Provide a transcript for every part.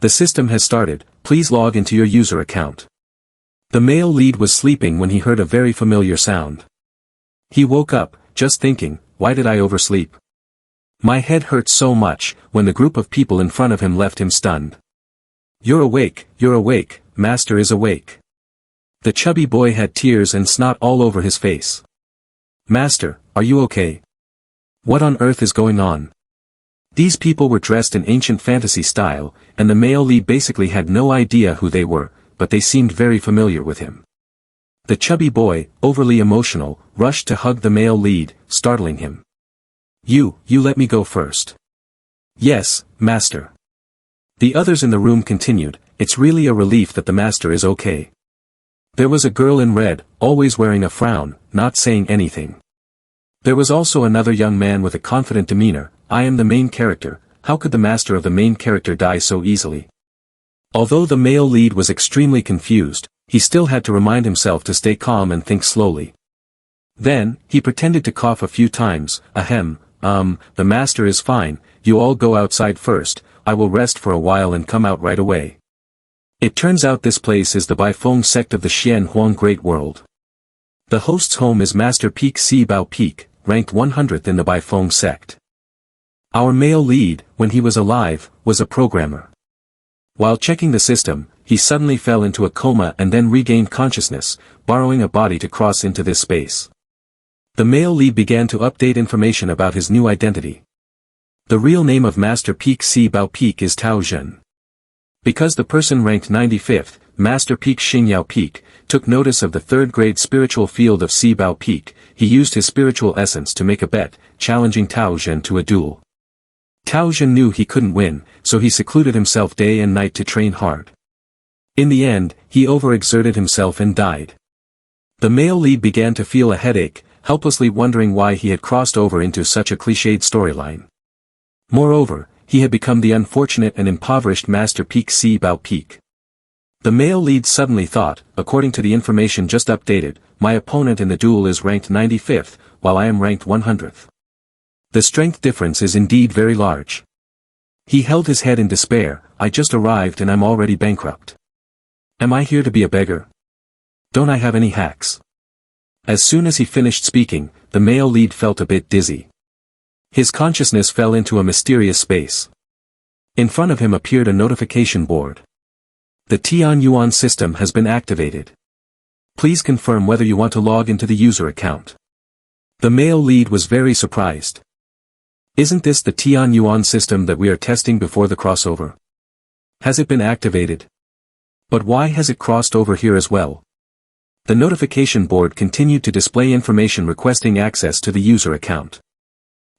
The system has started, please log into your user account. The male lead was sleeping when he heard a very familiar sound. He woke up, just thinking, why did I oversleep? My head hurts so much, when the group of people in front of him left him stunned. You're awake, master is awake. The chubby boy had tears and snot all over his face. Master, are you okay? What on earth is going on? These people were dressed in ancient fantasy style, and the male lead basically had no idea who they were, but they seemed very familiar with him. The chubby boy, overly emotional, rushed to hug the male lead, startling him. You let me go first. Yes, master. The others in the room continued, it's really a relief that the master is okay. There was a girl in red, always wearing a frown, not saying anything. There was also another young man with a confident demeanor, I am the main character, how could the master of the main character die so easily? Although the male lead was extremely confused, he still had to remind himself to stay calm and think slowly. Then, he pretended to cough a few times, the master is fine, you all go outside first, I will rest for a while and come out right away. It turns out this place is the Baifeng sect of the Xian Huang Great World. The host's home is Master Peak Si Bao Peak, ranked 100th in the Baifeng sect. Our male lead, when he was alive, was a programmer. While checking the system, he suddenly fell into a coma and then regained consciousness, borrowing a body to cross into this space. The male lead began to update information about his new identity. The real name of Master Peak Si Bao Peak is Tao Zhen. Because the person ranked 95th, Master Peak Xingyao Peak, took notice of the third-grade spiritual field of Si Bao Peak, he used his spiritual essence to make a bet, challenging Tao Zhen to a duel. Tao Zhen knew he couldn't win, so he secluded himself day and night to train hard. In the end, he overexerted himself and died. The male lead began to feel a headache, helplessly wondering why he had crossed over into such a cliched storyline. Moreover, he had become the unfortunate and impoverished Master Peak Si Bao Peak. The male lead suddenly thought, according to the information just updated, my opponent in the duel is ranked 95th, while I am ranked 100th. The strength difference is indeed very large. He held his head in despair, I just arrived and I'm already bankrupt. Am I here to be a beggar? Don't I have any hacks? As soon as he finished speaking, the male lead felt a bit dizzy. His consciousness fell into a mysterious space. In front of him appeared a notification board. The Tian Yuan system has been activated. Please confirm whether you want to log into the user account. The male lead was very surprised. Isn't this the Tian Yuan system that we are testing before the crossover? Has it been activated? But why has it crossed over here as well? The notification board continued to display information requesting access to the user account.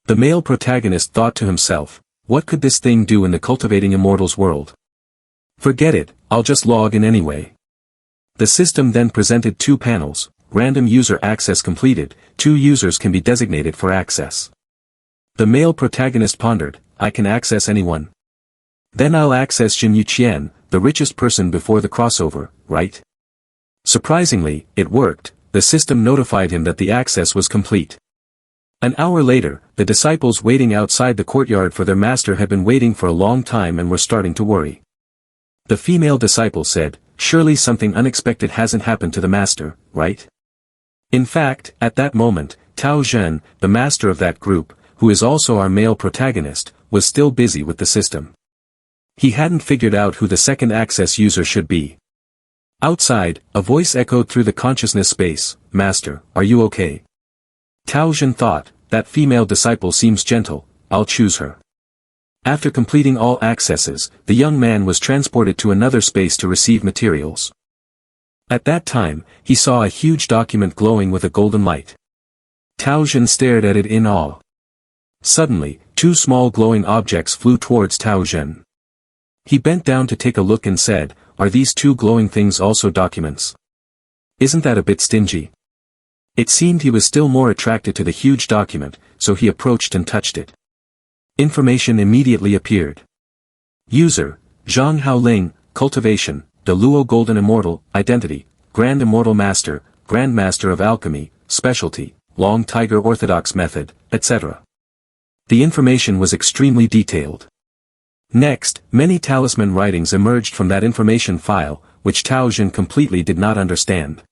The male protagonist thought to himself, what could this thing do in the Cultivating Immortals world? Forget it, I'll just log in anyway. The system then presented two panels, random user access completed, 2 users can be designated for access. The male protagonist pondered, I can access anyone. Then I'll access Jin Yuqian, the richest person before the crossover, right? Surprisingly, it worked, the system notified him that the access was complete. An hour later, the disciples waiting outside the courtyard for their master had been waiting for a long time and were starting to worry. The female disciple said, surely something unexpected hasn't happened to the master, right? In fact, at that moment, Tao Zhen, the master of that group, who is also our male protagonist, was still busy with the system. He hadn't figured out who the second access user should be. Outside, a voice echoed through the consciousness space, Master, are you okay? Tao Zhen thought, that female disciple seems gentle, I'll choose her. After completing all accesses, the young man was transported to another space to receive materials. At that time, he saw a huge document glowing with a golden light. Tao Zhen stared at it in awe. Suddenly, 2 small glowing objects flew towards Tao Zhen. He bent down to take a look and said, are these 2 glowing things also documents? Isn't that a bit stingy? It seemed he was still more attracted to the huge document, so he approached and touched it. Information immediately appeared. User, Zhang Haoling, Cultivation, De Luo Golden Immortal, Identity, Grand Immortal Master, Grand Master of Alchemy, Specialty, Long Tiger Orthodox Method, etc. The information was extremely detailed. Next, many talisman writings emerged from that information file, which Tao Jin completely did not understand.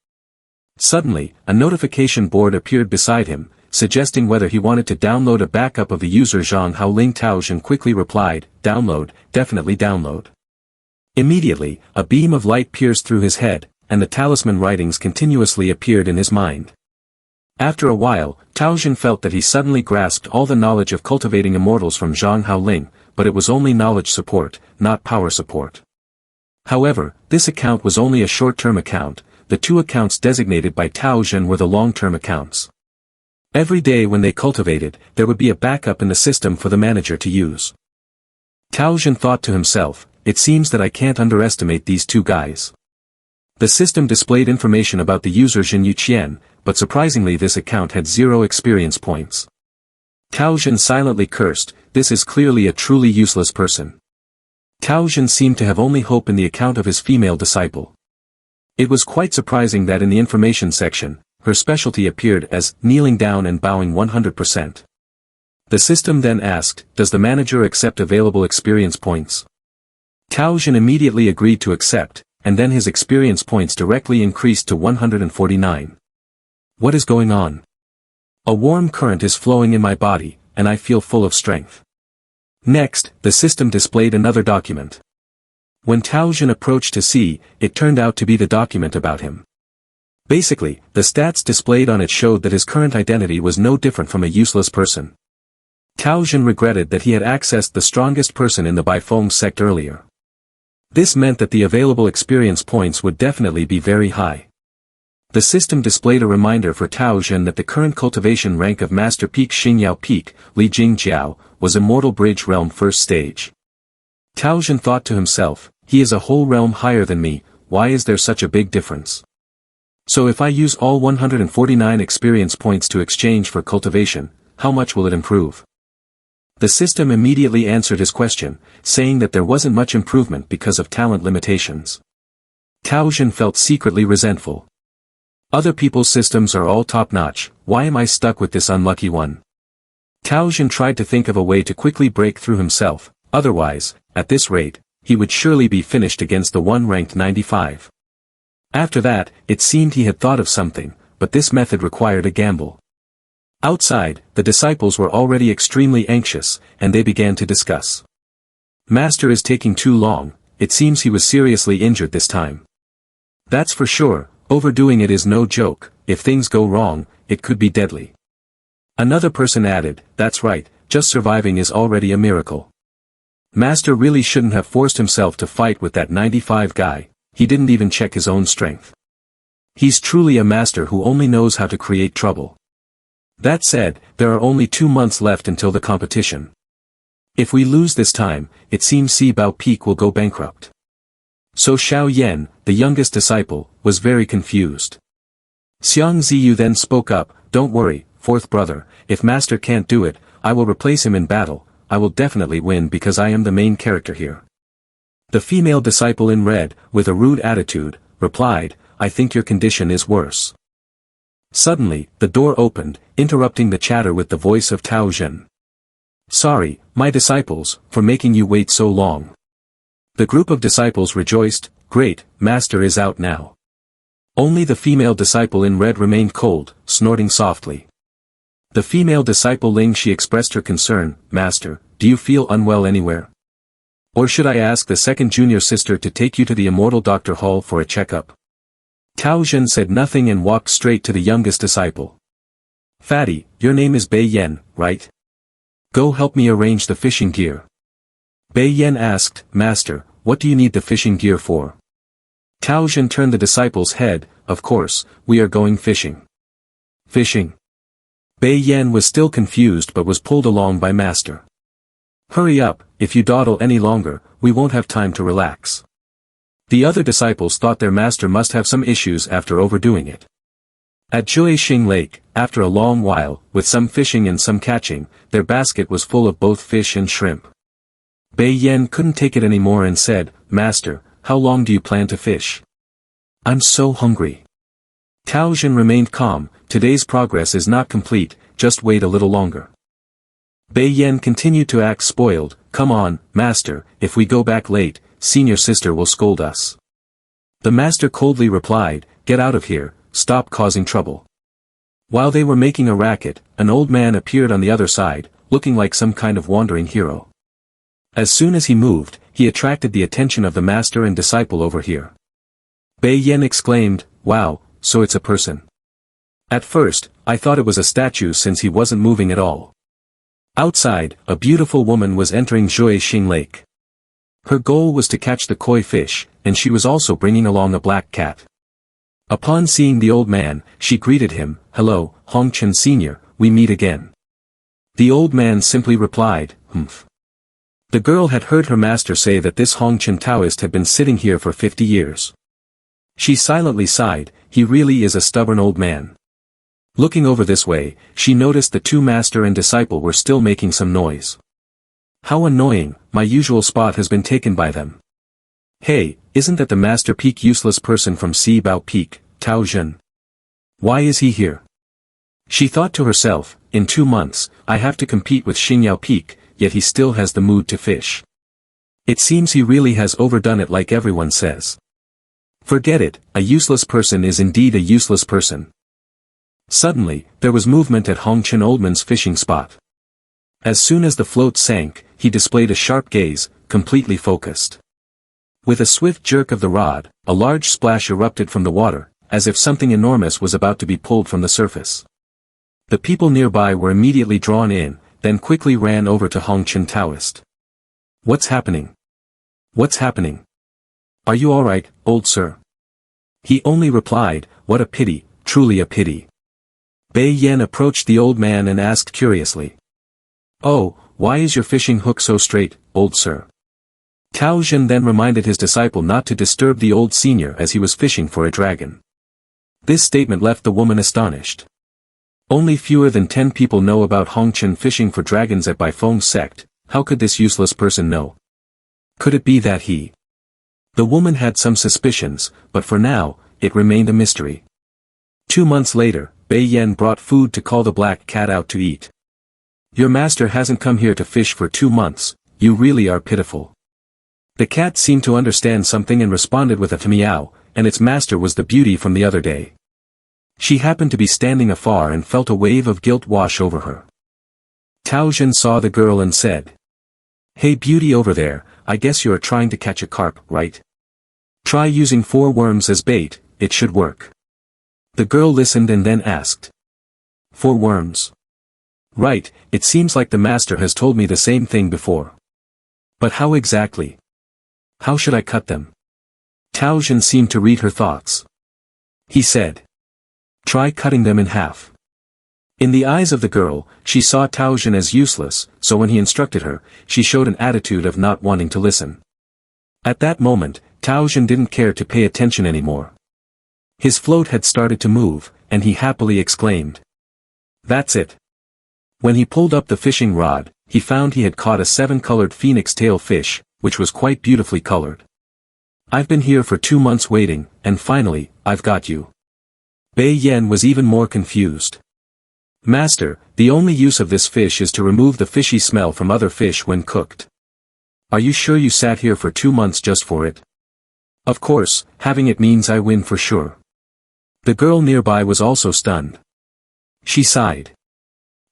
Suddenly, a notification board appeared beside him, suggesting whether he wanted to download a backup of the user Zhang Haoling. Tao Jin quickly replied, "Download, definitely download." Immediately, a beam of light pierced through his head, and the talisman writings continuously appeared in his mind. After a while, Tao Jin felt that he suddenly grasped all the knowledge of cultivating immortals from Zhang Haoling, but it was only knowledge support, not power support. However, this account was only a short-term account. The two accounts designated by Tao Jin were the long-term accounts. Every day when they cultivated, there would be a backup in the system for the manager to use. Tao Jin thought to himself, it seems that I can't underestimate these two guys. The system displayed information about the user Jin Yuqian, but surprisingly this account had 0 experience points. Tao Jin silently cursed, this is clearly a truly useless person. Tao Jin seemed to have only hope in the account of his female disciple. It was quite surprising that in the information section, her specialty appeared as kneeling down and bowing 100%. The system then asked, does the manager accept available experience points? Tao Jin immediately agreed to accept, and then his experience points directly increased to 149. What is going on? A warm current is flowing in my body, and I feel full of strength. Next, the system displayed another document. When Tao Jin approached to see, it turned out to be the document about him. Basically, the stats displayed on it showed that his current identity was no different from a useless person. Tao Jin regretted that he had accessed the strongest person in the Bifeng sect earlier. This meant that the available experience points would definitely be very high. The system displayed a reminder for Tao Jin that the current cultivation rank of Master Peak Xingyao Peak, Li Jingjiao, was Immortal Bridge Realm First Stage. Tao Jin thought to himself, he is a whole realm higher than me, why is there such a big difference? So if I use all 149 experience points to exchange for cultivation, how much will it improve? The system immediately answered his question, saying that there wasn't much improvement because of talent limitations. Tao Jin felt secretly resentful. Other people's systems are all top-notch, why am I stuck with this unlucky one? Tao Jin tried to think of a way to quickly break through himself, otherwise, at this rate, he would surely be finished against the one ranked 95. After that, it seemed he had thought of something, but this method required a gamble. Outside, the disciples were already extremely anxious, and they began to discuss. Master is taking too long, it seems he was seriously injured this time. That's for sure. Overdoing it is no joke, if things go wrong, it could be deadly. Another person added, that's right, just surviving is already a miracle. Master really shouldn't have forced himself to fight with that 95 guy, he didn't even check his own strength. He's truly a master who only knows how to create trouble. That said, there are only 2 months left until the competition. If we lose this time, it seems Sibao Peak will go bankrupt. So Xiao Yan, the youngest disciple, was very confused. Xiang Ziyu then spoke up, don't worry, fourth brother, if master can't do it, I will replace him in battle, I will definitely win because I am the main character here. The female disciple in red, with a rude attitude, replied, I think your condition is worse. Suddenly, the door opened, interrupting the chatter with the voice of Tao Jin. Sorry, my disciples, for making you wait so long. The group of disciples rejoiced, great, master is out now. Only the female disciple in red remained cold, snorting softly. The female disciple Ling Shi expressed her concern, master, do you feel unwell anywhere? Or should I ask the second junior sister to take you to the immortal Dr. Hall for a checkup? Tao Jin said nothing and walked straight to the youngest disciple. Fatty, your name is Bei Yan, right? Go help me arrange the fishing gear. Bei Yan asked, Master, what do you need the fishing gear for? Tao Jin turned the disciple's head, of course, we are going fishing. Fishing? Bei Yan was still confused but was pulled along by Master. Hurry up, if you dawdle any longer, we won't have time to relax. The other disciples thought their master must have some issues after overdoing it. At Juixing Lake, after a long while, with some fishing and some catching, their basket was full of both fish and shrimp. Bei Yan couldn't take it anymore and said, Master, how long do you plan to fish? I'm so hungry. Tao Jin remained calm, today's progress is not complete, just wait a little longer. Bei Yan continued to act spoiled. Come on, master, if we go back late, senior sister will scold us. The master coldly replied, get out of here, stop causing trouble. While they were making a racket, an old man appeared on the other side, looking like some kind of wandering hero. As soon as he moved, he attracted the attention of the master and disciple over here. Bei Yan exclaimed, wow, so it's a person. At first, I thought it was a statue since he wasn't moving at all. Outside, a beautiful woman was entering Zhuixing Lake. Her goal was to catch the koi fish, and she was also bringing along a black cat. Upon seeing the old man, she greeted him, hello, Hongchen Sr., we meet again. The old man simply replied, humph. The girl had heard her master say that this Hongchen Taoist had been sitting here for 50 years. She silently sighed, he really is a stubborn old man. Looking over this way, she noticed the two master and disciple were still making some noise. How annoying, my usual spot has been taken by them. Hey, isn't that the master peak useless person from Sibao Peak, Tao Zhen? Why is he here? She thought to herself, in 2 months, I have to compete with Xingyao Peak, yet he still has the mood to fish. It seems he really has overdone it like everyone says. Forget it, a useless person is indeed a useless person. Suddenly, there was movement at Hongchen Oldman's fishing spot. As soon as the float sank, he displayed a sharp gaze, completely focused. With a swift jerk of the rod, a large splash erupted from the water, as if something enormous was about to be pulled from the surface. The people nearby were immediately drawn in, then quickly ran over to Hongchen Taoist. What's happening? What's happening? Are you alright, old sir? He only replied, what a pity, truly a pity. Bei Yan approached the old man and asked curiously. Oh, why is your fishing hook so straight, old sir? Tao Zhen then reminded his disciple not to disturb the old senior as he was fishing for a dragon. This statement left the woman astonished. Only fewer than 10 people know about Hongchen fishing for dragons at Baifeng sect, how could this useless person know? Could it be that he? The woman had some suspicions, but for now, it remained a mystery. 2 months later, Bei Yan brought food to call the black cat out to eat. Your master hasn't come here to fish for 2 months, you really are pitiful. The cat seemed to understand something and responded with a meow, and its master was the beauty from the other day. She happened to be standing afar and felt a wave of guilt wash over her. Tao Zhen saw the girl and said. Hey beauty over there, I guess you are trying to catch a carp, right? Try using 4 worms as bait, it should work. The girl listened and then asked. 4 worms? Right, it seems like the master has told me the same thing before. But how exactly? How should I cut them? Tao Zhen seemed to read her thoughts. He said. Try cutting them in half. In the eyes of the girl, she saw Tao Zhen as useless, so when he instructed her, she showed an attitude of not wanting to listen. At that moment, Tao Zhen didn't care to pay attention anymore. His float had started to move, and he happily exclaimed. That's it. When he pulled up the fishing rod, he found he had caught a 7-colored phoenix tail fish, which was quite beautifully colored. I've been here for 2 months waiting, and finally, I've got you. Bei Yan was even more confused. Master, the only use of this fish is to remove the fishy smell from other fish when cooked. Are you sure you sat here for 2 months just for it? Of course, having it means I win for sure. The girl nearby was also stunned. She sighed.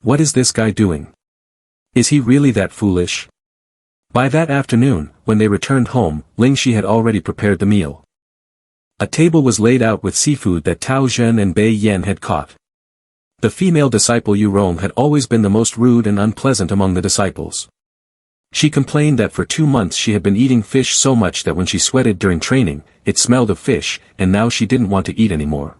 What is this guy doing? Is he really that foolish? By that afternoon, when they returned home, Ling Shi had already prepared the meal. A table was laid out with seafood that Tao Zhen and Bei Yan had caught. The female disciple Yu Rong had always been the most rude and unpleasant among the disciples. She complained that for 2 months she had been eating fish so much that when she sweated during training, it smelled of fish, and now she didn't want to eat anymore.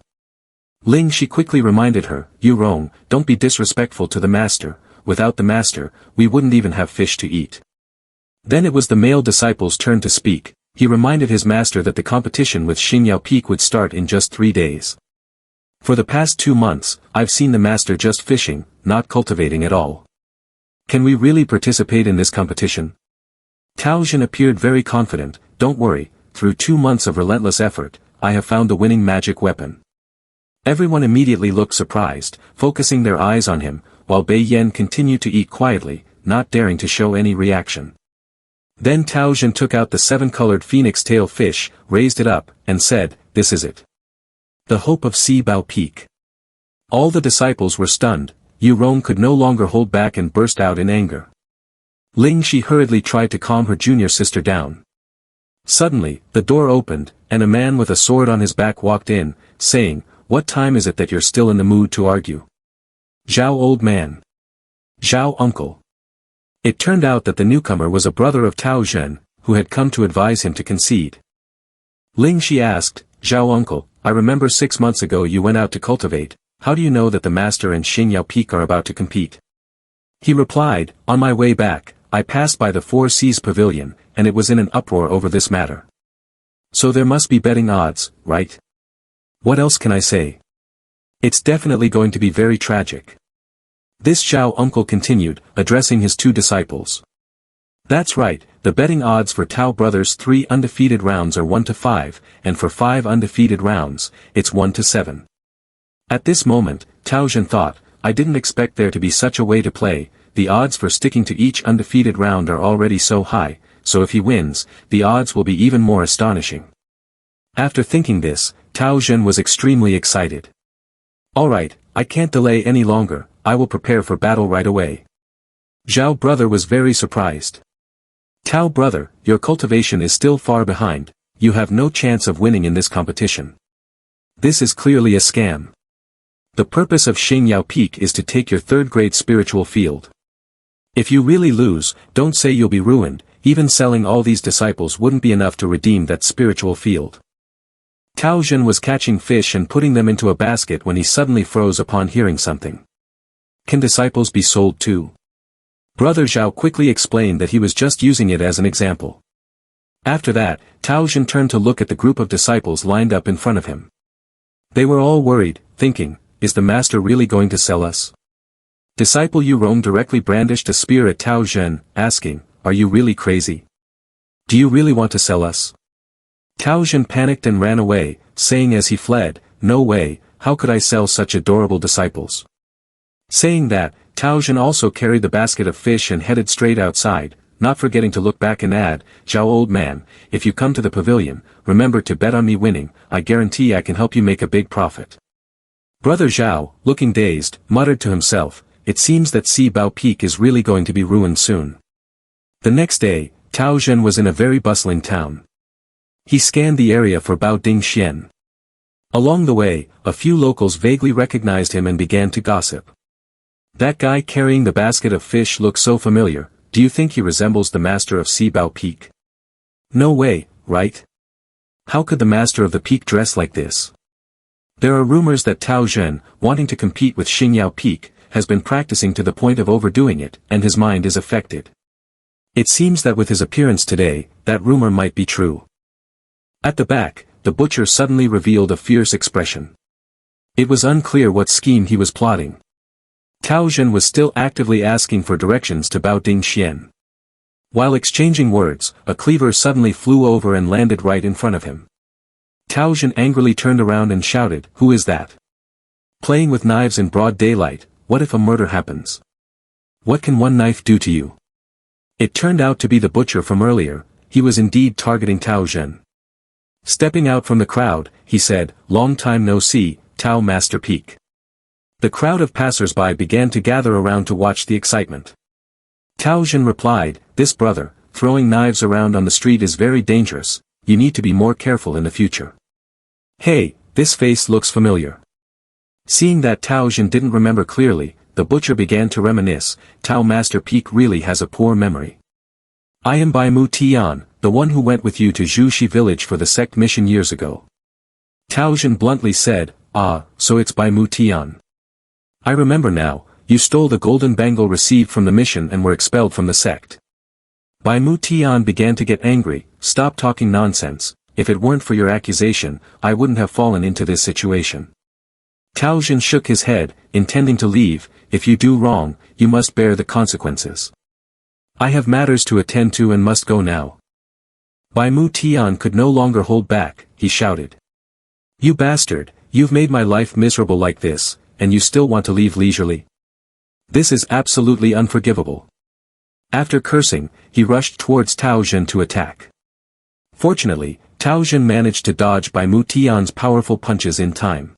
Ling Shi quickly reminded her, Yu Rong, don't be disrespectful to the master, without the master, we wouldn't even have fish to eat. Then it was the male disciple's turn to speak. He reminded his master that the competition with Xingyao Peak would start in just 3 days. For the past 2 months, I've seen the master just fishing, not cultivating at all. Can we really participate in this competition? Tao Zhen appeared very confident, don't worry, through 2 months of relentless effort, I have found the winning magic weapon. Everyone immediately looked surprised, focusing their eyes on him, while Bei Yan continued to eat quietly, not daring to show any reaction. Then Tao Zhen took out the 7-colored phoenix tail fish, raised it up, and said, "This is it. The hope of Si Bao Peak." All the disciples were stunned. Yu Rong could no longer hold back and burst out in anger. Ling Shi hurriedly tried to calm her junior sister down. Suddenly, the door opened, and a man with a sword on his back walked in, saying, "What time is it that you're still in the mood to argue?" "Zhao old man." "Zhao uncle." It turned out that the newcomer was a brother of Tao Zhen, who had come to advise him to concede. Ling Shi asked, "Zhao uncle, I remember 6 months ago you went out to cultivate, how do you know that the master and Xingyao Peak are about to compete?" He replied, "On my way back, I passed by the Four Seas Pavilion, and it was in an uproar over this matter. So there must be betting odds, right? What else can I say? It's definitely going to be very tragic." This Zhao uncle continued, addressing his 2 disciples. "That's right, the betting odds for Tao brothers' 3 undefeated rounds are 1-5, and for 5 undefeated rounds, it's 1-7. At this moment, Tao Zhen thought, I didn't expect there to be such a way to play, the odds for sticking to each undefeated round are already so high, so if he wins, the odds will be even more astonishing. After thinking this, Tao Zhen was extremely excited. Alright, I can't delay any longer, I will prepare for battle right away. Zhao brother was very surprised. Tao brother, your cultivation is still far behind, you have no chance of winning in this competition. This is clearly a scam. The purpose of Xingyao Peak is to take your 3rd grade spiritual field. If you really lose, don't say you'll be ruined, even selling all these disciples wouldn't be enough to redeem that spiritual field. Tao Zhen was catching fish and putting them into a basket when he suddenly froze upon hearing something. Can disciples be sold too? Brother Zhao quickly explained that he was just using it as an example. After that, Tao Zhen turned to look at the group of disciples lined up in front of him. They were all worried, thinking, is the master really going to sell us? Disciple Yu Rong directly brandished a spear at Tao Zhen, asking, are you really crazy? Do you really want to sell us? Tao Zhen panicked and ran away, saying as he fled, no way, how could I sell such adorable disciples? Saying that, Tao Zhen also carried the basket of fish and headed straight outside, not forgetting to look back and add, Zhao old man, if you come to the pavilion, remember to bet on me winning, I guarantee I can help you make a big profit. Brother Zhao, looking dazed, muttered to himself, it seems that Si Bao Peak is really going to be ruined soon. The next day, Tao Zhen was in a very bustling town. He scanned the area for Bao Ding Xian. Along the way, a few locals vaguely recognized him and began to gossip. That guy carrying the basket of fish looks so familiar, do you think he resembles the master of Si Bao Peak? No way, right? How could the master of the peak dress like this? There are rumors that Tao Zhen, wanting to compete with Xingyao Peak, has been practicing to the point of overdoing it, and his mind is affected. It seems that with his appearance today, that rumor might be true. At the back, the butcher suddenly revealed a fierce expression. It was unclear what scheme he was plotting. Tao Zhen was still actively asking for directions to Bao Ding Xian. While exchanging words, a cleaver suddenly flew over and landed right in front of him. Tao Zhen angrily turned around and shouted, who is that? Playing with knives in broad daylight, what if a murder happens? What can one knife do to you? It turned out to be the butcher from earlier, he was indeed targeting Tao Zhen. Stepping out from the crowd, he said, long time no see, Tao Master Peak. The crowd of passers-by began to gather around to watch the excitement. Tao Zhen replied, this brother, throwing knives around on the street is very dangerous, you need to be more careful in the future. Hey, this face looks familiar. Seeing that Tao Zhen didn't remember clearly, the butcher began to reminisce, Tao Master Peak really has a poor memory. I am Bai Mu Tian, the one who went with you to Zhuxi village for the sect mission years ago. Tao Zhen bluntly said, ah, so it's Bai Mu Tian. I remember now, you stole the golden bangle received from the mission and were expelled from the sect. Bai Mu Tian began to get angry, stop talking nonsense, if it weren't for your accusation, I wouldn't have fallen into this situation. Tao Zhen shook his head, intending to leave, if you do wrong, you must bear the consequences. I have matters to attend to and must go now. Bai Mu Tian could no longer hold back, he shouted. You bastard, you've made my life miserable like this, and you still want to leave leisurely? This is absolutely unforgivable. After cursing, he rushed towards Tao Zhen to attack. Fortunately, Tao Zhen managed to dodge Bai Mu Tian's powerful punches in time.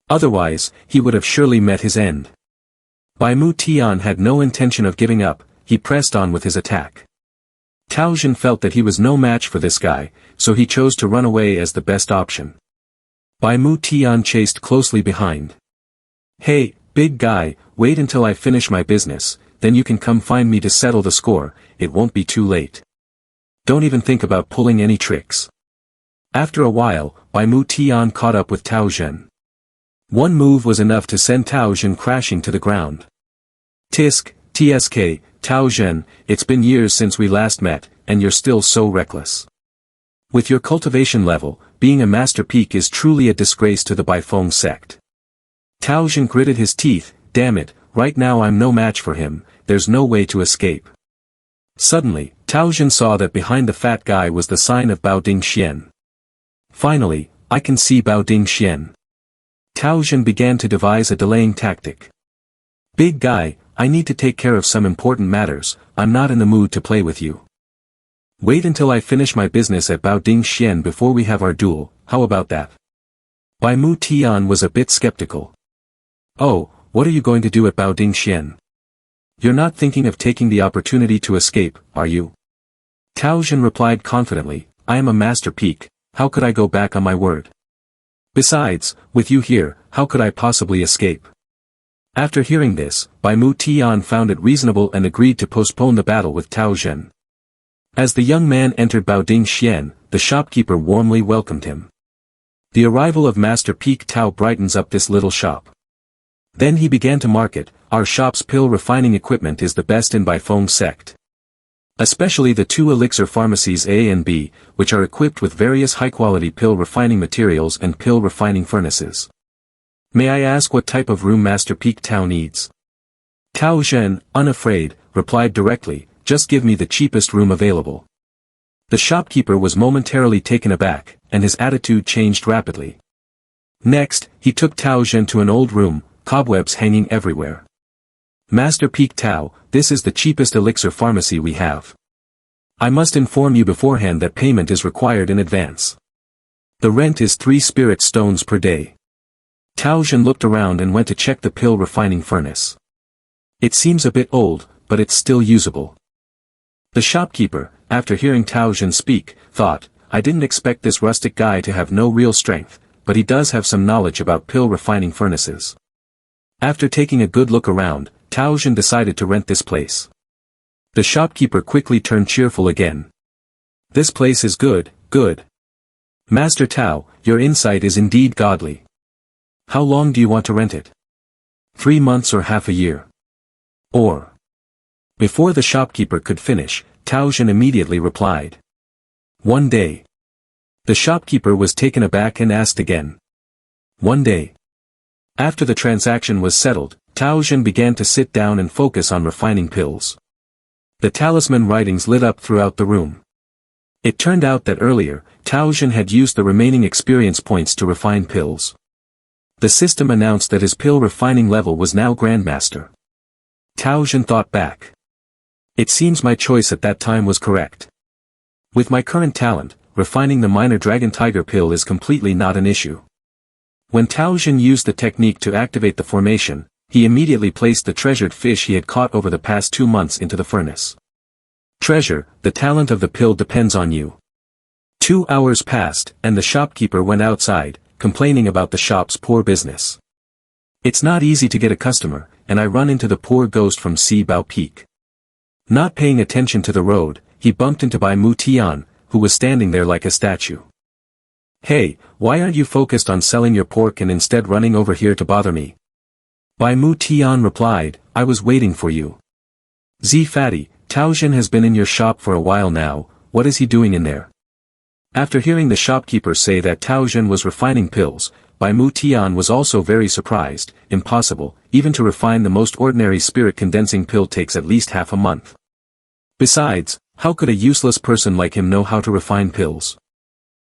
Otherwise, he would have surely met his end. Bai Mu Tian had no intention of giving up, he pressed on with his attack. Tao Zhen felt that he was no match for this guy, so he chose to run away as the best option. Bai Mu Tian chased closely behind. "Hey, big guy, wait until I finish my business, then you can come find me to settle the score, it won't be too late. Don't even think about pulling any tricks." After a while, Bai Mu Tian caught up with Tao Zhen. One move was enough to send Tao Zhen crashing to the ground. "Tsk, Tao Zhen, it's been years since we last met, and you're still so reckless. With your cultivation level, being a master peak is truly a disgrace to the Baifeng sect." Tao Zhen gritted his teeth, "Damn it, right now I'm no match for him, there's no way to escape." Suddenly, Tao Zhen saw that behind the fat guy was the sign of Bao Ding Xian. "Finally, I can see Bao Ding Xian." Tao Zhen began to devise a delaying tactic. "Big guy, I need to take care of some important matters, I'm not in the mood to play with you. Wait until I finish my business at Bao Ding Xian before we have our duel, how about that?" Bai Mu Tian was a bit skeptical. "Oh, what are you going to do at Bao Ding Xian? You're not thinking of taking the opportunity to escape, are you?" Tao Zhen replied confidently, "I am a master peak, how could I go back on my word? Besides, with you here, how could I possibly escape?" After hearing this, Bai Mu Tian found it reasonable and agreed to postpone the battle with Tao Zhen. As the young man entered Bao Ding Xian, the shopkeeper warmly welcomed him. The arrival of Master Peak Tao brightens up this little shop. Then he began to market, "Our shop's pill refining equipment is the best in Baifeng sect. Especially the two elixir pharmacies A and B, which are equipped with various high-quality pill refining materials and pill refining furnaces. May I ask what type of room Master Peak Tao needs?" Tao Zhen, unafraid, replied directly, "Just give me the cheapest room available." The shopkeeper was momentarily taken aback, and his attitude changed rapidly. Next, he took Tao Zhen to an old room, cobwebs hanging everywhere. "Master Peak Tao, this is the cheapest elixir pharmacy we have. I must inform you beforehand that payment is required in advance. The rent is 3 spirit stones per day." Tao Zhen looked around and went to check the pill refining furnace. "It seems a bit old, but it's still usable." The shopkeeper, after hearing Tao Zhen speak, thought, "I didn't expect this rustic guy to have no real strength, but he does have some knowledge about pill refining furnaces." After taking a good look around, Tao Zhen decided to rent this place. The shopkeeper quickly turned cheerful again. "This place is good, good. Master Tao, your insight is indeed godly. How long do you want to rent it? 3 months or half a year? Or?" Before the shopkeeper could finish, Tao Zhen immediately replied. 1 day. The shopkeeper was taken aback and asked again. 1 day. After the transaction was settled, Tao Zhen began to sit down and focus on refining pills. The talisman writings lit up throughout the room. It turned out that earlier, Tao Zhen had used the remaining experience points to refine pills. The system announced that his pill refining level was now Grandmaster. Tao Zhen thought back. It seems my choice at that time was correct. With my current talent, refining the minor dragon tiger pill is completely not an issue. When Tao Zhen used the technique to activate the formation, he immediately placed the treasured fish he had caught over the past 2 months into the furnace. "Treasure, the talent of the pill depends on you." 2 hours passed, and the shopkeeper went outside, complaining about the shop's poor business. "It's not easy to get a customer, and I run into the poor ghost from Si Bao Peak." Not paying attention to the road, he bumped into Bai Mu Tian, who was standing there like a statue. "Hey, why aren't you focused on selling your pork and instead running over here to bother me?" Bai Mu Tian replied, "I was waiting for you. Fatty, Tao Zhen has been in your shop for a while now, what is he doing in there?" After hearing the shopkeeper say that Tao Zhen was refining pills, Bai Mu Tian was also very surprised. Impossible, even to refine the most ordinary spirit condensing pill takes at least half a month. Besides, how could a useless person like him know how to refine pills?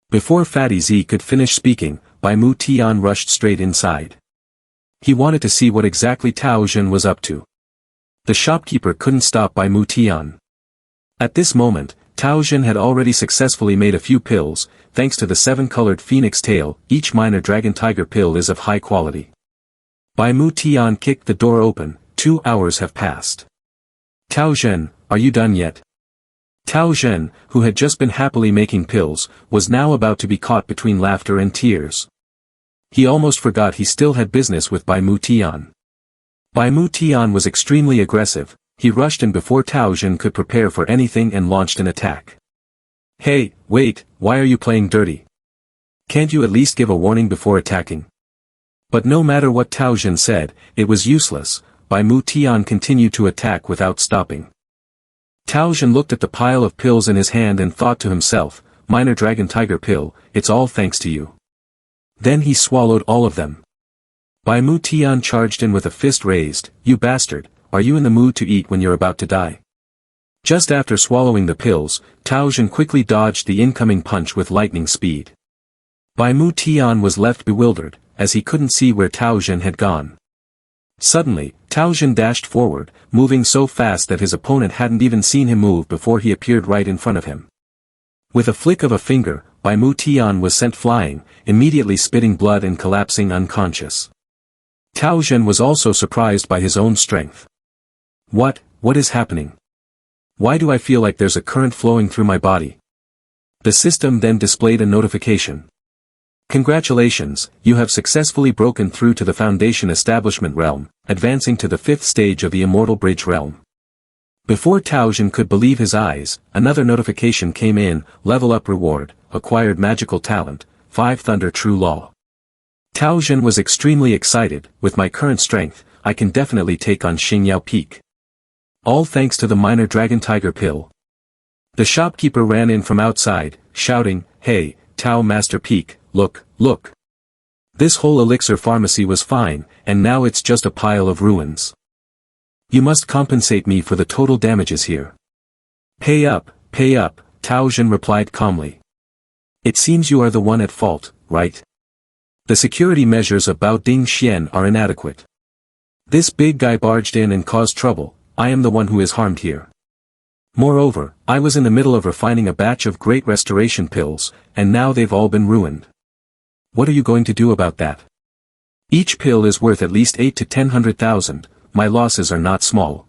Before Fatty Z could finish speaking, Bai Mu Tian rushed straight inside. He wanted to see what exactly Tao Zhen was up to. The shopkeeper couldn't stop Bai Mu Tian. At this moment, Tao Jin had already successfully made a few pills, thanks to the 7-colored phoenix tail. Each minor dragon tiger pill is of high quality. Bai Mu Tian kicked the door open. 2 hours have passed. Tao Jin, are you done yet? Tao Jin, who had just been happily making pills, was now about to be caught between laughter and tears. He almost forgot he still had business with Bai Mu Tian. Bai Mu Tian was extremely aggressive. He rushed in before Tao Jin could prepare for anything and launched an attack. Hey, wait, why are you playing dirty? Can't you at least give a warning before attacking? But no matter what Tao Jin said, it was useless. Bai Mu Tian continued to attack without stopping. Tao Jin looked at the pile of pills in his hand and thought to himself, minor dragon tiger pill, it's all thanks to you. Then he swallowed all of them. Bai Mu Tian charged in with a fist raised. You bastard, are you in the mood to eat when you're about to die? Just after swallowing the pills, Tao Jin quickly dodged the incoming punch with lightning speed. Bai Mu Tian was left bewildered, as he couldn't see where Tao Jin had gone. Suddenly, Tao Jin dashed forward, moving so fast that his opponent hadn't even seen him move before he appeared right in front of him. With a flick of a finger, Bai Mu Tian was sent flying, immediately spitting blood and collapsing unconscious. Tao Jin was also surprised by his own strength. What is happening? Why do I feel like there's a current flowing through my body? The system then displayed a notification. Congratulations, you have successfully broken through to the Foundation Establishment realm, advancing to the 5th stage of the Immortal Bridge realm. Before Tao Jin could believe his eyes, another notification came in, level up reward, acquired magical talent, 5 Thunder True Law. Tao Jin was extremely excited. With my current strength, I can definitely take on Xingyao Peak. All thanks to the minor dragon tiger pill. The shopkeeper ran in from outside, shouting, Hey, Tao Master Peak, look. This whole elixir pharmacy was fine, and now it's just a pile of ruins. You must compensate me for the total damages here. Pay up, Tao Jin replied calmly. It seems you are the one at fault, right? The security measures of Bao Ding Xian are inadequate. This big guy barged in and caused trouble. I am the one who is harmed here. Moreover, I was in the middle of refining a batch of great restoration pills, and now they've all been ruined. What are you going to do about that? Each pill is worth at least 8 to 10,000, my losses are not small.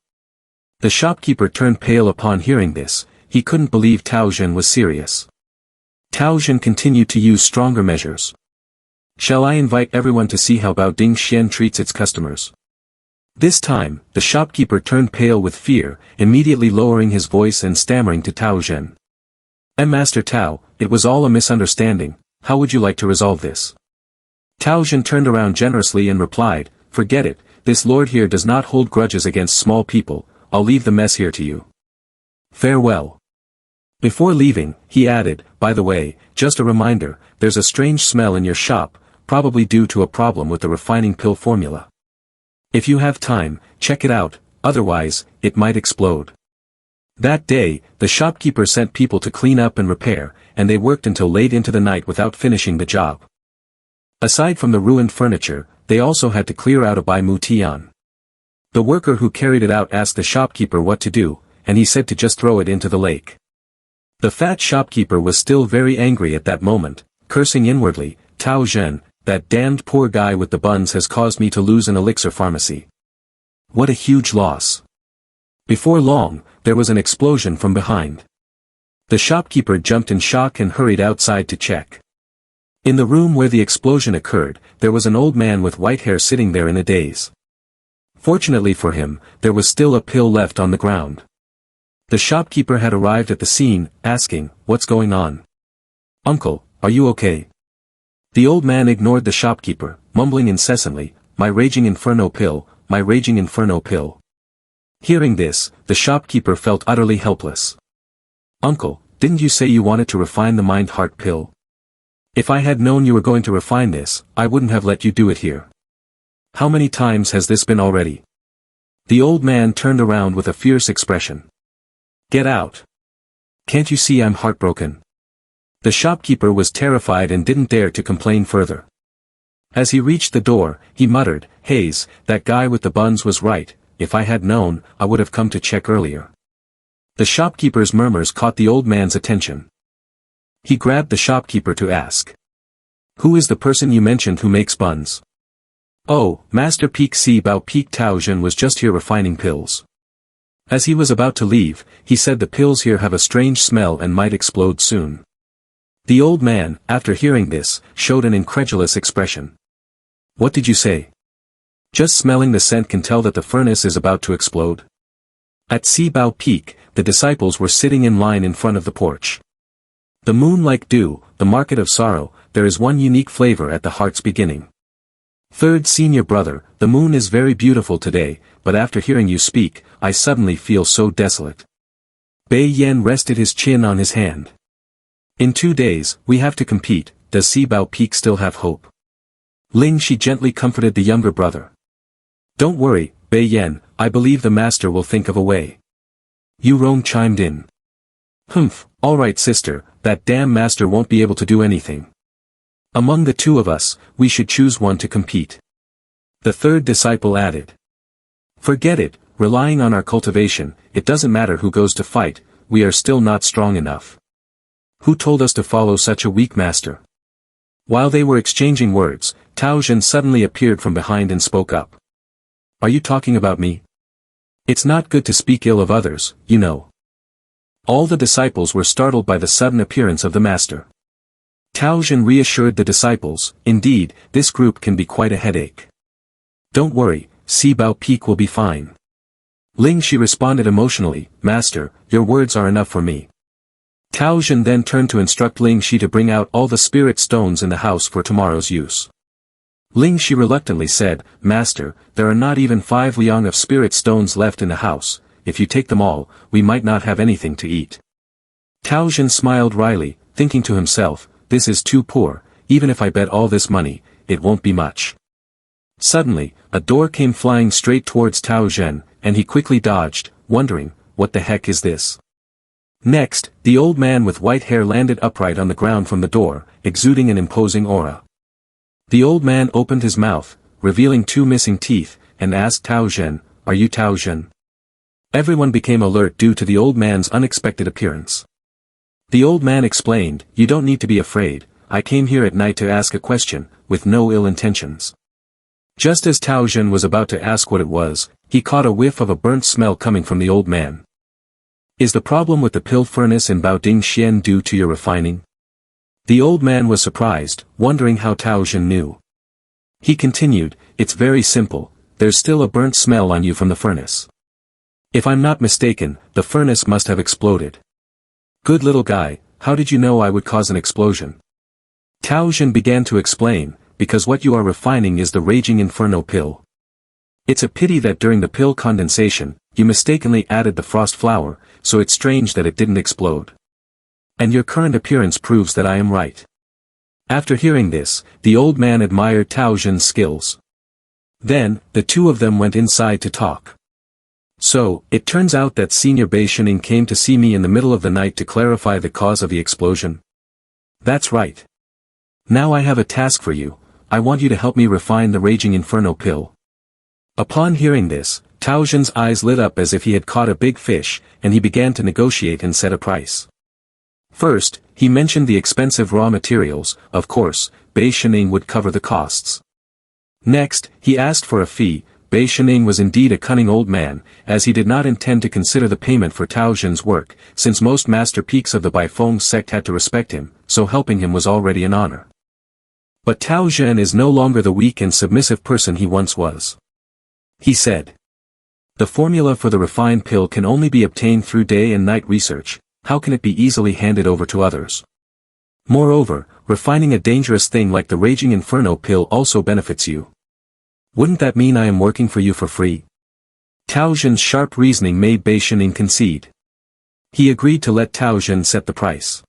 The shopkeeper turned pale upon hearing this. He couldn't believe Tao Jin was serious. Tao Jin continued to use stronger measures. Shall I invite everyone to see how Bao Ding Xian treats its customers? This time, the shopkeeper turned pale with fear, immediately lowering his voice and stammering to Tao Jin. Master Tao, it was all a misunderstanding, how would you like to resolve this? Tao Jin turned around generously and replied, Forget it, this lord here does not hold grudges against small people, I'll leave the mess here to you. Farewell. Before leaving, he added, By the way, just a reminder, there's a strange smell in your shop, probably due to a problem with the refining pill formula. If you have time, check it out, otherwise, it might explode. That day, the shopkeeper sent people to clean up and repair, and they worked until late into the night without finishing the job. Aside from the ruined furniture, they also had to clear out a Bai Mu Tian. The worker who carried it out asked the shopkeeper what to do, and he said to just throw it into the lake. The fat shopkeeper was still very angry at that moment, cursing inwardly, Tao Jin, that damned poor guy with the buns has caused me to lose an elixir pharmacy. What a huge loss. Before long, there was an explosion from behind. The shopkeeper jumped in shock and hurried outside to check. In the room where the explosion occurred, there was an old man with white hair sitting there in a daze. Fortunately for him, there was still a pill left on the ground. The shopkeeper had arrived at the scene, asking, What's going on? Uncle, are you okay? The old man ignored the shopkeeper, mumbling incessantly, My raging inferno pill, my raging inferno pill. Hearing this, the shopkeeper felt utterly helpless. Uncle, didn't you say you wanted to refine the mind-heart pill? If I had known you were going to refine this, I wouldn't have let you do it here. How many times has this been already? The old man turned around with a fierce expression. Get out. Can't you see I'm heartbroken? The shopkeeper was terrified and didn't dare to complain further. As he reached the door, he muttered, Hayes, that guy with the buns was right, if I had known, I would have come to check earlier. The shopkeeper's murmurs caught the old man's attention. He grabbed the shopkeeper to ask. Who is the person you mentioned who makes buns? Oh, Master Peak Si Bao Peak Taozhen was just here refining pills. As he was about to leave, he said the pills here have a strange smell and might explode soon. The old man, after hearing this, showed an incredulous expression. What did you say? Just smelling the scent can tell that the furnace is about to explode. At Si Bao Peak, the disciples were sitting in line in front of the porch. The moon like dew, the market of sorrow, there is one unique flavor at the heart's beginning. Third senior brother, the moon is very beautiful today, but after hearing you speak, I suddenly feel so desolate. Bei Yan rested his chin on his hand. In 2 days, we have to compete, does Si Bao Peak still have hope? Ling Shi gently comforted the younger brother. Don't worry, Bei Yan, I believe the master will think of a way. Yu Rong chimed in. Humph, alright sister, that damn master won't be able to do anything. Among the two of us, we should choose one to compete. The third disciple added. Forget it, relying on our cultivation, it doesn't matter who goes to fight, we are still not strong enough. Who told us to follow such a weak master? While they were exchanging words, Tao Zhen suddenly appeared from behind and spoke up. Are you talking about me? It's not good to speak ill of others, you know. All the disciples were startled by the sudden appearance of the master. Tao Zhen reassured the disciples, indeed, this group can be quite a headache. Don't worry, Si Bao Peak will be fine. Ling Shi responded emotionally, Master, your words are enough for me. Tao Zhen then turned to instruct Ling Shi to bring out all the spirit stones in the house for tomorrow's use. Ling Shi reluctantly said, Master, there are not even 5 liang of spirit stones left in the house, if you take them all, we might not have anything to eat. Tao Zhen smiled wryly, thinking to himself, this is too poor, even if I bet all this money, it won't be much. Suddenly, a door came flying straight towards Tao Zhen, and he quickly dodged, wondering, what the heck is this? Next, the old man with white hair landed upright on the ground from the door, exuding an imposing aura. The old man opened his mouth, revealing 2 missing teeth, and asked Tao Zhen, Are you Tao Zhen? Everyone became alert due to the old man's unexpected appearance. The old man explained, You don't need to be afraid, I came here at night to ask a question, with no ill intentions. Just as Tao Zhen was about to ask what it was, he caught a whiff of a burnt smell coming from the old man. Is the problem with the pill furnace in Baoding Xian due to your refining? The old man was surprised, wondering how Tao Zhen knew. He continued, It's very simple, there's still a burnt smell on you from the furnace. If I'm not mistaken, the furnace must have exploded. Good little guy, how did you know I would cause an explosion? Tao Zhen began to explain, because what you are refining is the raging inferno pill. It's a pity that during the pill condensation, you mistakenly added the frost flower, so it's strange that it didn't explode. And your current appearance proves that I am right. After hearing this, the old man admired Tao Zhen's skills. Then, the two of them went inside to talk. So, it turns out that Senior Bei Shining came to see me in the middle of the night to clarify the cause of the explosion. That's right. Now I have a task for you, I want you to help me refine the raging inferno pill. Upon hearing this, Tao Zhen's eyes lit up as if he had caught a big fish, and he began to negotiate and set a price. First, he mentioned the expensive raw materials, of course, Bei Shining would cover the costs. Next, he asked for a fee. Bei Shining was indeed a cunning old man, as he did not intend to consider the payment for Tao Zhen's work, since most master peaks of the Baifeng sect had to respect him, so helping him was already an honor. But Tao Zhen is no longer the weak and submissive person he once was. He said. The formula for the refined pill can only be obtained through day and night research, how can it be easily handed over to others? Moreover, refining a dangerous thing like the raging inferno pill also benefits you. Wouldn't that mean I am working for you for free? Tao Zhen's sharp reasoning made Bei Shining concede. He agreed to let Tao Zhen set the price.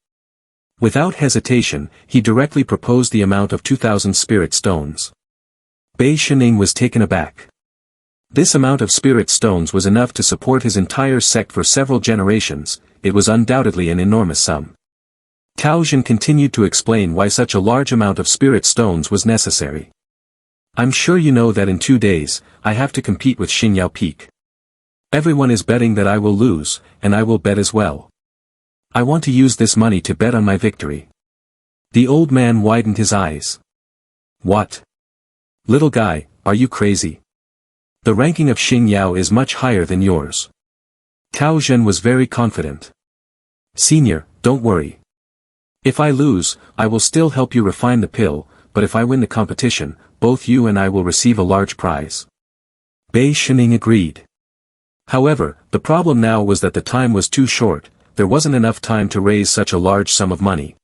Without hesitation, he directly proposed the amount of 2,000 spirit stones. Bei Shining was taken aback. This amount of spirit stones was enough to support his entire sect for several generations, it was undoubtedly an enormous sum. Tao Zhen continued to explain why such a large amount of spirit stones was necessary. I'm sure you know that in 2 days, I have to compete with Xinyao Peak. Everyone is betting that I will lose, and I will bet as well. I want to use this money to bet on my victory. The old man widened his eyes. What? Little guy, are you crazy? The ranking of Xing Yao is much higher than yours. Tao Zhen was very confident. Senior, don't worry. If I lose, I will still help you refine the pill, but if I win the competition, both you and I will receive a large prize. Bei Shining agreed. However, the problem now was that the time was too short, there wasn't enough time to raise such a large sum of money.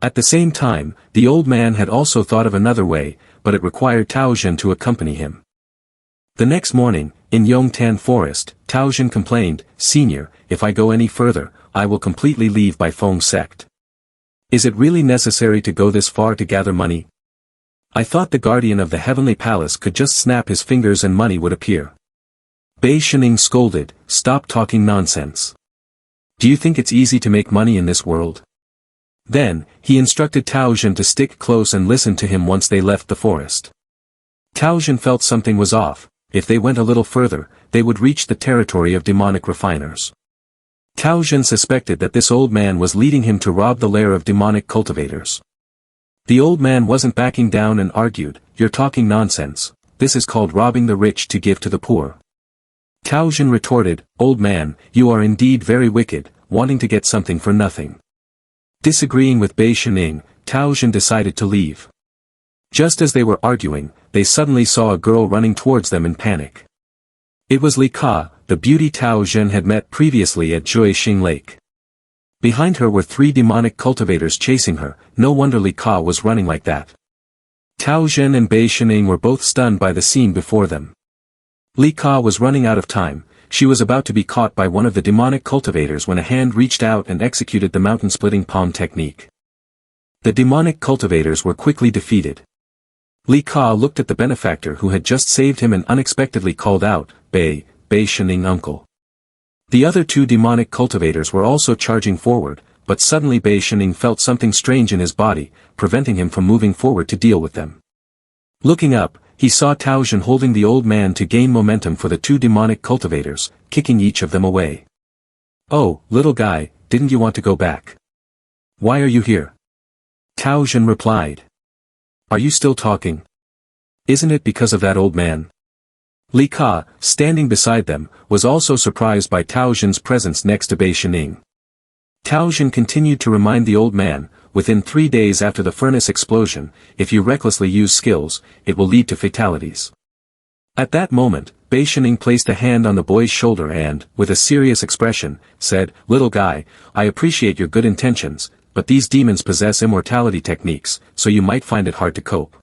At the same time, the old man had also thought of another way, but it required Tao Zhen to accompany him. The next morning, in Yongtan Forest, Tao Zhen complained, Senior, if I go any further, I will completely leave Bai Feng sect. Is it really necessary to go this far to gather money? I thought the guardian of the heavenly palace could just snap his fingers and money would appear. Bei Shining scolded, stop talking nonsense. Do you think it's easy to make money in this world? Then, he instructed Tao Zhen to stick close and listen to him once they left the forest. Tao Zhen felt something was off. If they went a little further, they would reach the territory of demonic refiners. Tao Zhen suspected that this old man was leading him to rob the lair of demonic cultivators. The old man wasn't backing down and argued, you're talking nonsense, this is called robbing the rich to give to the poor. Tao Zhen retorted, old man, you are indeed very wicked, wanting to get something for nothing. Disagreeing with Bei Shining, Tao Zhen decided to leave. Just as they were arguing, they suddenly saw a girl running towards them in panic. It was Li Ka, the beauty Tao Zhen had met previously at Juixing Lake. Behind her were 3 demonic cultivators chasing her, no wonder Li Ka was running like that. Tao Zhen and Bei Shining were both stunned by the scene before them. Li Ka was running out of time, she was about to be caught by one of the demonic cultivators when a hand reached out and executed the mountain-splitting palm technique. The demonic cultivators were quickly defeated. Li Ka looked at the benefactor who had just saved him and unexpectedly called out, Bei Shining uncle. The other 2 demonic cultivators were also charging forward, but suddenly Bei Shining felt something strange in his body, preventing him from moving forward to deal with them. Looking up, he saw Tao Zhen holding the old man to gain momentum for the 2 demonic cultivators, kicking each of them away. Oh, little guy, didn't you want to go back? Why are you here? Tao Zhen replied. Are you still talking? Isn't it because of that old man? Li Ka, standing beside them, was also surprised by Tao Zhen's presence next to Bei Shining. Tao Zhen continued to remind the old man, within 3 days after the furnace explosion, if you recklessly use skills, it will lead to fatalities. At that moment, Bei Shining placed a hand on the boy's shoulder and, with a serious expression, said, little guy, I appreciate your good intentions, but these demons possess immortality techniques, so you might find it hard to cope.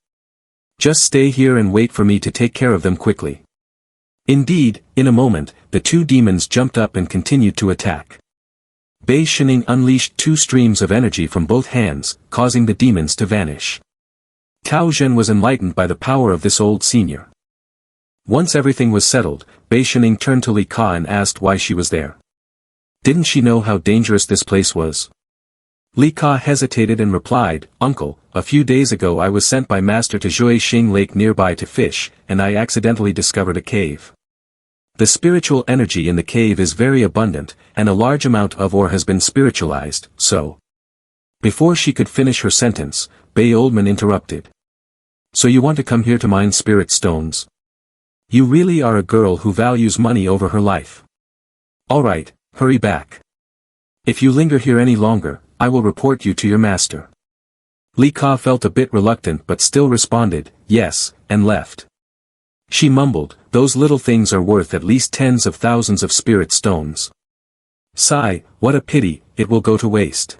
Just stay here and wait for me to take care of them quickly. Indeed, in a moment, the 2 demons jumped up and continued to attack. Bei Shining unleashed 2 streams of energy from both hands, causing the demons to vanish. Tao Zhen was enlightened by the power of this old senior. Once everything was settled, Bei Shining turned to Li Ka and asked why she was there. Didn't she know how dangerous this place was? Li Ka hesitated and replied, Uncle, a few days ago I was sent by Master to Juixing Lake nearby to fish, and I accidentally discovered a cave. The spiritual energy in the cave is very abundant, and a large amount of ore has been spiritualized, so. Before she could finish her sentence, Bei Oldman interrupted. So you want to come here to mine spirit stones? You really are a girl who values money over her life. Alright, hurry back. If you linger here any longer, I will report you to your master. Li Ka felt a bit reluctant but still responded, yes, and left. She mumbled, those little things are worth at least tens of thousands of spirit stones. Sigh, what a pity, it will go to waste.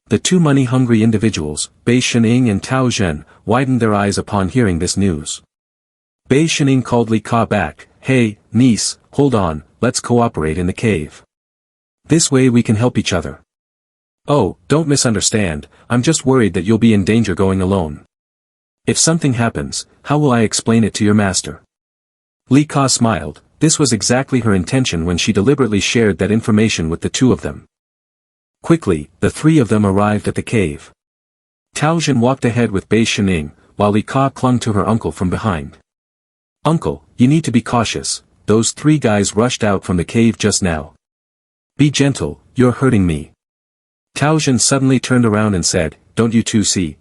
The 2 money-hungry individuals, Bei Shining and Tao Zhen, widened their eyes upon hearing this news. Bei Shining called Li Ka back, hey, niece, hold on, let's cooperate in the cave. This way we can help each other. Oh, don't misunderstand, I'm just worried that you'll be in danger going alone. If something happens, how will I explain it to your master? Li Ka smiled, this was exactly her intention when she deliberately shared that information with the 2 of them. Quickly, the 3 of them arrived at the cave. Tao Zhen walked ahead with Bei Shining, while Li Ka clung to her uncle from behind. Uncle, you need to be cautious, those three guys rushed out from the cave just now. Be gentle, you're hurting me. Tao Zhen suddenly turned around and said, don't you two see?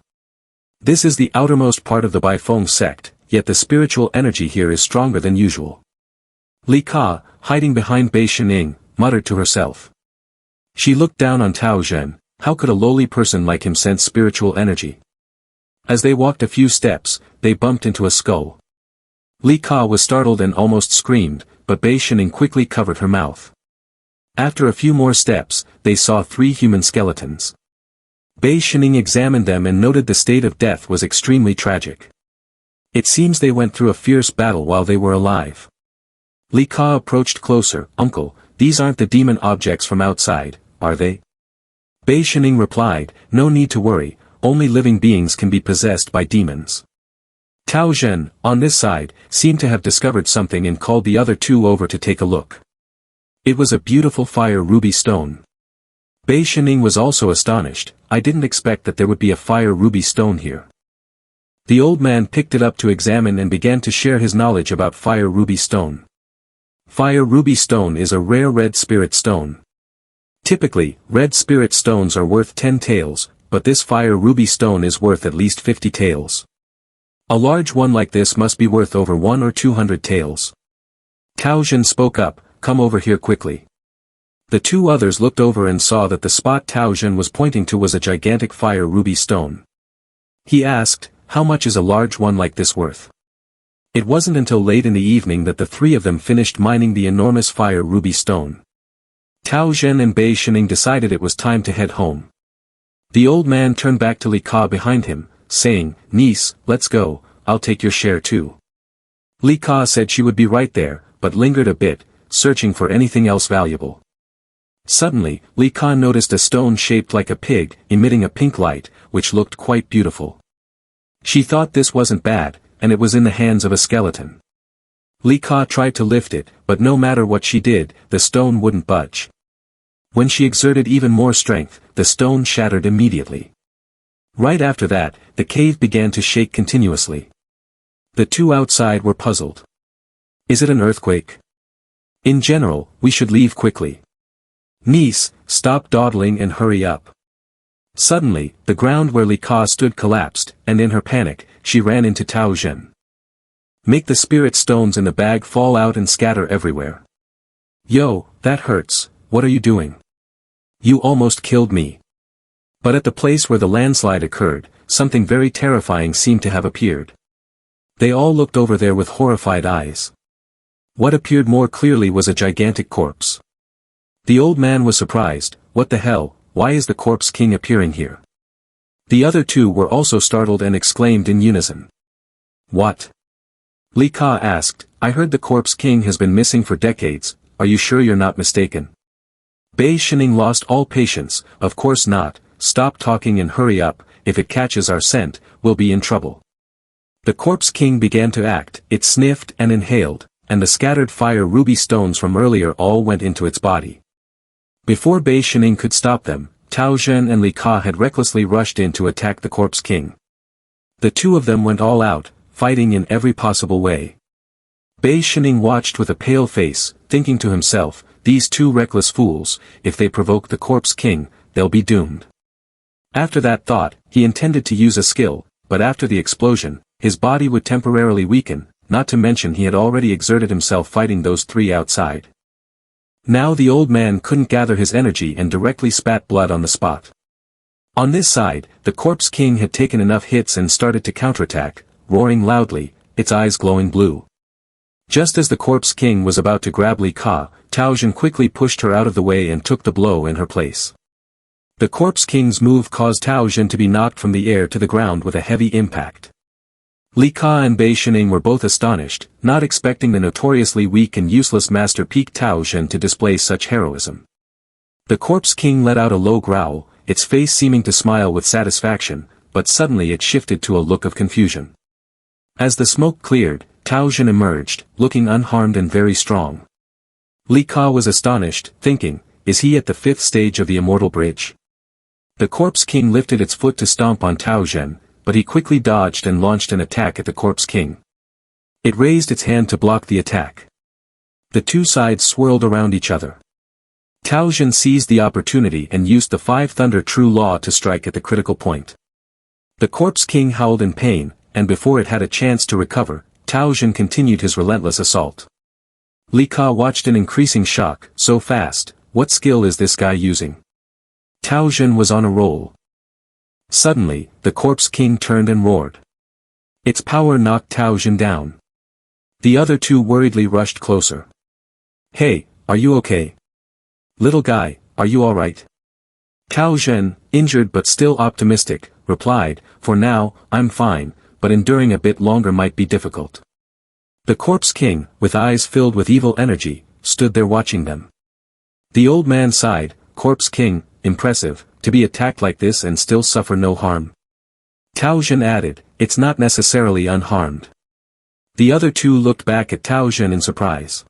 This is the outermost part of the Baifeng sect, yet the spiritual energy here is stronger than usual. Li Ka, hiding behind Bei Shining, muttered to herself. She looked down on Tao Zhen. How could a lowly person like him sense spiritual energy? As they walked a few steps, they bumped into a skull. Li Ka was startled and almost screamed, but Bei Shining quickly covered her mouth. After a few more steps, they saw 3 human skeletons. Bei Shining examined them and noted the state of death was extremely tragic. It seems they went through a fierce battle while they were alive. Li Ka approached closer. Uncle, these aren't the demon objects from outside, are they? Bei Shining replied, no need to worry, only living beings can be possessed by demons. Tao Zhen, on this side, seemed to have discovered something and called the other 2 over to take a look. It was a beautiful fire ruby stone. Bei Shining was also astonished. I didn't expect that there would be a fire ruby stone here. The old man picked it up to examine and began to share his knowledge about fire ruby stone. Fire ruby stone is a rare red spirit stone. Typically, red spirit stones are worth 10 taels, but this fire ruby stone is worth at least 50 taels. A large one like this must be worth over 100 or 200 taels. Tao Zhen spoke up, come over here quickly. The 2 others looked over and saw that the spot Tao Zhen was pointing to was a gigantic fire ruby stone. He asked, how much is a large one like this worth? It wasn't until late in the evening that the 3 of them finished mining the enormous fire ruby stone. Tao Zhen and Bei Shining decided it was time to head home. The old man turned back to Li Ka behind him, saying, niece, let's go, I'll take your share too. Li Ka said she would be right there, but lingered a bit, searching for anything else valuable. Suddenly, Li Ka noticed a stone shaped like a pig, emitting a pink light, which looked quite beautiful. She thought this wasn't bad, and it was in the hands of a skeleton. Li Ka tried to lift it, but no matter what she did, the stone wouldn't budge. When she exerted even more strength, the stone shattered immediately. Right after that, the cave began to shake continuously. The 2 outside were puzzled. Is it an earthquake? In general, we should leave quickly. Niece, stop dawdling and hurry up. Suddenly, the ground where Li Ka stood collapsed, and in her panic, she ran into Tao Zhen. Make the spirit stones in the bag fall out and scatter everywhere. Yo, that hurts, what are you doing? You almost killed me. But at the place where the landslide occurred, something very terrifying seemed to have appeared. They all looked over there with horrified eyes. What appeared more clearly was a gigantic corpse. The old man was surprised, what the hell, why is the corpse king appearing here? The other 2 were also startled and exclaimed in unison. What? Li Ka asked, I heard the corpse king has been missing for decades, are you sure you're not mistaken? Bei Shining lost all patience, of course not, stop talking and hurry up, if it catches our scent, we'll be in trouble. The corpse king began to act, it sniffed and inhaled, and the scattered fire ruby stones from earlier all went into its body. Before Bei Shining could stop them, Tao Zhen and Li Ka had recklessly rushed in to attack the corpse king. The 2 of them went all out, fighting in every possible way. Bei Shining watched with a pale face, thinking to himself, these 2 reckless fools, if they provoke the corpse king, they'll be doomed. After that thought, he intended to use a skill, but after the explosion, his body would temporarily weaken, not to mention he had already exerted himself fighting those 3 outside. Now the old man couldn't gather his energy and directly spat blood on the spot. On this side, the corpse king had taken enough hits and started to counterattack, roaring loudly, its eyes glowing blue. Just as the corpse king was about to grab Li Ka, Tao Zhen quickly pushed her out of the way and took the blow in her place. The corpse king's move caused Tao Zhen to be knocked from the air to the ground with a heavy impact. Li Ka and Bei Shining were both astonished, not expecting the notoriously weak and useless Master Peak Tao Zhen to display such heroism. The corpse king let out a low growl, its face seeming to smile with satisfaction, but suddenly it shifted to a look of confusion. As the smoke cleared, Tao Zhen emerged, looking unharmed and very strong. Li Ka was astonished, thinking, is he at the 5th stage of the Immortal Bridge? The corpse king lifted its foot to stomp on Tao Zhen, but he quickly dodged and launched an attack at the corpse king. It raised its hand to block the attack. The two sides swirled around each other. Tao Jin seized the opportunity and used the Five Thunder True Law to strike at the critical point. The Corpse King howled in pain, and before it had a chance to recover, Tao Jin continued his relentless assault. Li Ka watched in increasing shock. So fast, what skill is this guy using? Tao Jin was on a roll. Suddenly, the Corpse King turned and roared. Its power knocked Tao Jin down. The other two worriedly rushed closer. Hey, are you okay? Little guy, are you alright? Tao Jin, injured but still optimistic, replied, for now, I'm fine, but enduring a bit longer might be difficult. The Corpse King, with eyes filled with evil energy, stood there watching them. The old man sighed. Corpse King, impressive, to be attacked like this and still suffer no harm. Tao Jin added, it's not necessarily unharmed. The other two looked back at Tao Jin in surprise.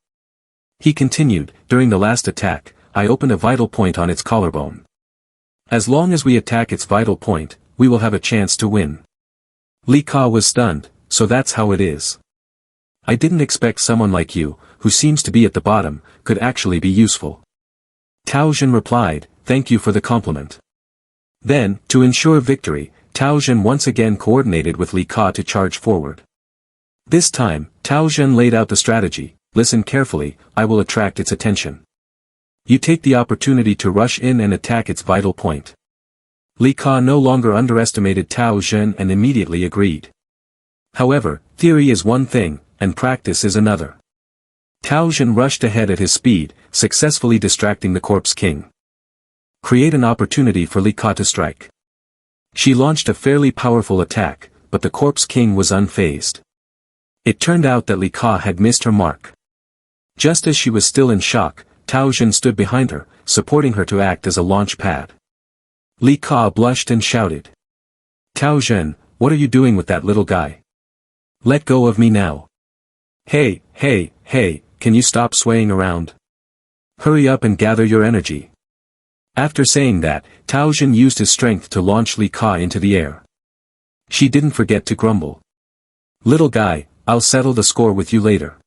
He continued, during the last attack, I opened a vital point on its collarbone. As long as we attack its vital point, we will have a chance to win. Li Ka was stunned, so that's how it is. I didn't expect someone like you, who seems to be at the bottom, could actually be useful. Tao Jin replied, thank you for the compliment. Then, to ensure victory, Tao Jin once again coordinated with Li Ka to charge forward. This time, Tao Jin laid out the strategy, listen carefully, I will attract its attention. You take the opportunity to rush in and attack its vital point. Li Ka no longer underestimated Tao Jin and immediately agreed. However, theory is one thing, and practice is another. Tao Jin rushed ahead at his speed, successfully distracting the Corpse King. Create an opportunity for Li Ka to strike. She launched a fairly powerful attack, but the Corpse King was unfazed. It turned out that Li Ka had missed her mark. Just as she was still in shock, Tao Jin stood behind her, supporting her to act as a launch pad. Li Ka blushed and shouted. Tao Jin, what are you doing with that little guy? Let go of me now. Hey, can you stop swaying around? Hurry up and gather your energy. After saying that, Tao Jin used his strength to launch Li Ka into the air. She didn't forget to grumble. Little guy, I'll settle the score with you later.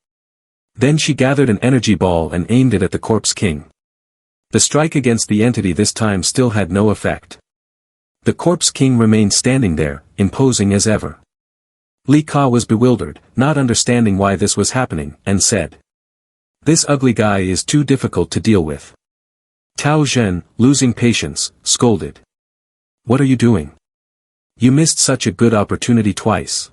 Then she gathered an energy ball and aimed it at the Corpse King. The strike against the entity this time still had no effect. The Corpse King remained standing there, imposing as ever. Li Ka was bewildered, not understanding why this was happening, and said. This ugly guy is too difficult to deal with. Tao Jin, losing patience, scolded. What are you doing? You missed such a good opportunity twice.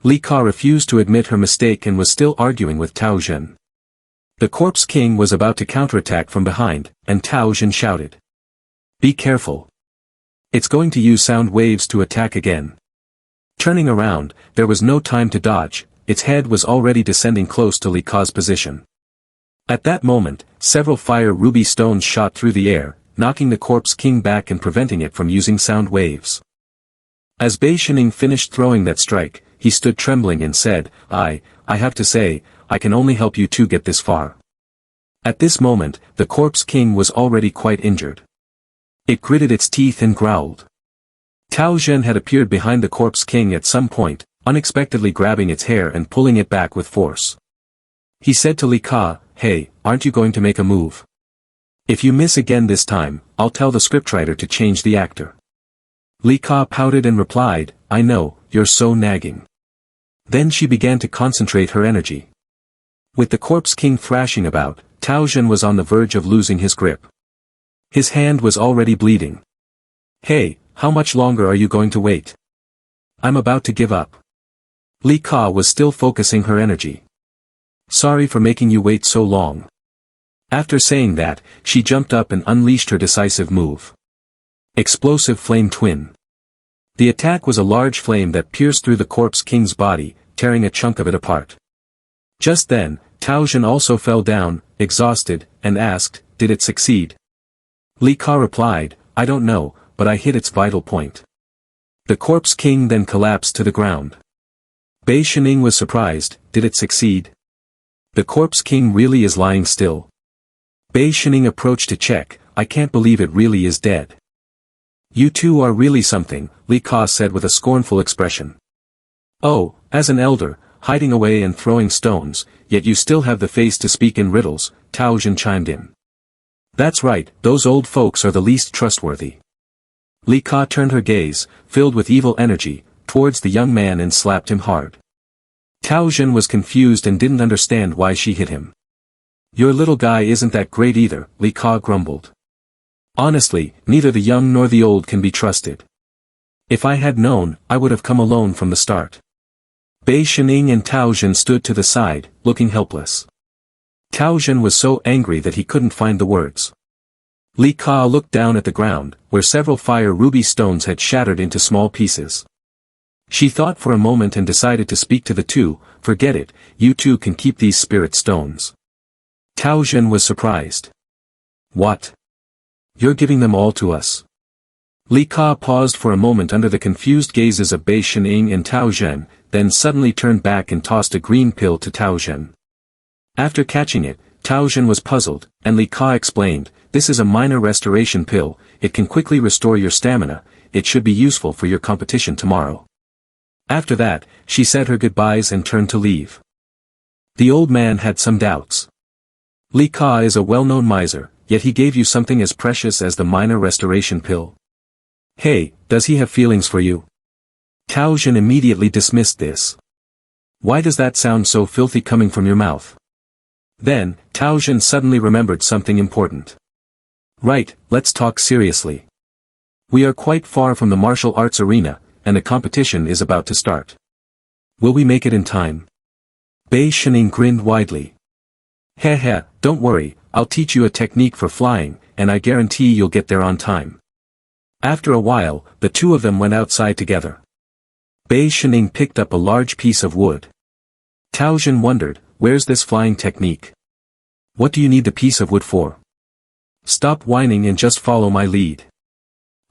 Li Ka refused to admit her mistake and was still arguing with Tao Jin. The Corpse King was about to counterattack from behind, and Tao Jin shouted. Be careful. It's going to use sound waves to attack again. Turning around, there was no time to dodge, its head was already descending close to Li Ka's position. At that moment, several fire ruby stones shot through the air, knocking the Corpse King back and preventing it from using sound waves. As Bei Shining finished throwing that strike, he stood trembling and said, I have to say, I can only help you two get this far. At this moment, the Corpse King was already quite injured. It gritted its teeth and growled. Tao Jin had appeared behind the Corpse King at some point, unexpectedly grabbing its hair and pulling it back with force. He said to Li Ka, hey, aren't you going to make a move? If you miss again this time, I'll tell the scriptwriter to change the actor. Li Ka pouted and replied, I know, you're so nagging. Then she began to concentrate her energy. With the Corpse King thrashing about, Tao Jin was on the verge of losing his grip. His hand was already bleeding. Hey, how much longer are you going to wait? I'm about to give up. Li Ka was still focusing her energy. Sorry for making you wait so long. After saying that, she jumped up and unleashed her decisive move. Explosive Flame Twin. The attack was a large flame that pierced through the Corpse King's body, tearing a chunk of it apart. Just then, Tao Jin also fell down, exhausted, and asked, did it succeed? Li Ka replied, I don't know, but I hit its vital point. The Corpse King then collapsed to the ground. Bei Shining was surprised, did it succeed? The Corpse King really is lying still. Bei Shining approached to check, I can't believe it really is dead. You two are really something, Li Ka said with a scornful expression. Oh, as an elder, hiding away and throwing stones, yet you still have the face to speak in riddles, Tao Zhen chimed in. That's right, those old folks are the least trustworthy. Li Ka turned her gaze, filled with evil energy, towards the young man and slapped him hard. Tao Zhen was confused and didn't understand why she hit him. Your little guy isn't that great either, Li Ka grumbled. Honestly, neither the young nor the old can be trusted. If I had known, I would have come alone from the start. Bei Shining and Tao Zhen stood to the side, looking helpless. Tao Zhen was so angry that he couldn't find the words. Li Ka looked down at the ground, where several fire ruby stones had shattered into small pieces. She thought for a moment and decided to speak to the two. Forget it, you two can keep these spirit stones. Tao Zhen was surprised. What? You're giving them all to us? Li Ka paused for a moment under the confused gazes of Bei Shining and Tao Zhen, then suddenly turned back and tossed a green pill to Tao Zhen. After catching it, Tao Zhen was puzzled, and Li Ka explained, this is a minor restoration pill, it can quickly restore your stamina, it should be useful for your competition tomorrow. After that, she said her goodbyes and turned to leave. The old man had some doubts. Li Ka is a well-known miser, yet he gave you something as precious as the minor restoration pill. Hey, does he have feelings for you? Tao Zhen immediately dismissed this. Why does that sound so filthy coming from your mouth? Then, Tao Zhen suddenly remembered something important. Right, let's talk seriously. We are quite far from the martial arts arena, and the competition is about to start. Will we make it in time? Bei Shining grinned widely. Heh, don't worry, I'll teach you a technique for flying, and I guarantee you'll get there on time. After a while, the two of them went outside together. Bei Shining picked up a large piece of wood. Tao Zhen wondered, where's this flying technique? What do you need the piece of wood for? Stop whining and just follow my lead.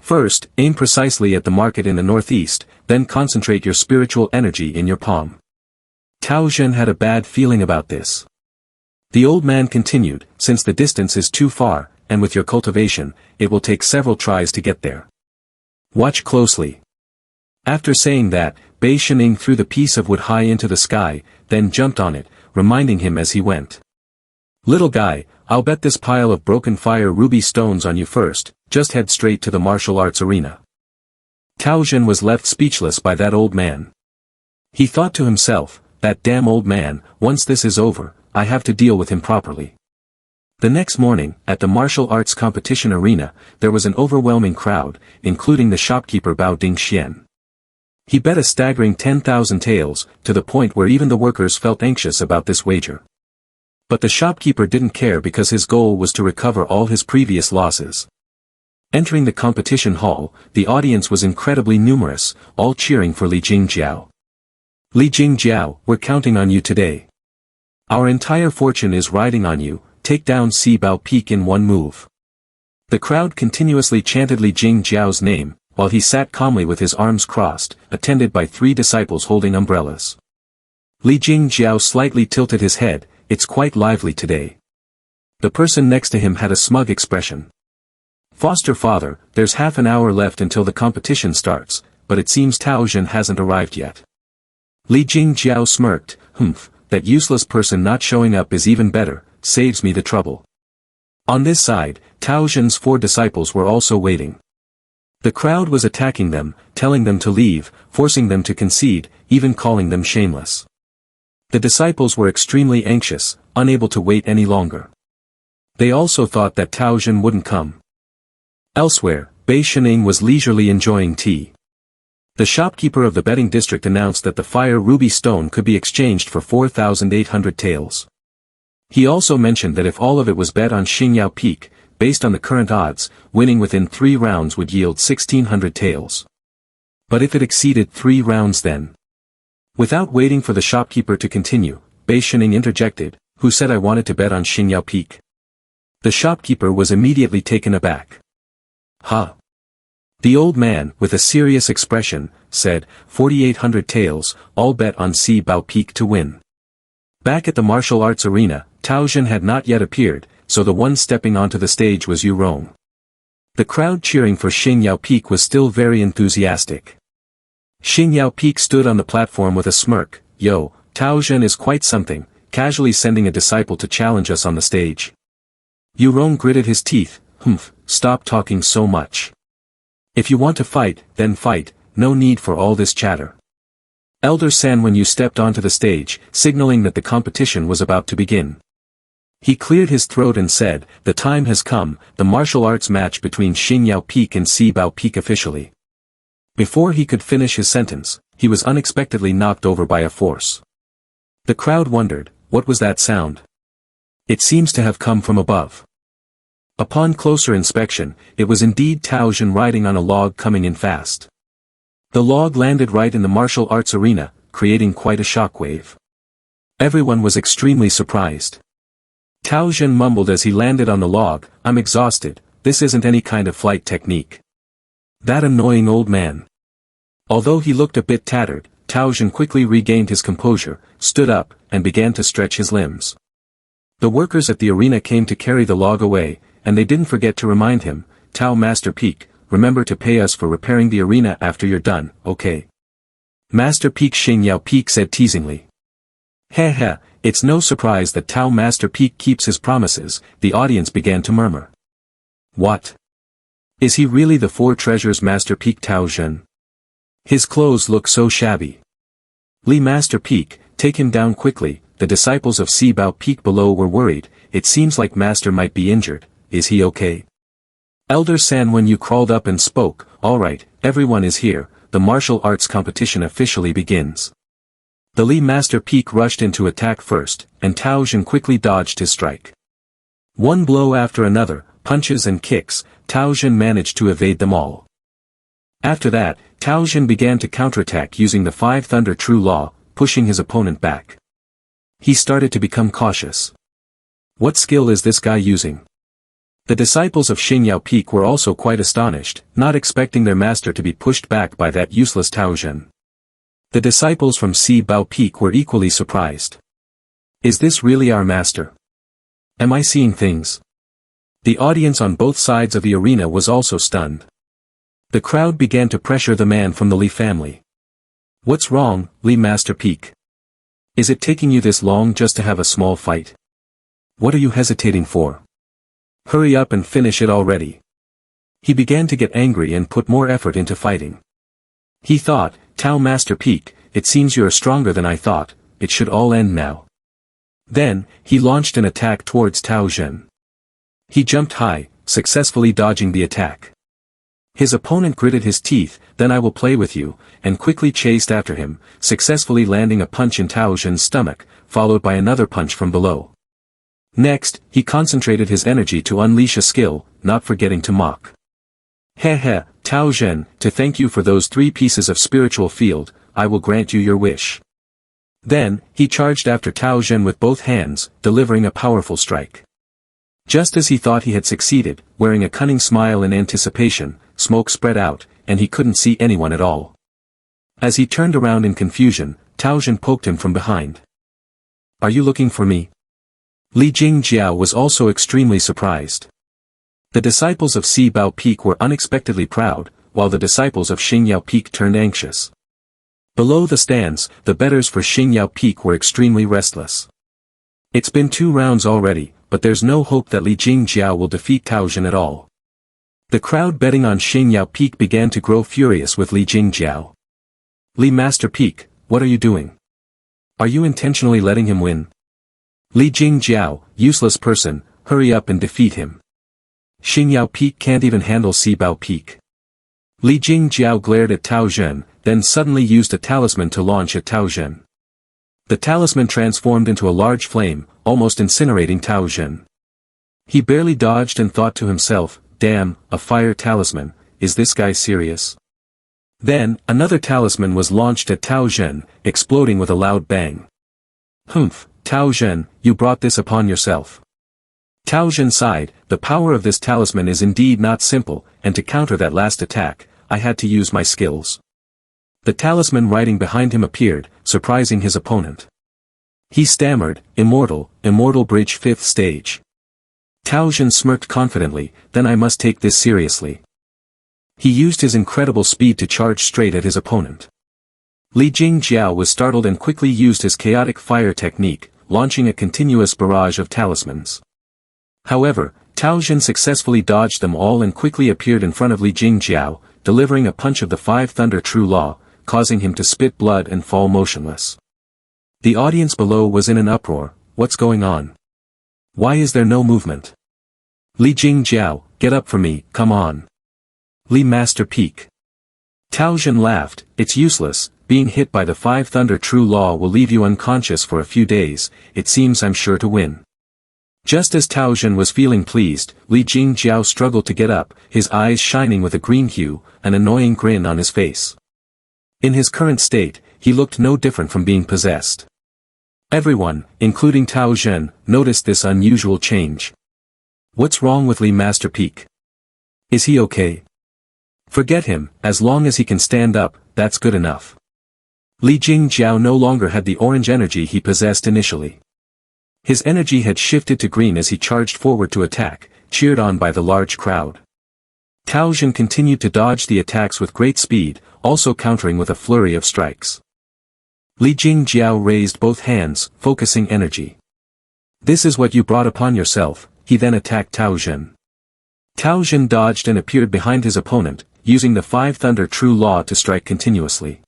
First, aim precisely at the market in the northeast, then concentrate your spiritual energy in your palm. Tao Zhen had a bad feeling about this. The old man continued, since the distance is too far, and with your cultivation, it will take several tries to get there. Watch closely. After saying that, Bei Shining threw the piece of wood high into the sky, then jumped on it, reminding him as he went. Little guy, I'll bet this pile of broken fire ruby stones on you first, just head straight to the martial arts arena. Tao Zhen was left speechless by that old man. He thought to himself, that damn old man, once this is over, I have to deal with him properly. The next morning, at the martial arts competition arena, there was an overwhelming crowd, including the shopkeeper Bao Dingxian. He bet a staggering 10,000 taels, to the point where even the workers felt anxious about this wager. But the shopkeeper didn't care because his goal was to recover all his previous losses. Entering the competition hall, the audience was incredibly numerous, all cheering for Li Jingjiao. Li Jingjiao, we're counting on you today. Our entire fortune is riding on you. Take down Si Bao Peak in one move. The crowd continuously chanted Li Jingjiao's name, while he sat calmly with his arms crossed, attended by 3 disciples holding umbrellas. Li Jingjiao slightly tilted his head, it's quite lively today. The person next to him had a smug expression. Foster father, there's half an hour left until the competition starts, but it seems Tao Zhen hasn't arrived yet. Li Jingjiao smirked, that useless person not showing up is even better. Saves me the trouble. On this side, Tao Zhen's 4 disciples were also waiting. The crowd was attacking them, telling them to leave, forcing them to concede, even calling them shameless. The disciples were extremely anxious, unable to wait any longer. They also thought that Tao Zhen wouldn't come. Elsewhere, Bei Shining was leisurely enjoying tea. The shopkeeper of the betting district announced that the fire ruby stone could be exchanged for 4,800 taels. He also mentioned that if all of it was bet on Xingyao Peak, based on the current odds, winning within 3 rounds would yield 1,600 taels. But if it exceeded 3 rounds then? Without waiting for the shopkeeper to continue, Bei Shining interjected, who said I wanted to bet on Xingyao Peak? The shopkeeper was immediately taken aback. Huh? The old man, with a serious expression, said, 4,800 taels, all bet on Si Bao Peak to win. Back at the martial arts arena, Tao Zhen had not yet appeared, so the one stepping onto the stage was Yu Rong. The crowd cheering for Xingyao Peak was still very enthusiastic. Xingyao Peak stood on the platform with a smirk, yo, Tao Zhen is quite something, casually sending a disciple to challenge us on the stage. Yu Rong gritted his teeth, stop talking so much. If you want to fight, then fight, no need for all this chatter. Elder San Wenyu stepped onto the stage, signaling that the competition was about to begin. He cleared his throat and said, the time has come, the martial arts match between Xing Yao Peak and Si Bao Peak officially. Before he could finish his sentence, he was unexpectedly knocked over by a force. The crowd wondered, what was that sound? It seems to have come from above. Upon closer inspection, it was indeed Tao Zhen riding on a log coming in fast. The log landed right in the martial arts arena, creating quite a shockwave. Everyone was extremely surprised. Tao Zhen mumbled as he landed on the log, I'm exhausted, this isn't any kind of flight technique. That annoying old man. Although he looked a bit tattered, Tao Zhen quickly regained his composure, stood up, and began to stretch his limbs. The workers at the arena came to carry the log away, and they didn't forget to remind him, Tao Master Peak, remember to pay us for repairing the arena after you're done, okay? Master Peak Xing Yao Peak said teasingly. Heh, it's no surprise that Tao Master Peak keeps his promises, the audience began to murmur. What? Is he really the Four Treasures Master Peak Tao Zhen? His clothes look so shabby. Li Master Peak, take him down quickly, the disciples of Si Bao Peak below were worried, it seems like Master might be injured, is he okay? Elder San Wenyu crawled up and spoke, alright, everyone is here, the martial arts competition officially begins. The Li Master Peak rushed in to attack first, and Tao Zhen quickly dodged his strike. One blow after another, punches and kicks, Tao Zhen managed to evade them all. After that, Tao Zhen began to counterattack using the Five Thunder True Law, pushing his opponent back. He started to become cautious. What skill is this guy using? The disciples of Xing Yao Peak were also quite astonished, not expecting their master to be pushed back by that useless Tao Zhen. The disciples from Si Bao Peak were equally surprised. Is this really our master? Am I seeing things? The audience on both sides of the arena was also stunned. The crowd began to pressure the man from the Li family. What's wrong, Li Master Peak? Is it taking you this long just to have a small fight? What are you hesitating for? Hurry up and finish it already. He began to get angry and put more effort into fighting. He thought, Tao Master Peak, it seems you're stronger than I thought, it should all end now. Then, he launched an attack towards Tao Zhen. He jumped high, successfully dodging the attack. His opponent gritted his teeth, then I will play with you, and quickly chased after him, successfully landing a punch in Tao Zhen's stomach, followed by another punch from below. Next, he concentrated his energy to unleash a skill, not forgetting to mock. Heh, Tao Zhen, to thank you for those 3 pieces of spiritual field, I will grant you your wish. Then, he charged after Tao Zhen with both hands, delivering a powerful strike. Just as he thought he had succeeded, wearing a cunning smile in anticipation, smoke spread out, and he couldn't see anyone at all. As he turned around in confusion, Tao Zhen poked him from behind. Are you looking for me? Li Jingjiao was also extremely surprised. The disciples of Si Bao Peak were unexpectedly proud, while the disciples of Xing Yao Peak turned anxious. Below the stands, the bettors for Xing Yao Peak were extremely restless. It's been 2 rounds already, but there's no hope that Li Jingjiao will defeat Tao Zhen at all. The crowd betting on Xing Yao Peak began to grow furious with Li Jingjiao. Li Master Peak, what are you doing? Are you intentionally letting him win? Li Jingjiao, useless person, hurry up and defeat him. Xing Yao Peak can't even handle Si Bao Peak. Li Jingjiao glared at Tao Zhen, then suddenly used a talisman to launch at Tao Zhen. The talisman transformed into a large flame, almost incinerating Tao Zhen. He barely dodged and thought to himself, damn, a fire talisman, is this guy serious? Then, another talisman was launched at Tao Zhen, exploding with a loud bang. Tao Zhen, you brought this upon yourself. Tao Zhen sighed, the power of this talisman is indeed not simple, and to counter that last attack, I had to use my skills. The talisman riding behind him appeared, surprising his opponent. He stammered, Immortal Bridge 5th stage. Tao Zhen smirked confidently, then I must take this seriously. He used his incredible speed to charge straight at his opponent. Li Jingjiao was startled and quickly used his chaotic fire technique, launching a continuous barrage of talismans. However, Tao Jin successfully dodged them all and quickly appeared in front of Li Jingjiao, delivering a punch of the Five Thunder True Law, causing him to spit blood and fall motionless. The audience below was in an uproar. What's going on? Why is there no movement? Li Jingjiao, get up for me, come on. Li Master Peak. Tao Jin laughed, it's useless, being hit by the Five Thunder True Law will leave you unconscious for a few days, it seems I'm sure to win. Just as Tao Jin was feeling pleased, Li Jingjiao struggled to get up, his eyes shining with a green hue, an annoying grin on his face. In his current state, he looked no different from being possessed. Everyone, including Tao Jin, noticed this unusual change. What's wrong with Li Master Peak? Is he okay? Forget him, as long as he can stand up, that's good enough. Li Jingjiao no longer had the orange energy he possessed initially. His energy had shifted to green as he charged forward to attack, cheered on by the large crowd. Tao Jin continued to dodge the attacks with great speed, also countering with a flurry of strikes. Li Jingjiao raised both hands, focusing energy. This is what you brought upon yourself, he then attacked Tao Jin. Tao Jin dodged and appeared behind his opponent, using the Five Thunder True Law to strike continuously.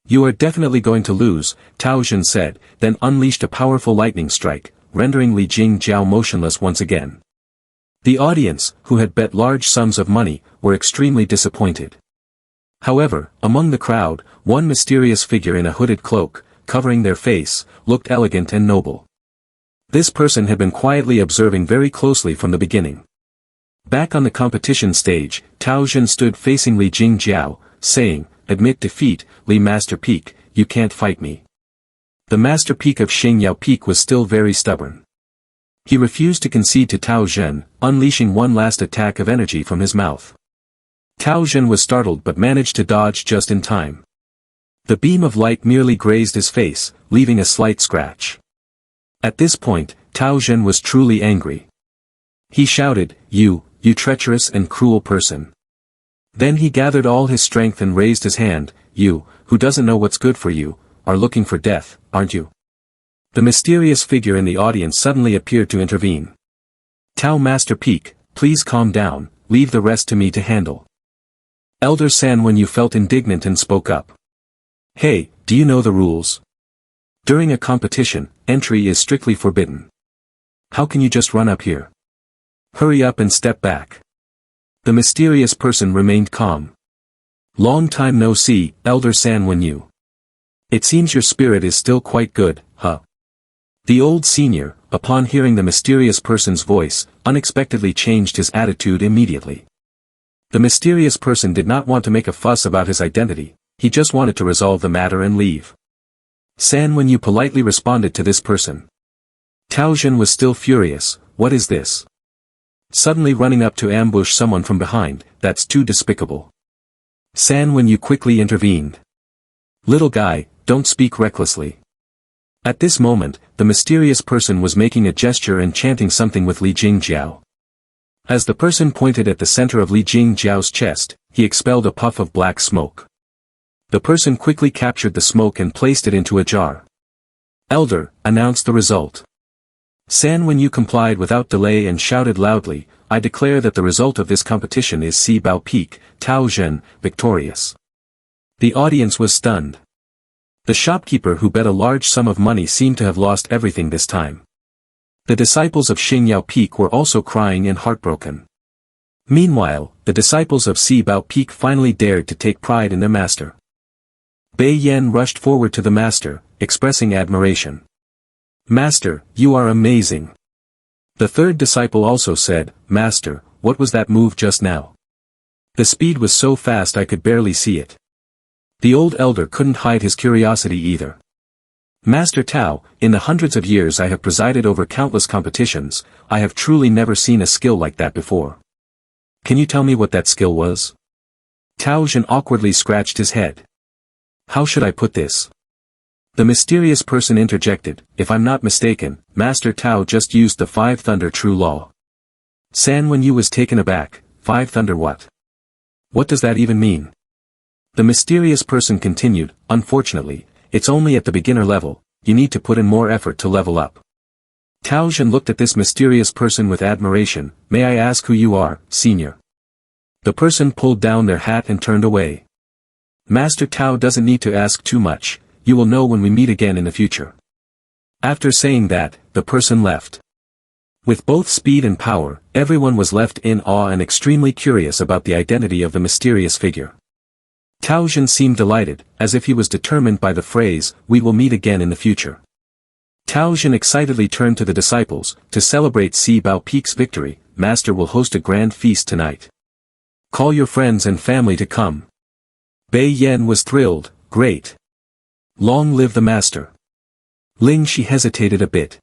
You are definitely going to lose, Tao Jin said, then unleashed a powerful lightning strike, rendering Li Jingjiao motionless once again. The audience, who had bet large sums of money, were extremely disappointed. However, among the crowd, one mysterious figure in a hooded cloak, covering their face, looked elegant and noble. This person had been quietly observing very closely from the beginning. Back on the competition stage, Tao Jin stood facing Li Jingjiao, saying, admit defeat, Li Master Peak, you can't fight me. The Master Peak of Xingyao Peak was still very stubborn. He refused to concede to Tao Jin, unleashing one last attack of energy from his mouth. Tao Jin was startled but managed to dodge just in time. The beam of light merely grazed his face, leaving a slight scratch. At this point, Tao Jin was truly angry. He shouted, you treacherous and cruel person. Then he gathered all his strength and raised his hand, you, who doesn't know what's good for you, are looking for death, aren't you? The mysterious figure in the audience suddenly appeared to intervene. Tao Master Peak, please calm down, leave the rest to me to handle. Elder San Wenyu felt indignant and spoke up. Hey, do you know the rules? During a competition, entry is strictly forbidden. How can you just run up here? Hurry up and step back. The mysterious person remained calm. Long time no see, Elder San Wenyu. It seems your spirit is still quite good, huh? The old senior, upon hearing the mysterious person's voice, unexpectedly changed his attitude immediately. The mysterious person did not want to make a fuss about his identity, he just wanted to resolve the matter and leave. San Wenyu politely responded to this person. Tao Jin was still furious, what is this? Suddenly running up to ambush someone from behind, that's too despicable. San Wenyu quickly intervened. Little guy, don't speak recklessly. At this moment, the mysterious person was making a gesture and chanting something with Li Jingjiao. As the person pointed at the center of Li Jingjiao's chest, he expelled a puff of black smoke. The person quickly captured the smoke and placed it into a jar. Elder, announced the result. San Wenyu complied without delay and shouted loudly, I declare that the result of this competition is Si Bao Peak, Tao Jin, victorious. The audience was stunned. The shopkeeper who bet a large sum of money seemed to have lost everything this time. The disciples of Xingyao Peak were also crying and heartbroken. Meanwhile, the disciples of Si Bao Peak finally dared to take pride in their master. Bei Yan rushed forward to the master, expressing admiration. Master, you are amazing. The third disciple also said, Master, what was that move just now? The speed was so fast I could barely see it. The old elder couldn't hide his curiosity either. Master Tao, in the hundreds of years I have presided over countless competitions, I have truly never seen a skill like that before. Can you tell me what that skill was? Tao Jin awkwardly scratched his head. How should I put this? The mysterious person interjected, if I'm not mistaken, Master Tao just used the Five Thunder True Law. San Wenyu was taken aback, Five Thunder what? What does that even mean? The mysterious person continued, unfortunately, it's only at the beginner level, you need to put in more effort to level up. Tao Zhen looked at this mysterious person with admiration. May I ask who you are, senior? The person pulled down their hat and turned away. Master Tao doesn't need to ask too much, you will know when we meet again in the future. After saying that, the person left. With both speed and power, everyone was left in awe and extremely curious about the identity of the mysterious figure. Tao Zhen seemed delighted, as if he was determined by the phrase, we will meet again in the future. Tao Zhen excitedly turned to the disciples, to celebrate Si Bao Peak's victory, Master will host a grand feast tonight. Call your friends and family to come. Bei Yan was thrilled, great. Long live the Master. Ling Shi hesitated a bit.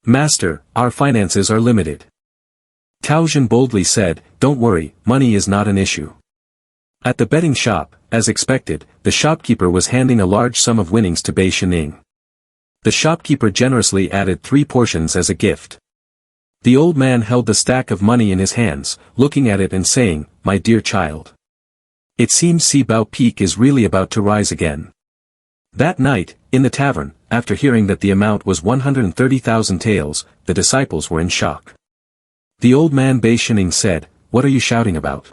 Master, our finances are limited. Tao Zhen boldly said, don't worry, money is not an issue. At the betting shop, as expected, the shopkeeper was handing a large sum of winnings to Bei Shining. The shopkeeper generously added 3 portions as a gift. The old man held the stack of money in his hands, looking at it and saying, my dear child. It seems Si Bao Peak is really about to rise again. That night, in the tavern, after hearing that the amount was 130,000 taels, the disciples were in shock. The old man Bei Shining said, what are you shouting about?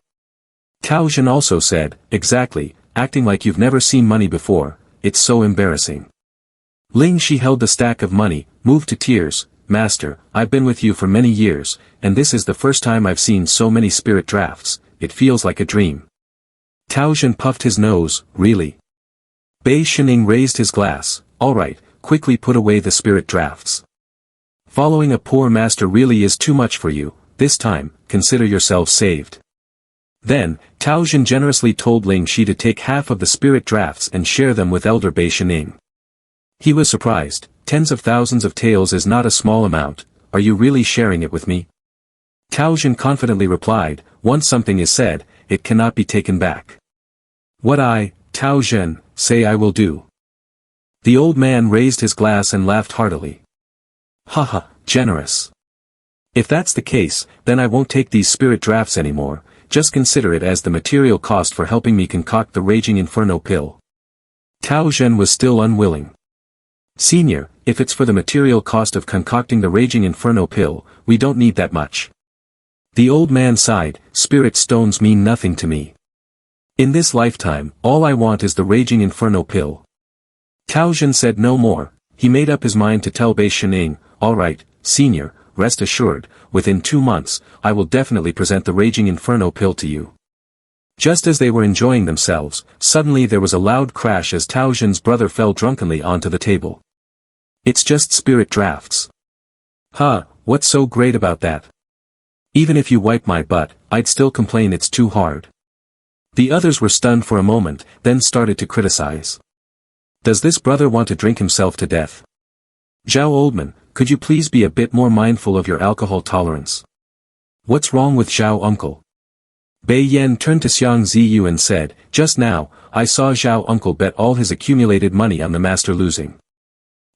Tao Zhen also said, exactly, acting like you've never seen money before, it's so embarrassing. Ling Shi held the stack of money, moved to tears, Master, I've been with you for many years, and this is the first time I've seen so many spirit drafts, it feels like a dream. Tao Zhen puffed his nose, really? Bei Shining raised his glass, alright, quickly put away the spirit drafts. Following a poor master really is too much for you, this time, consider yourself saved. Then, Tao Zhen generously told Ling Shi to take half of the spirit drafts and share them with Elder Bei Shining. He was surprised, tens of thousands of taels is not a small amount, are you really sharing it with me? Tao Zhen confidently replied, once something is said, it cannot be taken back. What I, Tao Zhen, say I will do. The old man raised his glass and laughed heartily. Haha, generous. If that's the case, then I won't take these spirit drafts anymore, just consider it as the material cost for helping me concoct the Raging Inferno pill. Tao Zhen was still unwilling. Senior, if it's for the material cost of concocting the Raging Inferno pill, we don't need that much. The old man sighed, spirit stones mean nothing to me. In this lifetime, all I want is the Raging Inferno pill. Tao Zhen said no more, he made up his mind to tell Bei Shining, alright, senior, rest assured, within 2 months, I will definitely present the Raging Inferno pill to you. Just as they were enjoying themselves, suddenly there was a loud crash as Tao Zhen's brother fell drunkenly onto the table. It's just spirit drafts. Huh, what's so great about that? Even if you wipe my butt, I'd still complain it's too hard. The others were stunned for a moment, then started to criticize. Does this brother want to drink himself to death? Zhao Oldman, could you please be a bit more mindful of your alcohol tolerance? What's wrong with Zhao uncle? Bei Yan turned to Xiang Ziyu and said, just now, I saw Zhao uncle bet all his accumulated money on the master losing.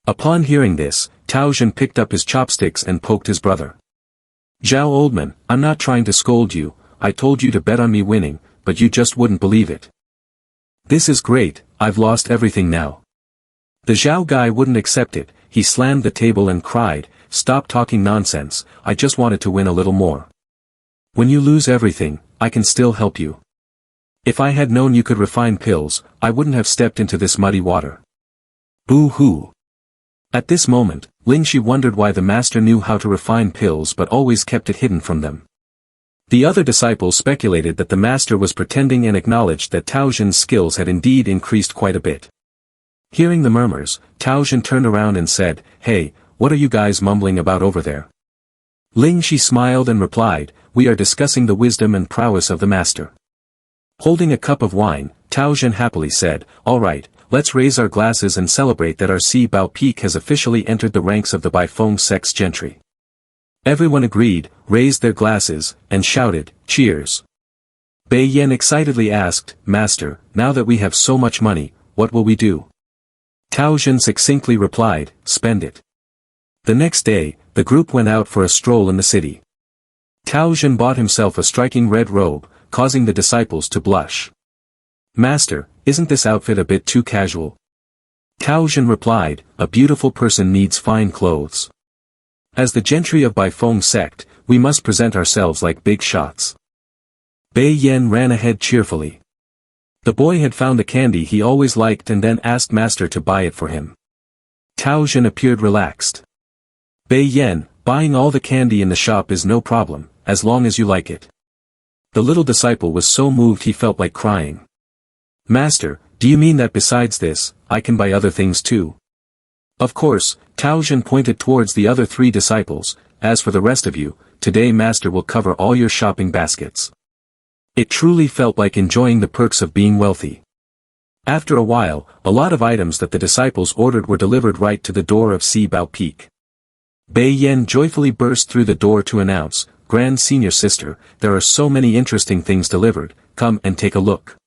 Upon hearing this, Tao Zhen picked up his chopsticks and poked his brother. Zhao Oldman, I'm not trying to scold you, I told you to bet on me winning, but you just wouldn't believe it. This is great, I've lost everything now. The Zhao guy wouldn't accept it, he slammed the table and cried, stop talking nonsense, I just wanted to win a little more. When you lose everything, I can still help you. If I had known you could refine pills, I wouldn't have stepped into this muddy water. Boo-hoo. At this moment, Ling Shi wondered why the master knew how to refine pills but always kept it hidden from them. The other disciples speculated that the master was pretending and acknowledged that Tao Zhen's skills had indeed increased quite a bit. Hearing the murmurs, Tao Zhen turned around and said, hey, what are you guys mumbling about over there? Ling Shi smiled and replied, we are discussing the wisdom and prowess of the master. Holding a cup of wine, Tao Zhen happily said, alright, let's raise our glasses and celebrate that our Si Bao Peak has officially entered the ranks of the Baifeng sex gentry. Everyone agreed, raised their glasses, and shouted, cheers. Bei Yan excitedly asked, Master, now that we have so much money, what will we do? Tao Zhen succinctly replied, spend it. The next day, the group went out for a stroll in the city. Tao Zhen bought himself a striking red robe, causing the disciples to blush. Master, isn't this outfit a bit too casual? Cao Zhen replied, a beautiful person needs fine clothes. As the gentry of Baifeng sect, we must present ourselves like big shots. Bei Yan ran ahead cheerfully. The boy had found a candy he always liked and then asked Master to buy it for him. Cao Zhen appeared relaxed. Bei Yan, buying all the candy in the shop is no problem, as long as you like it. The little disciple was so moved he felt like crying. Master, do you mean that besides this, I can buy other things too? Of course, Cao Zhen pointed towards the other 3 disciples. As for the rest of you, today Master will cover all your shopping baskets. It truly felt like enjoying the perks of being wealthy. After a while, a lot of items that the disciples ordered were delivered right to the door of Si Bao Peak. Bei Yan joyfully burst through the door to announce, Grand Senior Sister, there are so many interesting things delivered, come and take a look.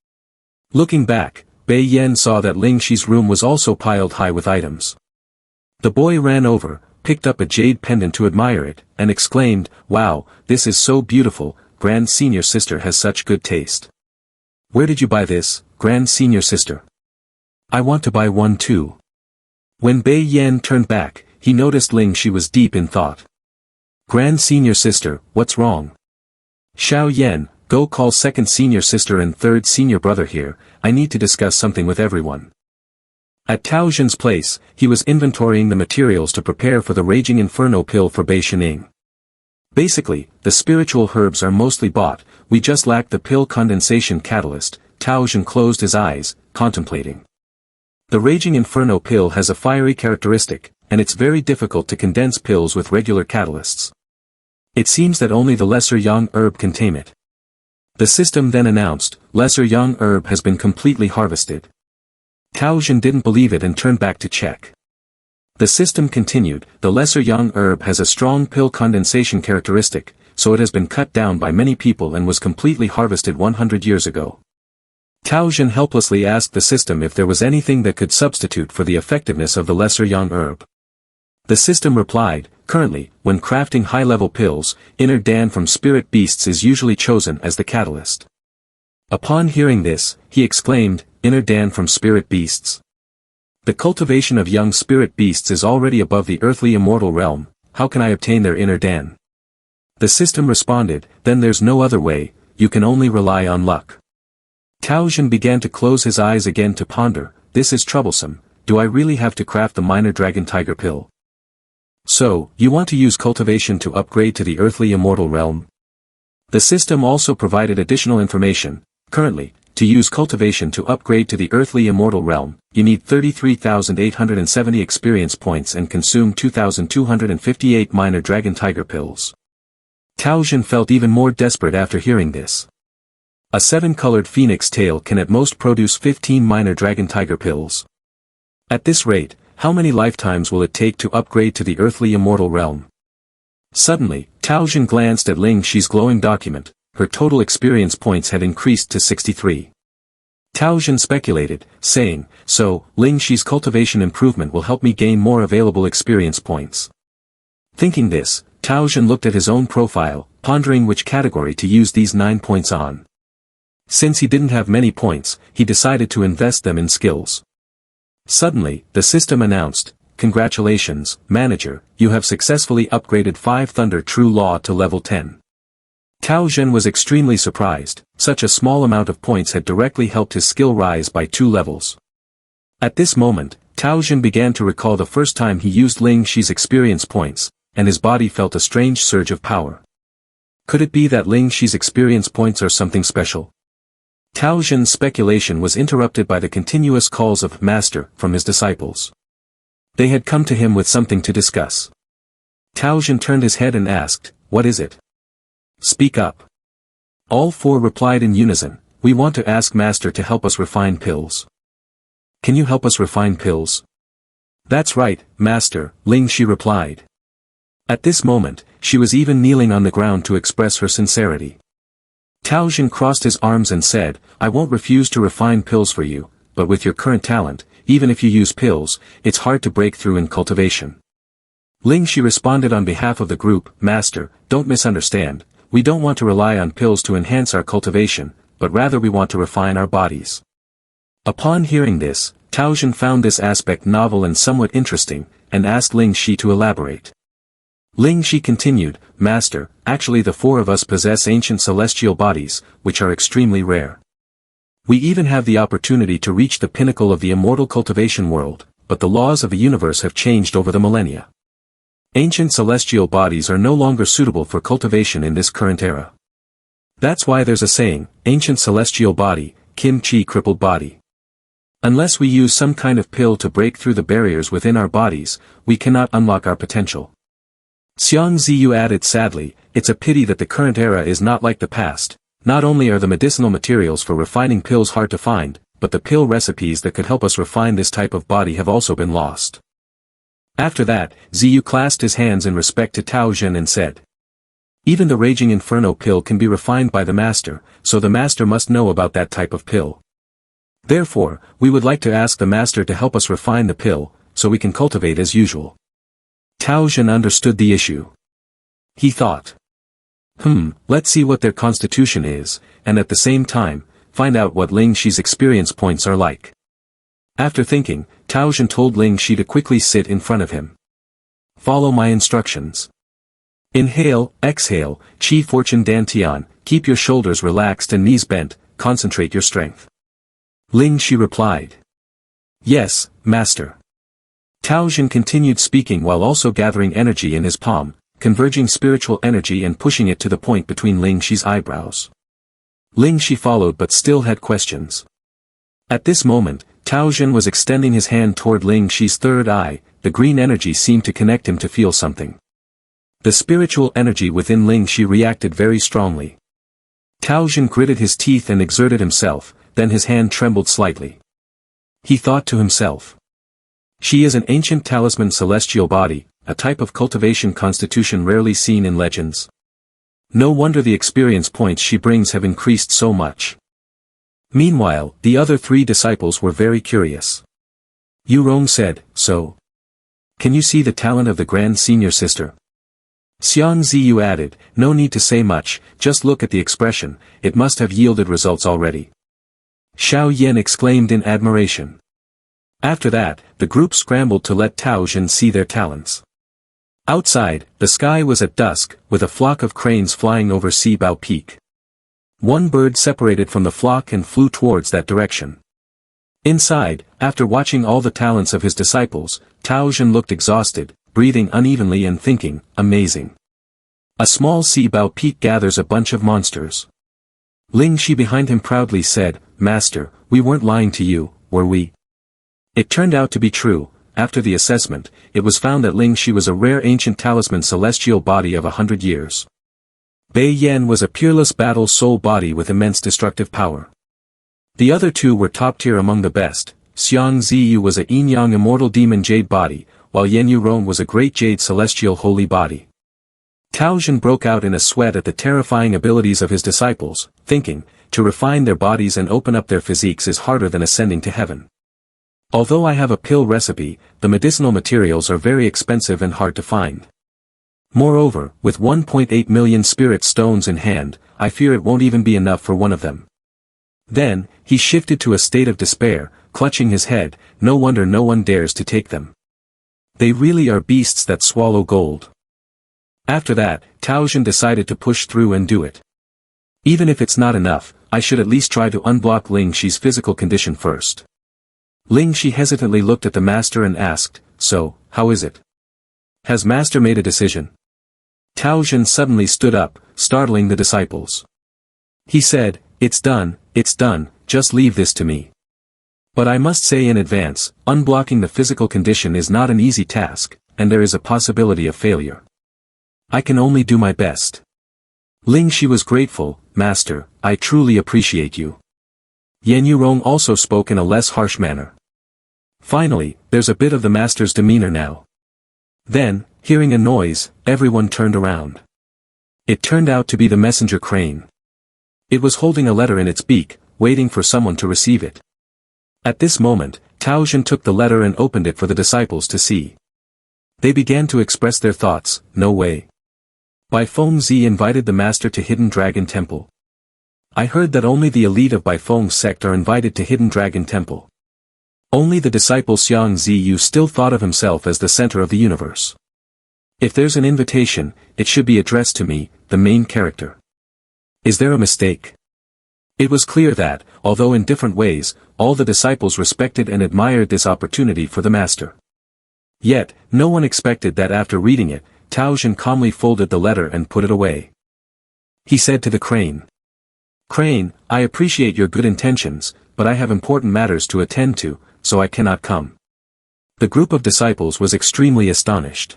Looking back, Bei Yan saw that Ling Shi's room was also piled high with items. The boy ran over, picked up a jade pendant to admire it, and exclaimed, wow, this is so beautiful, Grand Senior Sister has such good taste. Where did you buy this, Grand Senior Sister? I want to buy one too. When Bei Yan turned back, he noticed Ling Shi was deep in thought. Grand Senior Sister, what's wrong? Xiao Yan, go call second senior sister and third senior brother here, I need to discuss something with everyone. At Cao Zhen's place, he was inventorying the materials to prepare for the Raging Inferno pill for Bei Shining. Basically, the spiritual herbs are mostly bought, we just lack the pill condensation catalyst. Cao Zhen closed his eyes, contemplating. The Raging Inferno pill has a fiery characteristic, and it's very difficult to condense pills with regular catalysts. It seems that only the lesser yang herb can tame it. The system then announced, lesser yang herb has been completely harvested. Cao Zhen didn't believe it and turned back to check. The system continued, the lesser yang herb has a strong pill condensation characteristic, so it has been cut down by many people and was completely harvested 100 years ago. Cao Zhen helplessly asked the system if there was anything that could substitute for the effectiveness of the lesser yang herb. The system replied, currently, when crafting high-level pills, inner Dan from spirit beasts is usually chosen as the catalyst. Upon hearing this, he exclaimed, inner Dan from spirit beasts. The cultivation of young spirit beasts is already above the earthly immortal realm, how can I obtain their inner Dan? The system responded, then there's no other way, you can only rely on luck. Cao Zhen began to close his eyes again to ponder, this is troublesome, do I really have to craft the minor dragon tiger pill? So, you want to use cultivation to upgrade to the earthly immortal realm? The system also provided additional information, currently, to use cultivation to upgrade to the earthly immortal realm, you need 33,870 experience points and consume 2,258 minor dragon tiger pills. Cao Zhen felt even more desperate after hearing this. A 7-colored phoenix tail can at most produce 15 minor dragon tiger pills. At this rate, how many lifetimes will it take to upgrade to the earthly immortal realm? Suddenly, Cao Zhen glanced at Ling Shi's glowing document, her total experience points had increased to 63. Cao Zhen speculated, saying, so, Ling Shi's cultivation improvement will help me gain more available experience points. Thinking this, Cao Zhen looked at his own profile, pondering which category to use these 9 points on. Since he didn't have many points, he decided to invest them in skills. Suddenly, the system announced, congratulations, manager, you have successfully upgraded 5 Thunder True Law to level 10. Cao Zhen was extremely surprised, such a small amount of points had directly helped his skill rise by 2 levels. At this moment, Cao Zhen began to recall the first time he used Ling Shi's experience points, and his body felt a strange surge of power. Could it be that Ling Shi's experience points are something special? Cao Zhen's speculation was interrupted by the continuous calls of Master from his disciples. They had come to him with something to discuss. Cao Zhen turned his head and asked, what is it? Speak up. All 4 replied in unison, we want to ask Master to help us refine pills. Can you help us refine pills? That's right, Master, Ling Shi replied. At this moment, she was even kneeling on the ground to express her sincerity. Cao Zhen crossed his arms and said, I won't refuse to refine pills for you, but with your current talent, even if you use pills, it's hard to break through in cultivation. Ling Shi responded on behalf of the group, Master, don't misunderstand, we don't want to rely on pills to enhance our cultivation, but rather we want to refine our bodies. Upon hearing this, Tao Jin found this aspect novel and somewhat interesting, and asked Ling Shi to elaborate. Ling Shi continued, Master, actually the four of us possess ancient celestial bodies, which are extremely rare. We even have the opportunity to reach the pinnacle of the immortal cultivation world, but the laws of the universe have changed over the millennia. Ancient celestial bodies are no longer suitable for cultivation in this current era. That's why there's a saying, ancient celestial body, Kim Chi crippled body. Unless we use some kind of pill to break through the barriers within our bodies, we cannot unlock our potential. Xiang Ziyu added sadly, it's a pity that the current era is not like the past. Not only are the medicinal materials for refining pills hard to find, but the pill recipes that could help us refine this type of body have also been lost. After that, Ziyu clasped his hands in respect to Tao Jin and said, even the raging inferno pill can be refined by the master, so the master must know about that type of pill. Therefore, we would like to ask the master to help us refine the pill, so we can cultivate as usual. Tao Jin understood the issue. He thought, let's see what their constitution is, and at the same time, find out what Ling Shi's experience points are like. After thinking, Tao Jin told Ling Shi to quickly sit in front of him. Follow my instructions. Inhale, exhale, Qi Fortune Dantian, keep your shoulders relaxed and knees bent, concentrate your strength. Ling Shi replied. Yes, master. Tao Jin continued speaking while also gathering energy in his palm, converging spiritual energy and pushing it to the point between Ling Shi's eyebrows. Ling Shi followed but still had questions. At this moment, Tao Jin was extending his hand toward Ling Shi's third eye, the green energy seemed to connect him to feel something. The spiritual energy within Ling Shi reacted very strongly. Tao Jin gritted his teeth and exerted himself, then his hand trembled slightly. He thought to himself. She is an ancient talisman celestial body, a type of cultivation constitution rarely seen in legends. No wonder the experience points she brings have increased so much. Meanwhile, the other three disciples were very curious. Yu Rong said, so. Can you see the talent of the grand senior sister? Xiang Ziyu added, no need to say much, just look at the expression, it must have yielded results already. Xiao Yan exclaimed in admiration. After that, the group scrambled to let Tao Jin see their talents. Outside, the sky was at dusk, with a flock of cranes flying over Sibao Peak. One bird separated from the flock and flew towards that direction. Inside, after watching all the talents of his disciples, Tao Jin looked exhausted, breathing unevenly and thinking, amazing. A small Sibao Peak gathers a bunch of monsters. Ling Shi behind him proudly said, Master, we weren't lying to you, were we? It turned out to be true. After the assessment, it was found that Ling Shi was a rare ancient talisman celestial body of 100 years. Bei Yan was a peerless battle soul body with immense destructive power. The other two were top tier among the best. Xiang Ziyu was a yin-yang immortal demon jade body, while Yen Yurong was a great jade celestial holy body. Tao Jin broke out in a sweat at the terrifying abilities of his disciples, thinking, to refine their bodies and open up their physiques is harder than ascending to heaven. Although I have a pill recipe, the medicinal materials are very expensive and hard to find. Moreover, with 1.8 million spirit stones in hand, I fear it won't even be enough for one of them. Then, he shifted to a state of despair, clutching his head, no wonder no one dares to take them. They really are beasts that swallow gold. After that, Tao Jin decided to push through and do it. Even if it's not enough, I should at least try to unblock Ling Shi's physical condition first. Ling Shi hesitantly looked at the master and asked, so, how is it? Has master made a decision? Tao Jin suddenly stood up, startling the disciples. He said, it's done, just leave this to me. But I must say in advance, unblocking the physical condition is not an easy task, and there is a possibility of failure. I can only do my best. Ling Shi was grateful, Master, I truly appreciate you. Yen Yurong also spoke in a less harsh manner. Finally, there's a bit of the master's demeanor now. Then, hearing a noise, everyone turned around. It turned out to be the messenger crane. It was holding a letter in its beak, waiting for someone to receive it. At this moment, Tao Jin took the letter and opened it for the disciples to see. They began to express their thoughts, no way. By Feng Zi invited the master to Hidden Dragon Temple. I heard that only the elite of Baifeng's sect are invited to Hidden Dragon Temple. Only the disciple Xiang Ziyu still thought of himself as the center of the universe. If there's an invitation, it should be addressed to me, the main character. Is there a mistake? It was clear that, although in different ways, all the disciples respected and admired this opportunity for the master. Yet, no one expected that after reading it, Tao Zhen calmly folded the letter and put it away. He said to the crane. Crane, I appreciate your good intentions, but I have important matters to attend to, so I cannot come. The group of disciples was extremely astonished.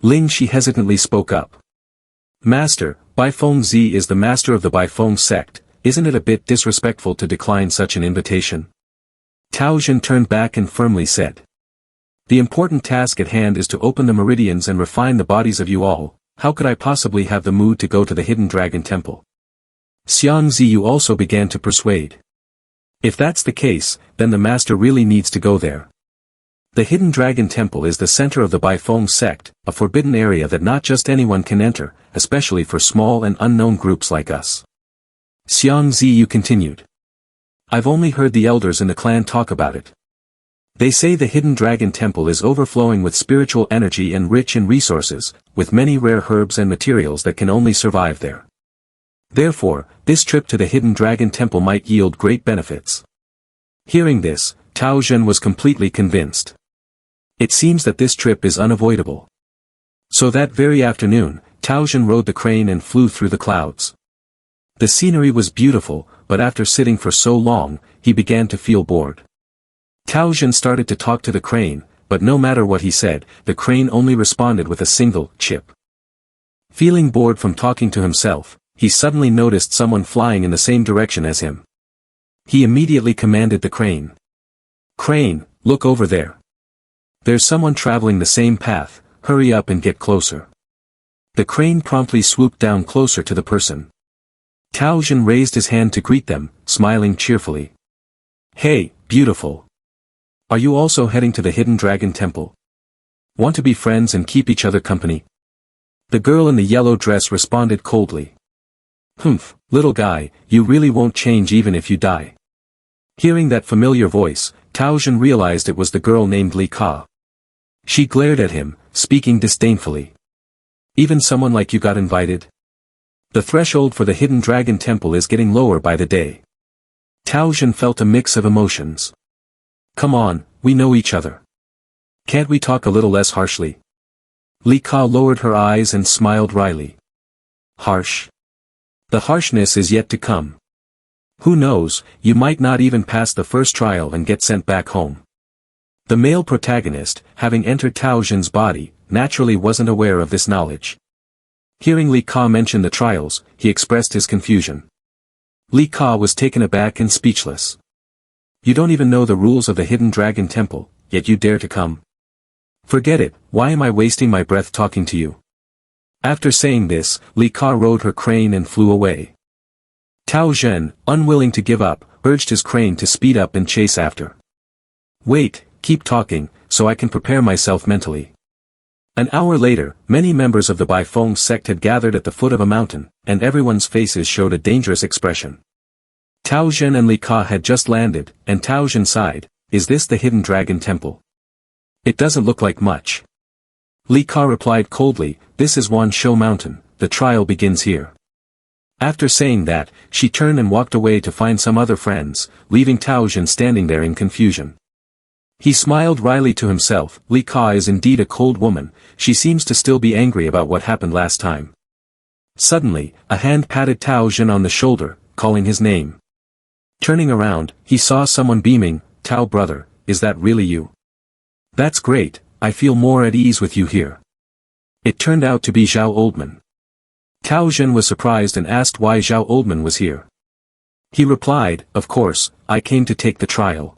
Ling Shi hesitantly spoke up. Master, Baifeng Zi is the master of the Baifeng sect, isn't it a bit disrespectful to decline such an invitation? Tao Zhen turned back and firmly said. The important task at hand is to open the meridians and refine the bodies of you all, how could I possibly have the mood to go to the Hidden Dragon Temple? Xiang Ziyu also began to persuade. If that's the case, then the master really needs to go there. The Hidden Dragon Temple is the center of the Baifeng sect, a forbidden area that not just anyone can enter, especially for small and unknown groups like us. Xiang Ziyu continued. I've only heard the elders in the clan talk about it. They say the Hidden Dragon Temple is overflowing with spiritual energy and rich in resources, with many rare herbs and materials that can only survive there. Therefore, this trip to the Hidden Dragon Temple might yield great benefits. Hearing this, Tao Zhen was completely convinced. It seems that this trip is unavoidable. So that very afternoon, Tao Zhen rode the crane and flew through the clouds. The scenery was beautiful, but after sitting for so long, he began to feel bored. Tao Zhen started to talk to the crane, but no matter what he said, the crane only responded with a single chip. Feeling bored from talking to himself, he suddenly noticed someone flying in the same direction as him. He immediately commanded the crane. Crane, look over there. There's someone traveling the same path, hurry up and get closer. The crane promptly swooped down closer to the person. Tao Zhen raised his hand to greet them, smiling cheerfully. Hey, beautiful. Are you also heading to the Hidden Dragon Temple? Want to be friends and keep each other company? The girl in the yellow dress responded coldly. Humph, little guy, you really won't change even if you die. Hearing that familiar voice, Tao Zhen realized it was the girl named Li Ka. She glared at him, speaking disdainfully. Even someone like you got invited? The threshold for the Hidden Dragon Temple is getting lower by the day. Tao Zhen felt a mix of emotions. Come on, we know each other. Can't we talk a little less harshly? Li Ka lowered her eyes and smiled wryly. Harsh? The harshness is yet to come. Who knows, you might not even pass the first trial and get sent back home. The male protagonist, having entered Tao Zhen's body, naturally wasn't aware of this knowledge. Hearing Li Ka mention the trials, he expressed his confusion. Li Ka was taken aback and speechless. You don't even know the rules of the Hidden Dragon Temple, yet you dare to come. Forget it, why am I wasting my breath talking to you? After saying this, Li Ka rode her crane and flew away. Tao Zhen, unwilling to give up, urged his crane to speed up and chase after. Wait, keep talking, so I can prepare myself mentally. An hour later, many members of the Baifeng sect had gathered at the foot of a mountain, and everyone's faces showed a dangerous expression. Tao Zhen and Li Ka had just landed, and Tao Zhen sighed, is this the Hidden Dragon Temple? It doesn't look like much. Li Ka replied coldly, this is Wan Shou Mountain, the trial begins here. After saying that, she turned and walked away to find some other friends, leaving Tao Zhen standing there in confusion. He smiled wryly to himself, Li Ka is indeed a cold woman, she seems to still be angry about what happened last time. Suddenly, a hand patted Tao Zhen on the shoulder, calling his name. Turning around, he saw someone beaming, Tao brother, is that really you? That's great, I feel more at ease with you here. It turned out to be Zhao Oldman. Tao Zhen was surprised and asked why Zhao Oldman was here. He replied, of course, I came to take the trial.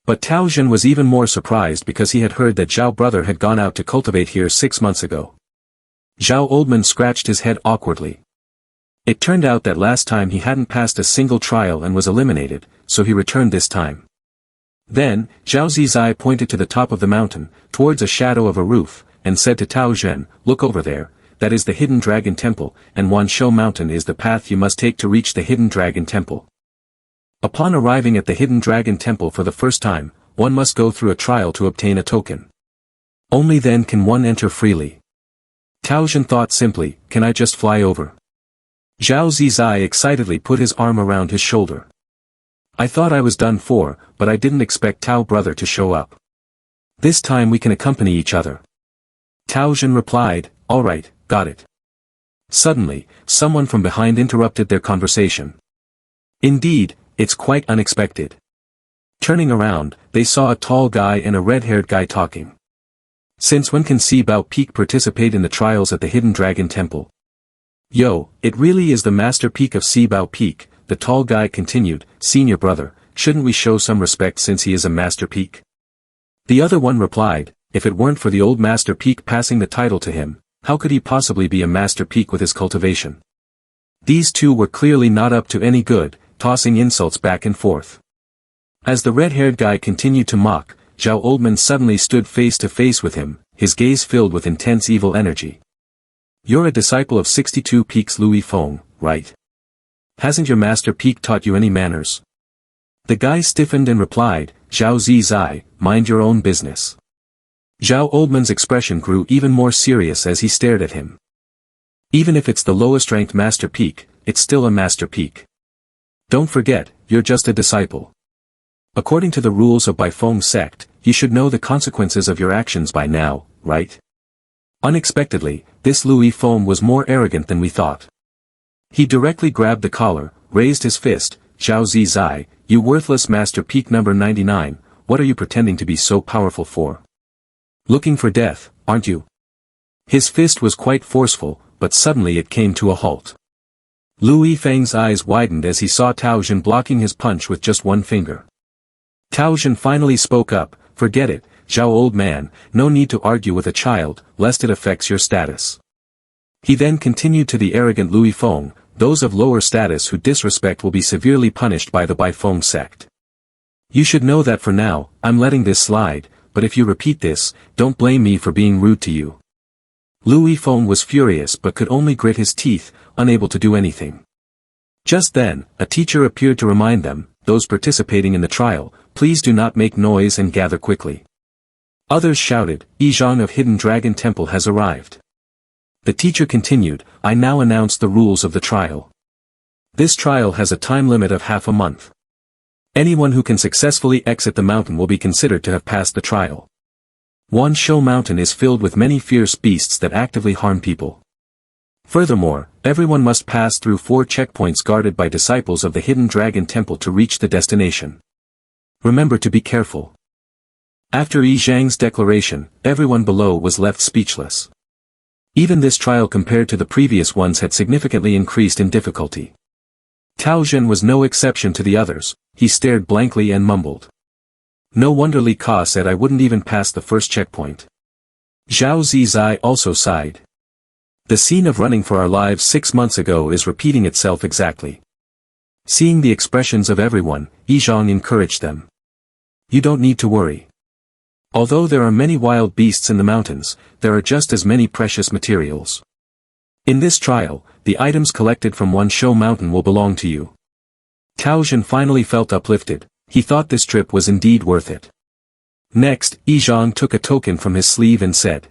But Tao Zhen was even more surprised because he had heard that Zhao brother had gone out to cultivate here 6 months ago. Zhao Oldman scratched his head awkwardly. It turned out that last time he hadn't passed a single trial and was eliminated, so he returned this time. Then, Zhao Zizai pointed to the top of the mountain, towards a shadow of a roof, and said to Tao Zhen, look over there, that is the Hidden Dragon Temple, and Wanshou Mountain is the path you must take to reach the Hidden Dragon Temple. Upon arriving at the Hidden Dragon Temple for the first time, one must go through a trial to obtain a token. Only then can one enter freely. Tao Zhen thought simply, can I just fly over? Zhao Zizai excitedly put his arm around his shoulder. I thought I was done for, but I didn't expect Tao brother to show up. This time we can accompany each other. Tao Zhen replied, alright, got it. Suddenly, someone from behind interrupted their conversation. Indeed, it's quite unexpected. Turning around, they saw a tall guy and a red-haired guy talking. Since when can Sibao Peak participate in the trials at the Hidden Dragon Temple? Yo, it really is the Master Peak of Sibao Peak, the tall guy continued, senior brother, shouldn't we show some respect since he is a Master Peak? The other one replied, if it weren't for the old Master Peak passing the title to him, how could he possibly be a Master Peak with his cultivation? These two were clearly not up to any good, tossing insults back and forth. As the red-haired guy continued to mock, Zhao Oldman suddenly stood face to face with him, his gaze filled with intense evil energy. You're a disciple of 62 Peaks Louis Feng, right? Hasn't your Master Peak taught you any manners? The guy stiffened and replied, Zhao Zizai, mind your own business. Zhao Oldman's expression grew even more serious as he stared at him. Even if it's the lowest ranked Master Peak, it's still a Master Peak. Don't forget, you're just a disciple. According to the rules of Baifeng sect, you should know the consequences of your actions by now, right? Unexpectedly, this Louis Feng was more arrogant than we thought. He directly grabbed the collar, raised his fist, Zhao Zizai, you worthless Master Peak number 99, what are you pretending to be so powerful for? Looking for death, aren't you? His fist was quite forceful, but suddenly it came to a halt. Louis Feng's eyes widened as he saw Tao Zhen blocking his punch with just one finger. Tao Zhen finally spoke up, forget it, Zhao old man, no need to argue with a child, lest it affects your status. He then continued to the arrogant Louis Feng, those of lower status who disrespect will be severely punished by the Baifeng sect. You should know that for now, I'm letting this slide, but if you repeat this, don't blame me for being rude to you. Louis Feng was furious but could only grit his teeth, unable to do anything. Just then, a teacher appeared to remind them, those participating in the trial, please do not make noise and gather quickly. Others shouted, Yizhang of Hidden Dragon Temple has arrived. The teacher continued, I now announce the rules of the trial. This trial has a time limit of half a month. Anyone who can successfully exit the mountain will be considered to have passed the trial. Wanshou Mountain is filled with many fierce beasts that actively harm people. Furthermore, everyone must pass through 4 checkpoints guarded by disciples of the Hidden Dragon Temple to reach the destination. Remember to be careful. After Yi Zhang's declaration, everyone below was left speechless. Even this trial compared to the previous ones had significantly increased in difficulty. Tao Zhen was no exception to the others, he stared blankly and mumbled. No wonder Li Ka said I wouldn't even pass the first checkpoint. Zhao Zizai also sighed. The scene of running for our lives 6 months ago is repeating itself exactly. Seeing the expressions of everyone, Yizhang encouraged them. You don't need to worry. Although there are many wild beasts in the mountains, there are just as many precious materials. In this trial, the items collected from Wanshou Mountain will belong to you. Tao Zhen finally felt uplifted, he thought this trip was indeed worth it. Next, Yizhang took a token from his sleeve and said.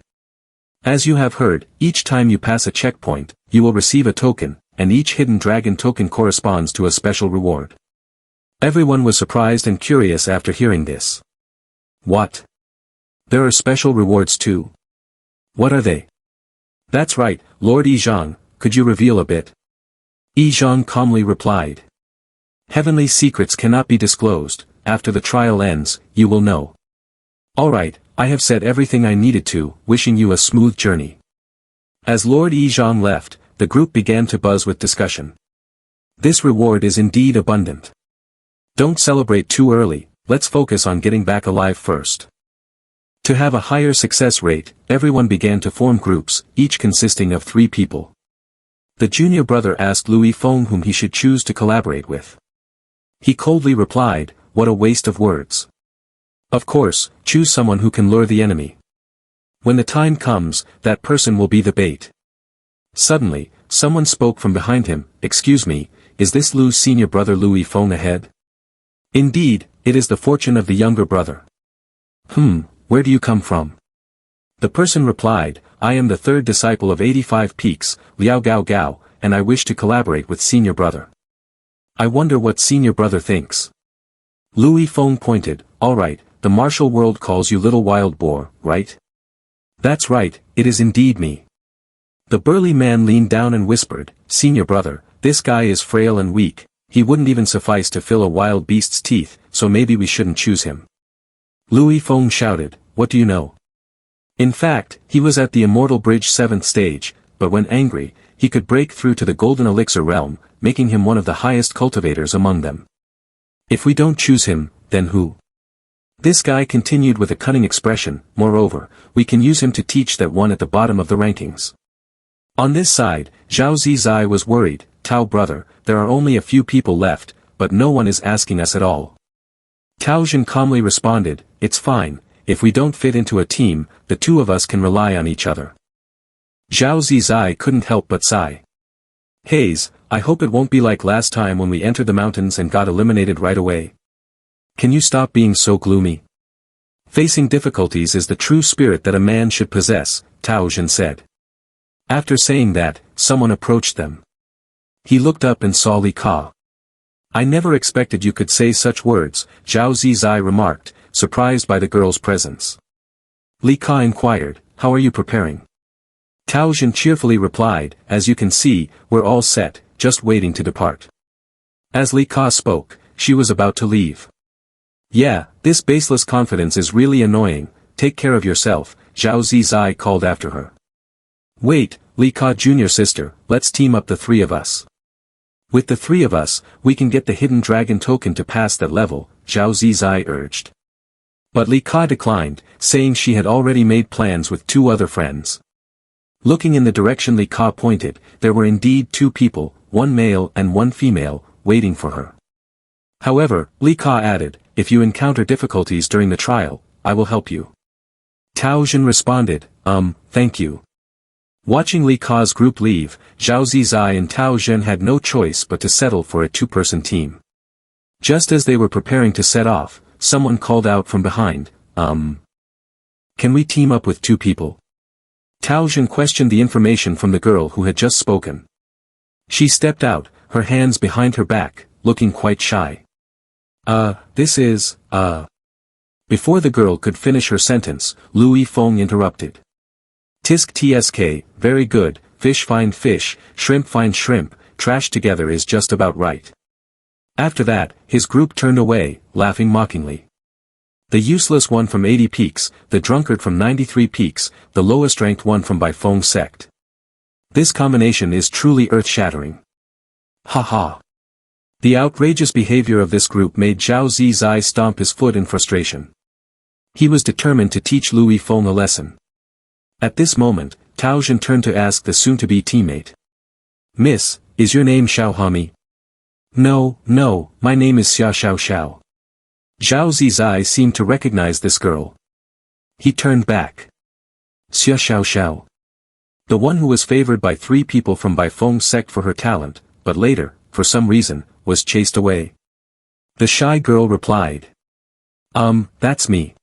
As you have heard, each time you pass a checkpoint, you will receive a token, and each hidden dragon token corresponds to a special reward. Everyone was surprised and curious after hearing this. What? There are special rewards too? What are they? That's right, Lord Yizhang, could you reveal a bit? Yizhang calmly replied. Heavenly secrets cannot be disclosed, after the trial ends, you will know. Alright, I have said everything I needed to, wishing you a smooth journey. As Lord Yizhang left, the group began to buzz with discussion. This reward is indeed abundant. Don't celebrate too early, let's focus on getting back alive first. To have a higher success rate, everyone began to form groups, each consisting of 3 people. The junior brother asked Louis Feng whom he should choose to collaborate with. He coldly replied, what a waste of words. Of course, choose someone who can lure the enemy. When the time comes, that person will be the bait. Suddenly, someone spoke from behind him. "Excuse me, is this Lu's senior brother Louis Feng ahead?" "Indeed, it is the fortune of the younger brother." Where do you come from?" The person replied, "I am the third disciple of 85 Peaks, Liao Gao Gao, and I wish to collaborate with senior brother." "I wonder what senior brother thinks." Louis Feng pointed, "All right, the martial world calls you little wild boar, right?" "That's right, it is indeed me." The burly man leaned down and whispered, "Senior brother, this guy is frail and weak, he wouldn't even suffice to fill a wild beast's teeth, so maybe we shouldn't choose him." Louis Feng shouted, "What do you know?" In fact, he was at the Immortal Bridge 7th stage, but when angry, he could break through to the Golden Elixir realm, making him one of the highest cultivators among them. "If we don't choose him, then who?" This guy continued with a cunning expression. "Moreover, we can use him to teach that one at the bottom of the rankings." On this side, Zhao Zizai was worried. "Tao brother, there are only a few people left, but no one is asking us at all." Tao Jin calmly responded, "It's fine, if we don't fit into a team, the two of us can rely on each other." Zhao Zizai couldn't help but sigh. "Haze, I hope it won't be like last time when we entered the mountains and got eliminated right away. Can you stop being so gloomy?" "Facing difficulties is the true spirit that a man should possess," Tao Jin said. After saying that, someone approached them. He looked up and saw Li Ka. "I never expected you could say such words," Zhao Zizai remarked, surprised by the girl's presence. Li Ka inquired, "How are you preparing?" Tao Jin cheerfully replied, "As you can see, we're all set, just waiting to depart." As Li Ka spoke, she was about to leave. "Yeah, this baseless confidence is really annoying, take care of yourself," Zhao Zizai called after her. "Wait, Li Ka junior sister, let's team up the three of us. With the three of us, we can get the hidden dragon token to pass that level," Zhao Zizai urged. But Li Ka declined, saying she had already made plans with two other friends. Looking in the direction Li Ka pointed, there were indeed two people, one male and one female, waiting for her. However, Li Ka added, "If you encounter difficulties during the trial, I will help you." Tao Jin responded, Thank you." Watching Li Ka's group leave, Zhao Zizai and Tao Jin had no choice but to settle for a two-person team. Just as they were preparing to set off, someone called out from behind, Can we team up with two people?" Tao Jin questioned the information from the girl who had just spoken. She stepped out, her hands behind her back, looking quite shy. This is, Before the girl could finish her sentence, Louis Feng interrupted. "Tisk tsk, very good, fish find fish, shrimp find shrimp, trash together is just about right." After that, his group turned away, laughing mockingly. The useless one from 80 Peaks, the drunkard from 93 Peaks, the lowest ranked one from Bai Feng sect. This combination is truly earth-shattering. Ha ha. The outrageous behavior of this group made Zhao Zizai stomp his foot in frustration. He was determined to teach Louis Feng a lesson. At this moment, Tao Jin turned to ask the soon-to-be teammate. "Miss, is your name Xiao Hami?" No, my name is Xia Xiao Xiao." Zhao Zizai seemed to recognize this girl. He turned back. Xia Xiao Xiao. The one who was favored by three people from Bai Feng sect for her talent, but later, for some reason, was chased away. The shy girl replied. That's me."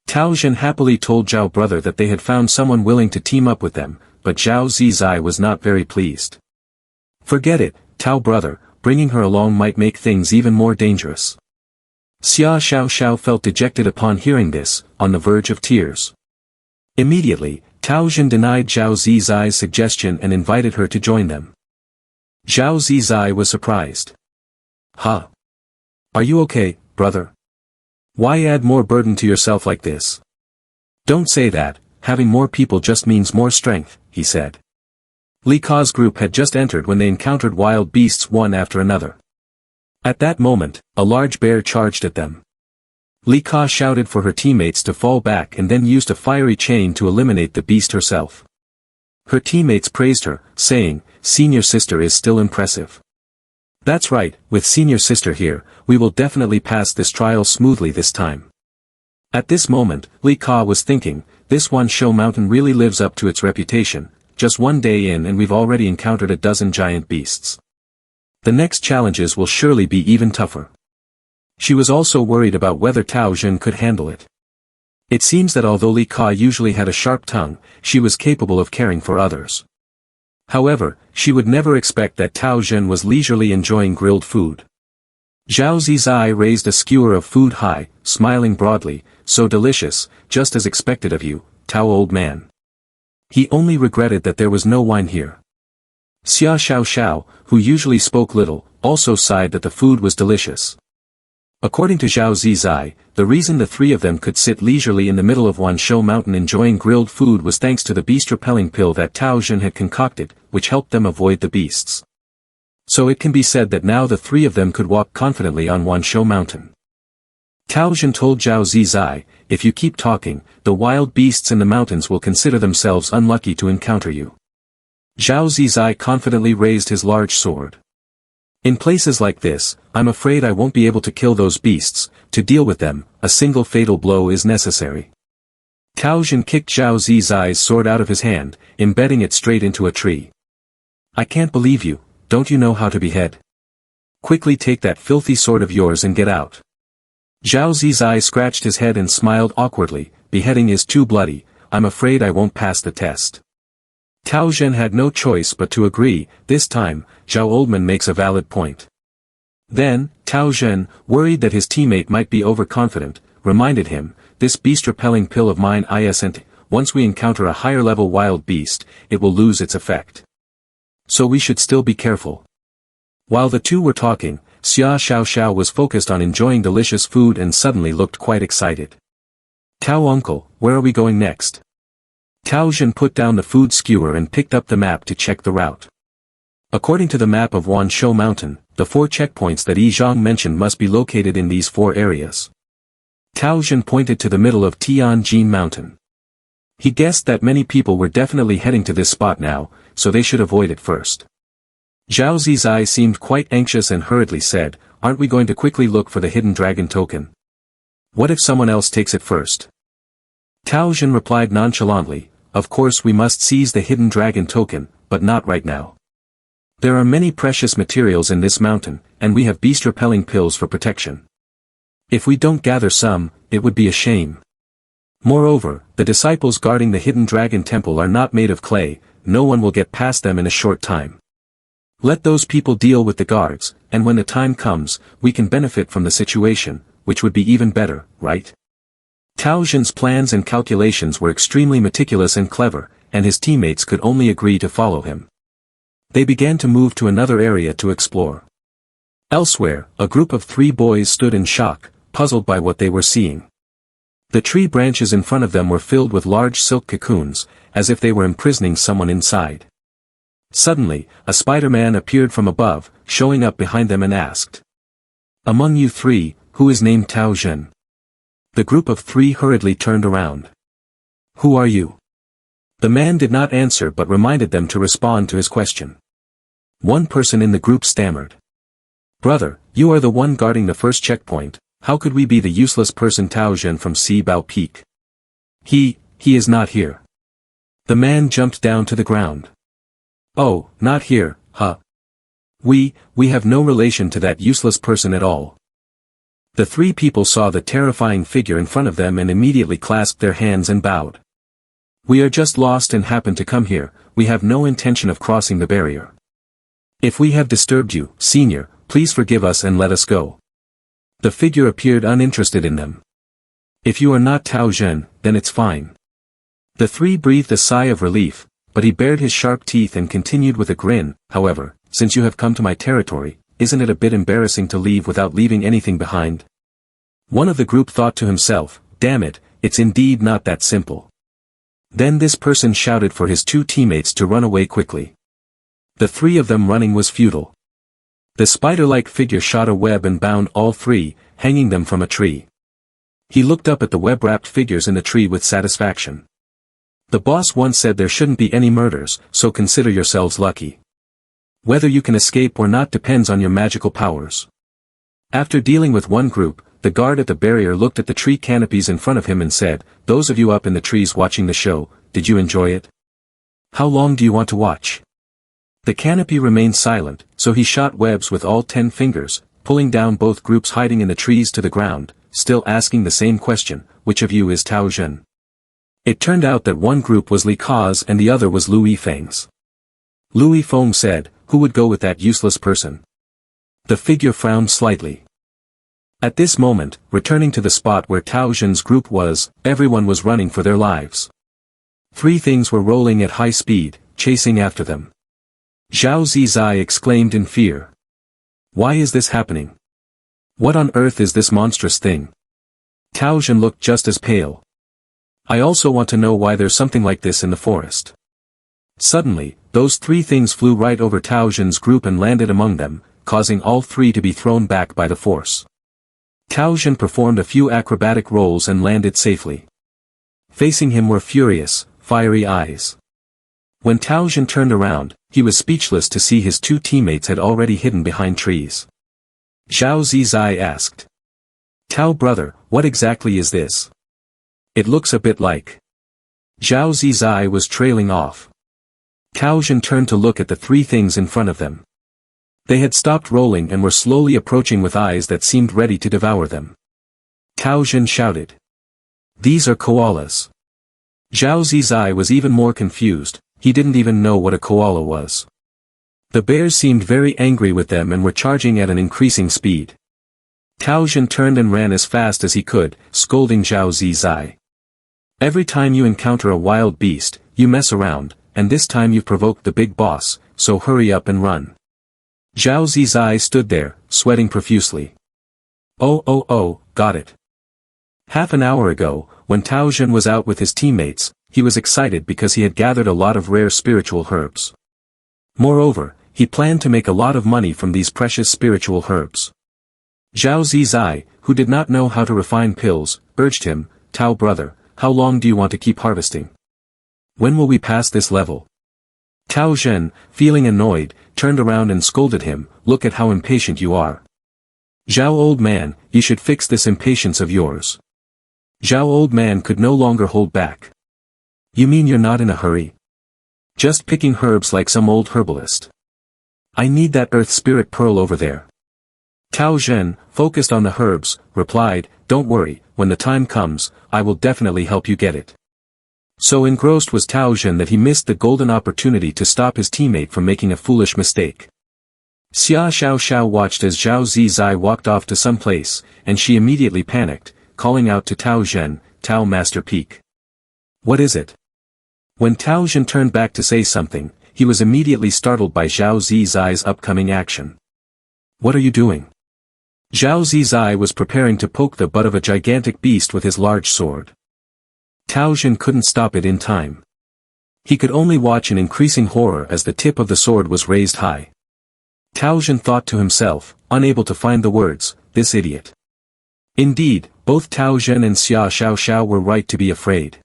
Tao Jin happily told Zhao brother that they had found someone willing to team up with them, but Zhao Zizai was not very pleased. "Forget it, Tao brother, bringing her along might make things even more dangerous." Xia Xiao Xiao felt dejected upon hearing this, on the verge of tears. Immediately, Tao Jin denied Zhao Zizai's suggestion and invited her to join them. Zhao Zizai was surprised. "Huh? Are you okay, brother? Why add more burden to yourself like this?" "Don't say that, having more people just means more strength," he said. Li Ka's group had just entered when they encountered wild beasts one after another. At that moment, a large bear charged at them. Li Ka shouted for her teammates to fall back and then used a fiery chain to eliminate the beast herself. Her teammates praised her, saying, "Senior sister is still impressive." "That's right, with senior sister here, we will definitely pass this trial smoothly this time." At this moment, Li Ka was thinking, this one show mountain really lives up to its reputation, just one day in and we've already encountered a dozen giant beasts. The next challenges will surely be even tougher. She was also worried about whether Tao Jun could handle it. It seems that although Li Ka usually had a sharp tongue, she was capable of caring for others. However, she would never expect that Tao Jun was leisurely enjoying grilled food. Zhao Zizai raised a skewer of food high, smiling broadly, "So delicious, just as expected of you, Tao old man." He only regretted that there was no wine here. Xia Xiao Xiao, who usually spoke little, also sighed that the food was delicious. According to Zhao Zizai, the reason the three of them could sit leisurely in the middle of Wanshou Mountain enjoying grilled food was thanks to the beast-repelling pill that Tao Jun had concocted, which helped them avoid the beasts. So it can be said that now the three of them could walk confidently on Wanshou Mountain. Tao Jun told Zhao Zizai, "If you keep talking, the wild beasts in the mountains will consider themselves unlucky to encounter you." Zhao Zizai confidently raised his large sword. "In places like this, I'm afraid I won't be able to kill those beasts. To deal with them, a single fatal blow is necessary." Tao Jun kicked Zhao Zizai's sword out of his hand, embedding it straight into a tree. "I can't believe you, don't you know how to behead? Quickly take that filthy sword of yours and get out." Zhao Zizai scratched his head and smiled awkwardly, "Beheading is too bloody, I'm afraid I won't pass the test." Tao Jun had no choice but to agree. This time, Zhao Oldman makes a valid point. Then, Tao Jun, worried that his teammate might be overconfident, reminded him, "This beast-repelling pill of mine isn't, once we encounter a higher-level wild beast, it will lose its effect. So we should still be careful." While the two were talking, Xia Xiao Xiao was focused on enjoying delicious food and suddenly looked quite excited. "Tao uncle, where are we going next?" Tao Jun put down the food skewer and picked up the map to check the route. According to the map of Wanshou Mountain, the 4 checkpoints that Yi Zhang mentioned must be located in these 4 areas. Tao Jun pointed to the middle of Tianjin Mountain. He guessed that many people were definitely heading to this spot now, so they should avoid it first. Zhao Zizai seemed quite anxious and hurriedly said, "Aren't we going to quickly look for the hidden dragon token? What if someone else takes it first?" Tao Jun replied nonchalantly, "Of course we must seize the hidden dragon token, but not right now. There are many precious materials in this mountain, and we have beast-repelling pills for protection. If we don't gather some, it would be a shame. Moreover, the disciples guarding the hidden dragon temple are not made of clay, no one will get past them in a short time. Let those people deal with the guards, and when the time comes, we can benefit from the situation, which would be even better, right?" Tao Jun's plans and calculations were extremely meticulous and clever, and his teammates could only agree to follow him. They began to move to another area to explore. Elsewhere, a group of 3 boys stood in shock, puzzled by what they were seeing. The tree branches in front of them were filled with large silk cocoons, as if they were imprisoning someone inside. Suddenly, a Spider-Man appeared from above, showing up behind them and asked, "Among you 3, who is named Tao Jun?" The group of 3 hurriedly turned around. "Who are you?" The man did not answer but reminded them to respond to his question. One person in the group stammered, "Brother, you are the one guarding the first checkpoint, how could we be the useless person Tao Jun from Xibao Peak? He is not here." The man jumped down to the ground. "Oh, not here, huh? We have no relation to that useless person at all." The 3 people saw the terrifying figure in front of them and immediately clasped their hands and bowed. "We are just lost and happened to come here, we have no intention of crossing the barrier. If we have disturbed you, senior, please forgive us and let us go." The figure appeared uninterested in them. "If you are not Tao Jun, then it's fine." The 3 breathed a sigh of relief, but he bared his sharp teeth and continued with a grin, "However, since you have come to my territory, isn't it a bit embarrassing to leave without leaving anything behind?" One of the group thought to himself, "Damn it, it's indeed not that simple." Then this person shouted for his 2 teammates to run away quickly. The 3 of them running was futile. The spider-like figure shot a web and bound all 3, hanging them from a tree. He looked up at the web-wrapped figures in the tree with satisfaction. "The boss once said there shouldn't be any murders, so consider yourselves lucky. Whether you can escape or not depends on your magical powers." After dealing with one group, the guard at the barrier looked at the tree canopies in front of him and said, "Those of you up in the trees watching the show, did you enjoy it? How long do you want to watch? The canopy remained silent, so he shot webs with all 10 fingers, pulling down both groups hiding in the trees to the ground, still asking the same question, which of you is Tao Zhen? It turned out that one group was Li Ka's and the other was Louis Feng's. Louis Feng said, who would go with that useless person? The figure frowned slightly. At this moment, returning to the spot where Tao Zhen's group was, everyone was running for their lives. 3 things were rolling at high speed, chasing after them. Zhao Zizai exclaimed in fear. Why is this happening? What on earth is this monstrous thing? Tao Zhen looked just as pale. I also want to know why there's something like this in the forest. Suddenly, those 3 things flew right over Tao Zhen's group and landed among them, causing all 3 to be thrown back by the force. Tao Zhen performed a few acrobatic rolls and landed safely. Facing him were furious, fiery eyes. When Tao Zhen turned around, he was speechless to see his 2 teammates had already hidden behind trees. Zhao Zizai asked. Tao brother, what exactly is this? It looks a bit like. Zhao Zizai was trailing off. Tao Zhen turned to look at the 3 things in front of them. They had stopped rolling and were slowly approaching with eyes that seemed ready to devour them. Tao Zhen shouted. These are koalas. Zhao Zizai was even more confused, he didn't even know what a koala was. The bears seemed very angry with them and were charging at an increasing speed. Tao Zhen turned and ran as fast as he could, scolding Zhao Zizai. Every time you encounter a wild beast, you mess around, and this time you've provoked the big boss, so hurry up and run. Zhao Zizai stood there, sweating profusely. Oh, got it. Half an hour ago, when Tao Zhen was out with his teammates, he was excited because he had gathered a lot of rare spiritual herbs. Moreover, he planned to make a lot of money from these precious spiritual herbs. Zhao Zizai, who did not know how to refine pills, urged him, Tao brother, how long do you want to keep harvesting? When will we pass this level? Tao Zhen, feeling annoyed, turned around and scolded him, look at how impatient you are. Zhao old man, you should fix this impatience of yours. Zhao old man could no longer hold back. You mean you're not in a hurry? Just picking herbs like some old herbalist. I need that earth spirit pearl over there. Tao Zhen, focused on the herbs, replied, don't worry, when the time comes, I will definitely help you get it. So engrossed was Tao Zhen that he missed the golden opportunity to stop his teammate from making a foolish mistake. Xia Xiao watched as Zhao Zizai walked off to some place, and she immediately panicked, calling out to Tao Zhen, Tao Master Peak. What is it? When Tao Zhen turned back to say something, he was immediately startled by Zhao Zizai's upcoming action. What are you doing? Zhao Zizai was preparing to poke the butt of a gigantic beast with his large sword. Tao Zhen couldn't stop it in time. He could only watch in increasing horror as the tip of the sword was raised high. Tao Zhen thought to himself, unable to find the words, this idiot. Indeed, both Tao Zhen and Xia Xiao were right to be afraid.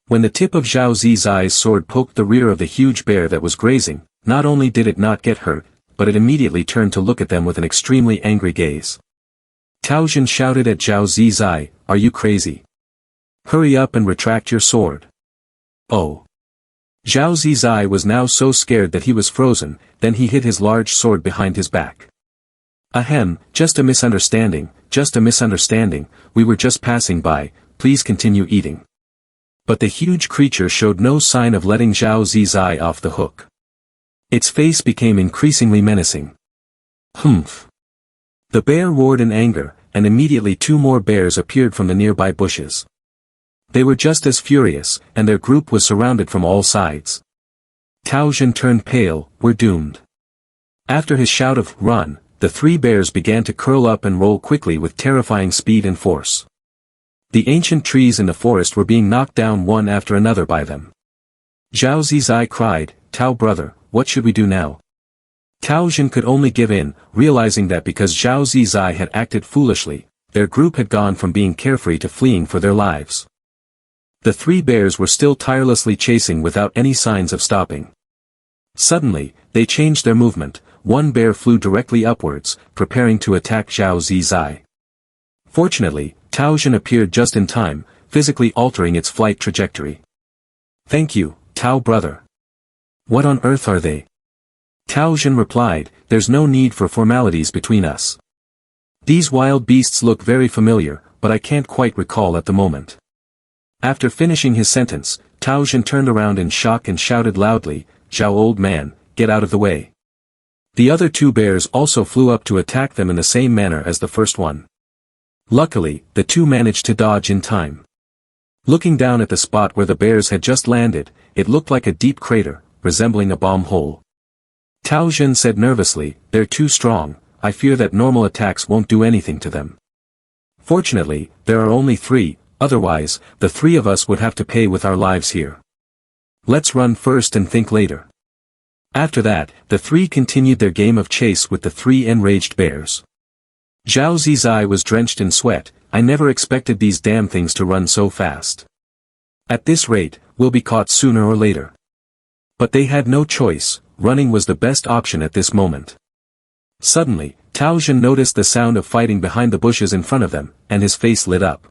When the tip of Zhao Zizai's sword poked the rear of the huge bear that was grazing, not only did it not get hurt, but it immediately turned to look at them with an extremely angry gaze. Tao Zhen shouted at Zhao Zizai, are you crazy? Hurry up and retract your sword. Oh. Zhao Zizai was now so scared that he was frozen, then he hid his large sword behind his back. Ahem, just a misunderstanding, we were just passing by, please continue eating. But the huge creature showed no sign of letting Zhao Zizai off the hook. Its face became increasingly menacing. Humph. The bear roared in anger, and immediately 2 more bears appeared from the nearby bushes. They were just as furious, and their group was surrounded from all sides. Tao Zhen turned pale, we're doomed. After his shout of, run, the 3 bears began to curl up and roll quickly with terrifying speed and force. The ancient trees in the forest were being knocked down one after another by them. Zhao Zizai cried, Tao brother, what should we do now? Tao Zhen could only give in, realizing that because Zhao Zizai had acted foolishly, their group had gone from being carefree to fleeing for their lives. The 3 bears were still tirelessly chasing without any signs of stopping. Suddenly, they changed their movement, 1 bear flew directly upwards, preparing to attack Zhao Zizai. Fortunately, Tao Zhen appeared just in time, physically altering its flight trajectory. Thank you, Tao brother. What on earth are they? Tao Jin replied, there's no need for formalities between us. These wild beasts look very familiar, but I can't quite recall at the moment. After finishing his sentence, Tao Jin turned around in shock and shouted loudly, Zhao old man, get out of the way. The other two bears also flew up to attack them in the same manner as the first one. Luckily, the two managed to dodge in time. Looking down at the spot where the bears had just landed, it looked like a deep crater, resembling a bomb hole. Tao Jin said nervously, they're too strong, I fear that normal attacks won't do anything to them. Fortunately, there are only 3, otherwise, the 3 of us would have to pay with our lives here. Let's run first and think later. After that, the 3 continued their game of chase with the 3 enraged bears. Zhao Zi's eye was drenched in sweat, I never expected these damn things to run so fast. At this rate, we'll be caught sooner or later. But they had no choice, running was the best option at this moment. Suddenly, Tao Jin noticed the sound of fighting behind the bushes in front of them, and his face lit up.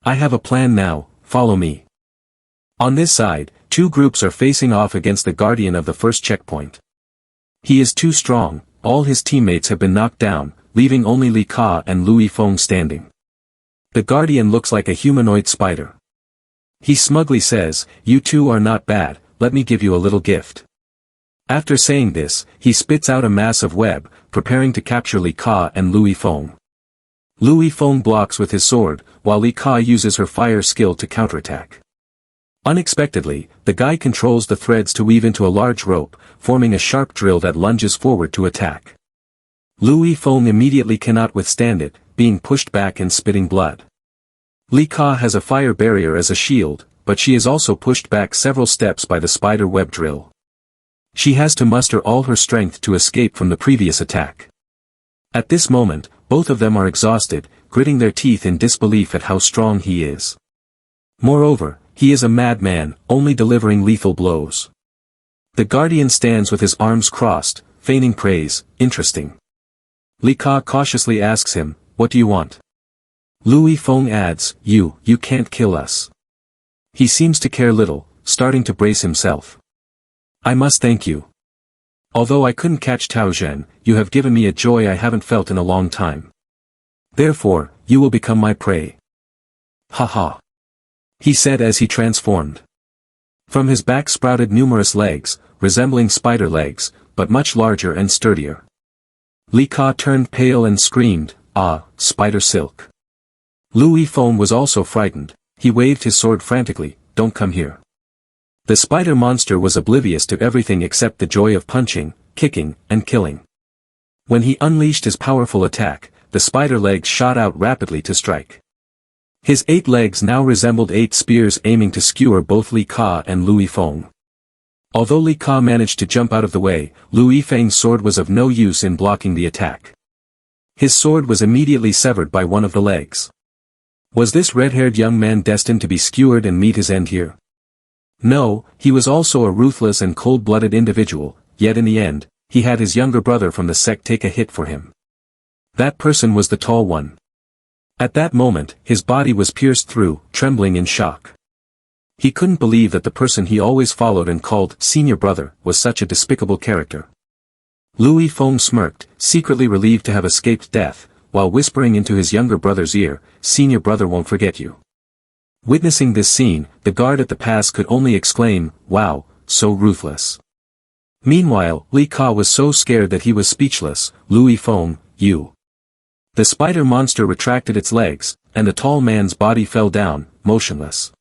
I have a plan now, follow me. On this side, 2 groups are facing off against the guardian of the first checkpoint. He is too strong, all his teammates have been knocked down, leaving only Li Ka and Lui Feng standing. The guardian looks like a humanoid spider. He smugly says, you two are not bad, let me give you a little gift. After saying this, he spits out a massive web, preparing to capture Li Ka and Lui Feng. Lui Feng blocks with his sword, while Li Ka uses her fire skill to counterattack. Unexpectedly, the guy controls the threads to weave into a large rope, forming a sharp drill that lunges forward to attack. Lui Feng immediately cannot withstand it, being pushed back and spitting blood. Li Ka has a fire barrier as a shield, but she is also pushed back several steps by the spider web drill. She has to muster all her strength to escape from the previous attack. At this moment, both of them are exhausted, gritting their teeth in disbelief at how strong he is. Moreover, he is a madman, only delivering lethal blows. The guardian stands with his arms crossed, feigning praise, interesting. Li Ka cautiously asks him, what do you want? Lui Feng adds, you can't kill us. He seems to care little, starting to brace himself. I must thank you. Although I couldn't catch Tao Jin, you have given me a joy I haven't felt in a long time. Therefore, you will become my prey. Ha ha. He said as he transformed. From his back sprouted numerous legs, resembling spider legs, but much larger and sturdier. Li Ka turned pale and screamed, ah, spider silk. Lui Feng was also frightened, he waved his sword frantically, don't come here. The spider monster was oblivious to everything except the joy of punching, kicking, and killing. When he unleashed his powerful attack, the spider legs shot out rapidly to strike. His 8 legs now resembled 8 spears aiming to skewer both Li Ka and Lui Feng. Although Li Ka managed to jump out of the way, Lui Feng's sword was of no use in blocking the attack. His sword was immediately severed by one of the legs. Was this red-haired young man destined to be skewered and meet his end here? No, he was also a ruthless and cold-blooded individual, yet in the end, he had his younger brother from the sect take a hit for him. That person was the tall one. At that moment, his body was pierced through, trembling in shock. He couldn't believe that the person he always followed and called senior brother was such a despicable character. Lui Feng smirked, secretly relieved to have escaped death, while whispering into his younger brother's ear, senior brother won't forget you. Witnessing this scene, the guard at the pass could only exclaim, wow, so ruthless. Meanwhile, Li Ka was so scared that he was speechless, Lui Feng, you. The spider monster retracted its legs, and the tall man's body fell down, motionless.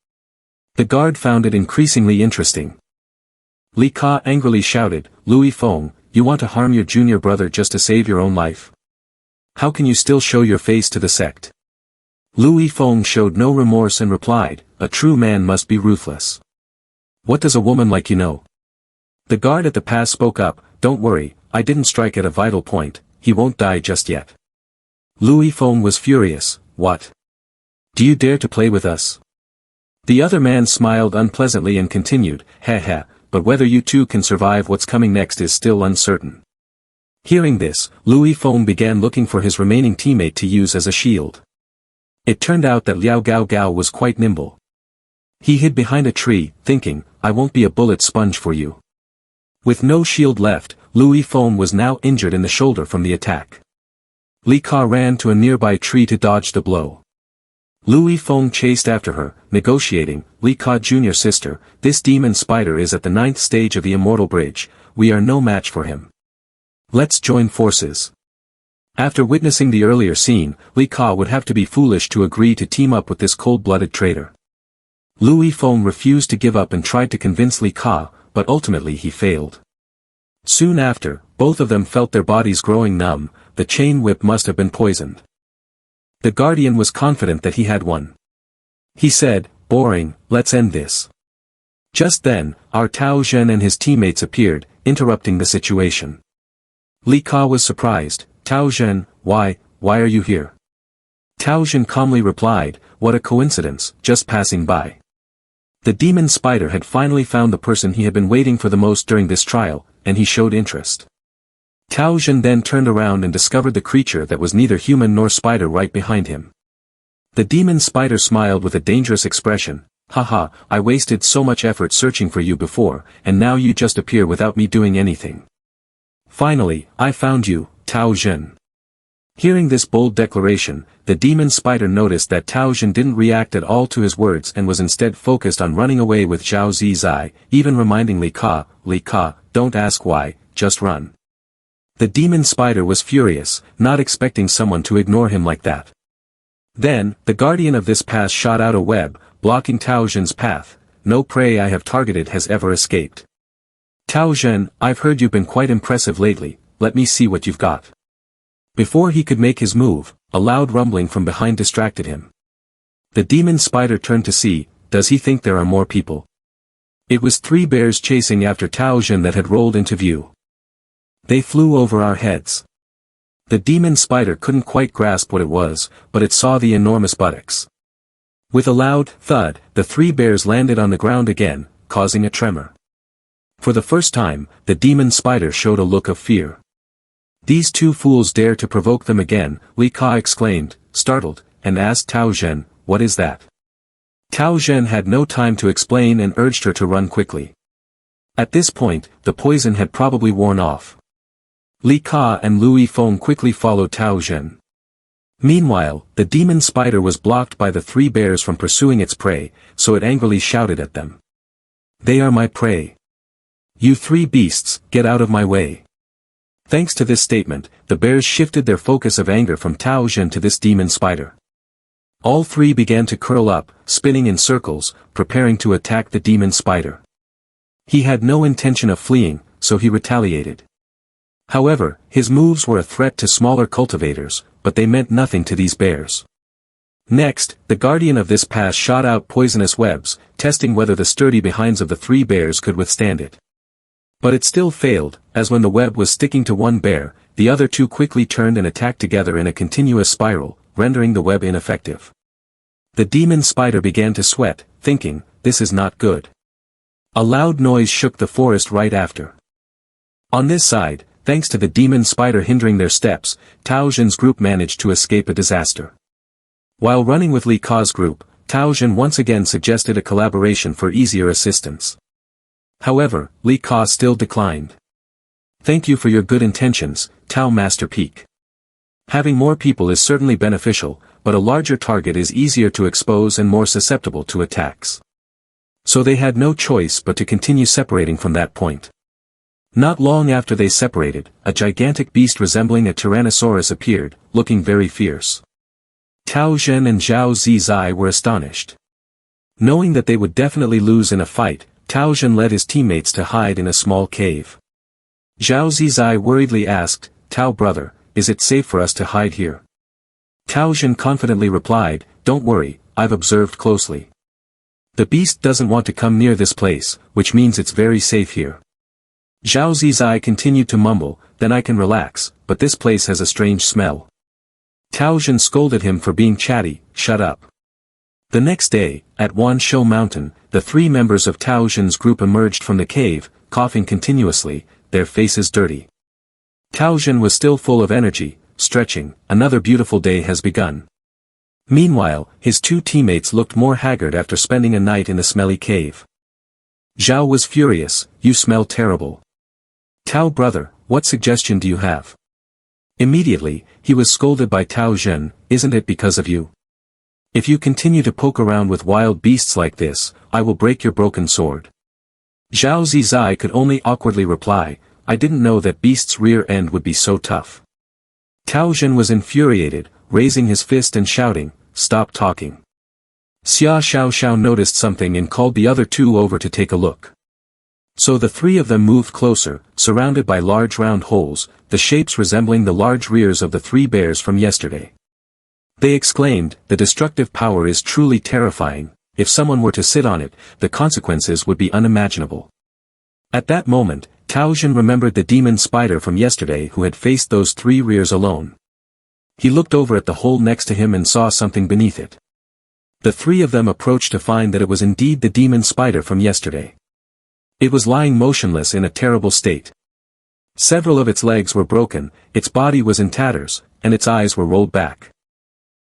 The guard found it increasingly interesting. Li Ka angrily shouted, Lui Feng, you want to harm your junior brother just to save your own life? How can you still show your face to the sect? Lui Feng showed no remorse and replied, a true man must be ruthless. What does a woman like you know? The guard at the pass spoke up, don't worry, I didn't strike at a vital point, he won't die just yet. Lui Feng was furious, what? Do you dare to play with us? The other man smiled unpleasantly and continued, ha, but whether you two can survive what's coming next is still uncertain. Hearing this, Lui Feng began looking for his remaining teammate to use as a shield. It turned out that Liao Gao Gao was quite nimble. He hid behind a tree, thinking, I won't be a bullet sponge for you. With no shield left, Louis Feng was now injured in the shoulder from the attack. Li Ka ran to a nearby tree to dodge the blow. Louis Feng chased after her, negotiating. Li Ka Jr.'s sister, this demon spider is at the 9th stage of the Immortal Bridge, we are no match for him. Let's join forces. After witnessing the earlier scene, Li Ka would have to be foolish to agree to team up with this cold-blooded traitor. Louis Feng refused to give up and tried to convince Li Ka, but ultimately he failed. Soon after, both of them felt their bodies growing numb. The chain whip must have been poisoned. The Guardian was confident that he had won. He said, boring, let's end this. Just then, our Tao Zhen and his teammates appeared, interrupting the situation. Li Ka was surprised. Tao Zhen, why are you here? Tao Zhen calmly replied, what a coincidence, just passing by. The demon spider had finally found the person he had been waiting for the most during this trial, and he showed interest. Tao Zhen then turned around and discovered the creature that was neither human nor spider right behind him. The demon spider smiled with a dangerous expression, haha, I wasted so much effort searching for you before, and now you just appear without me doing anything. Finally, I found you, Tao Zhen. Hearing this bold declaration, the demon spider noticed that Tao Zhen didn't react at all to his words and was instead focused on running away with Zhao Zizai, even reminding Li Ka, don't ask why, just run. The demon spider was furious, not expecting someone to ignore him like that. Then, the guardian of this pass shot out a web, blocking Tao Zhen's path. No prey I have targeted has ever escaped. Tao Zhen, I've heard you've been quite impressive lately, let me see what you've got. Before he could make his move, a loud rumbling from behind distracted him. The demon spider turned to see, does he think there are more people? It was 3 bears chasing after Tao Zhen that had rolled into view. They flew over our heads. The demon spider couldn't quite grasp what it was, but it saw the enormous buttocks. With a loud thud, the 3 bears landed on the ground again, causing a tremor. For the first time, the demon spider showed a look of fear. These 2 fools dare to provoke them again, Li Ka exclaimed, startled, and asked Tao Zhen, what is that? Tao Zhen had no time to explain and urged her to run quickly. At this point, the poison had probably worn off. Li Ka and Louis Feng quickly followed Tao Zhen. Meanwhile, the demon spider was blocked by the 3 bears from pursuing its prey, so it angrily shouted at them. They are my prey. You 3 beasts, get out of my way. Thanks to this statement, the bears shifted their focus of anger from Tao Zhen to this demon spider. All 3 began to curl up, spinning in circles, preparing to attack the demon spider. He had no intention of fleeing, so he retaliated. However, his moves were a threat to smaller cultivators, but they meant nothing to these bears. Next, the guardian of this pass shot out poisonous webs, testing whether the sturdy behinds of the 3 bears could withstand it. But it still failed, as when the web was sticking to one bear, the other 2 quickly turned and attacked together in a continuous spiral, rendering the web ineffective. The demon spider began to sweat, thinking, this is not good. A loud noise shook the forest right after. On this side, thanks to the demon spider hindering their steps, Tao Zhen's group managed to escape a disaster. While running with Li Ka's group, Tao Zhen once again suggested a collaboration for easier assistance. However, Li Ka still declined. Thank you for your good intentions, Tao Master Peak. Having more people is certainly beneficial, but a larger target is easier to expose and more susceptible to attacks. So they had no choice but to continue separating from that point. Not long after they separated, a gigantic beast resembling a tyrannosaurus appeared, looking very fierce. Tao Zhen and Zhao Zizai were astonished. Knowing that they would definitely lose in a fight, Tao Zhen led his teammates to hide in a small cave. Zhao Zizai worriedly asked, Tao brother, is it safe for us to hide here? Tao Zhen confidently replied, don't worry, I've observed closely. The beast doesn't want to come near this place, which means it's very safe here. Zhao Zizai continued to mumble, then I can relax, but this place has a strange smell. Tao Zhen scolded him for being chatty, shut up. The next day, at Wanshou Mountain, the 3 members of Tao Zhen's group emerged from the cave, coughing continuously, their faces dirty. Tao Zhen was still full of energy, stretching, another beautiful day has begun. Meanwhile, his 2 teammates looked more haggard after spending a night in the smelly cave. Zhao was furious, you smell terrible. Tao brother, what suggestion do you have? Immediately, he was scolded by Tao Zhen, isn't it because of you? If you continue to poke around with wild beasts like this, I will break your broken sword. Zhao Zizai could only awkwardly reply, I didn't know that beast's rear end would be so tough. Tao Zhen was infuriated, raising his fist and shouting, stop talking. Xia Xiao noticed something and called the other two over to take a look. So the three of them moved closer, surrounded by large round holes, the shapes resembling the large rears of the three bears from yesterday. They exclaimed, the destructive power is truly terrifying, if someone were to sit on it, the consequences would be unimaginable. At that moment, Tao Zhen remembered the demon spider from yesterday who had faced those three rears alone. He looked over at the hole next to him and saw something beneath it. The three of them approached to find that it was indeed the demon spider from yesterday. It was lying motionless in a terrible state. Several of its legs were broken, its body was in tatters, and its eyes were rolled back.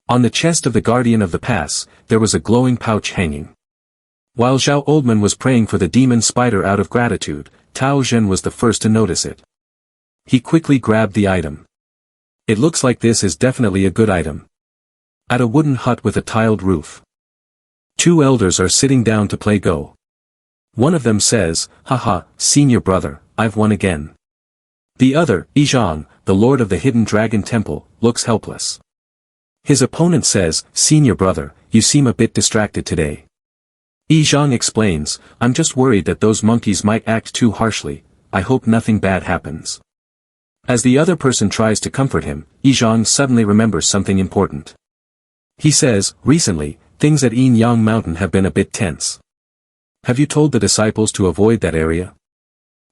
On the chest of the guardian of the pass, there was a glowing pouch hanging. While Zhao Oldman was praying for the demon spider out of gratitude, Tao Zhen was the first to notice it. He quickly grabbed the item. It looks like this is definitely a good item. At a wooden hut with a tiled roof. Two elders are sitting down to play Go. One of them says, haha, senior brother, I've won again. The other, Yizhang, the lord of the hidden dragon temple, looks helpless. His opponent says, senior brother, you seem a bit distracted today. Yizhang explains, I'm just worried that those monkeys might act too harshly, I hope nothing bad happens. As the other person tries to comfort him, Yizhang suddenly remembers something important. He says, recently, things at Yin Yang Mountain have been a bit tense. Have you told the disciples to avoid that area?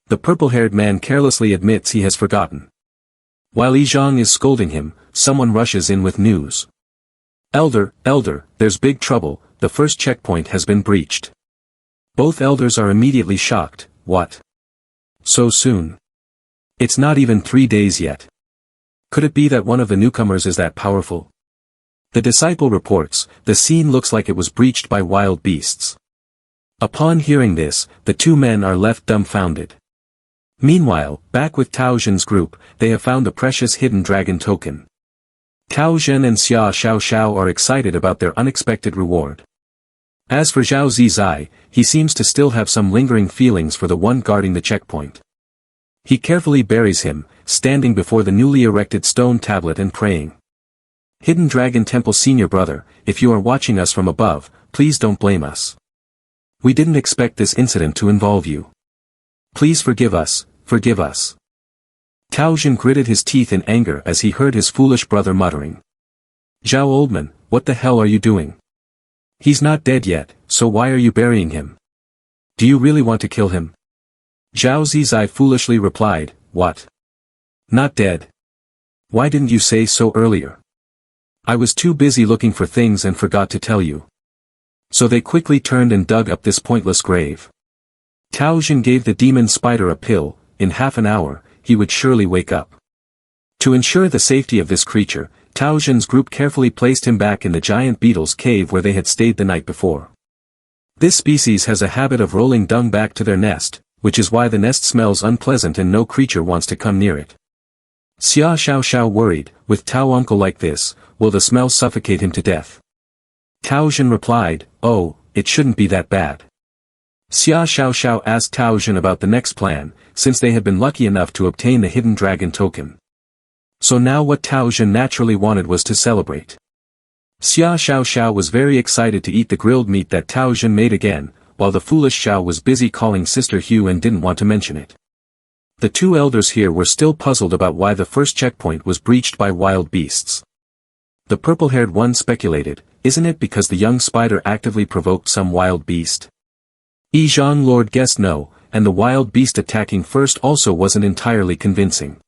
The purple-haired man carelessly admits he has forgotten. While Yizhang is scolding him, someone rushes in with news. Elder, there's big trouble, the first checkpoint has been breached. Both elders are immediately shocked, what? So soon? It's not even 3 days yet. Could it be that one of the newcomers is that powerful? The disciple reports, the scene looks like it was breached by wild beasts. Upon hearing this, the two men are left dumbfounded. Meanwhile, back with Tao Zhen's group, they have found the precious hidden dragon token. Tao Zhen and Xia Xiao are excited about their unexpected reward. As for Zhao Zizai, he seems to still have some lingering feelings for the one guarding the checkpoint. He carefully buries him, standing before the newly erected stone tablet and praying. Hidden Dragon Temple Senior Brother, if you are watching us from above, please don't blame us. We didn't expect this incident to involve you. Please forgive us, forgive us. Tao Zhen gritted his teeth in anger as he heard his foolish brother muttering. Zhao Oldman, what the hell are you doing? He's not dead yet, so why are you burying him? Do you really want to kill him? Zhao Zizai foolishly replied, what? Not dead. Why didn't you say so earlier? I was too busy looking for things and forgot to tell you. So they quickly turned and dug up this pointless grave. Tao Zhen gave the demon spider a pill, in half an hour, he would surely wake up. To ensure the safety of this creature, Tao Zhen's group carefully placed him back in the giant beetle's cave where they had stayed the night before. This species has a habit of rolling dung back to their nest, which is why the nest smells unpleasant and no creature wants to come near it. Xia Xiao worried, with Tao uncle like this, will the smell suffocate him to death? Tao Zhen replied, oh, it shouldn't be that bad. Xia Xiao asked Tao Zhen about the next plan, since they had been lucky enough to obtain the hidden dragon token. So now what Tao Zhen naturally wanted was to celebrate. Xia Xiao was very excited to eat the grilled meat that Tao Zhen made again, while the foolish Xiao was busy calling Sister Hugh and didn't want to mention it. The two elders here were still puzzled about why the first checkpoint was breached by wild beasts. The purple-haired one speculated, isn't it because the young spider actively provoked some wild beast? Yizhang Lord guessed no, and the wild beast attacking first also wasn't entirely convincing.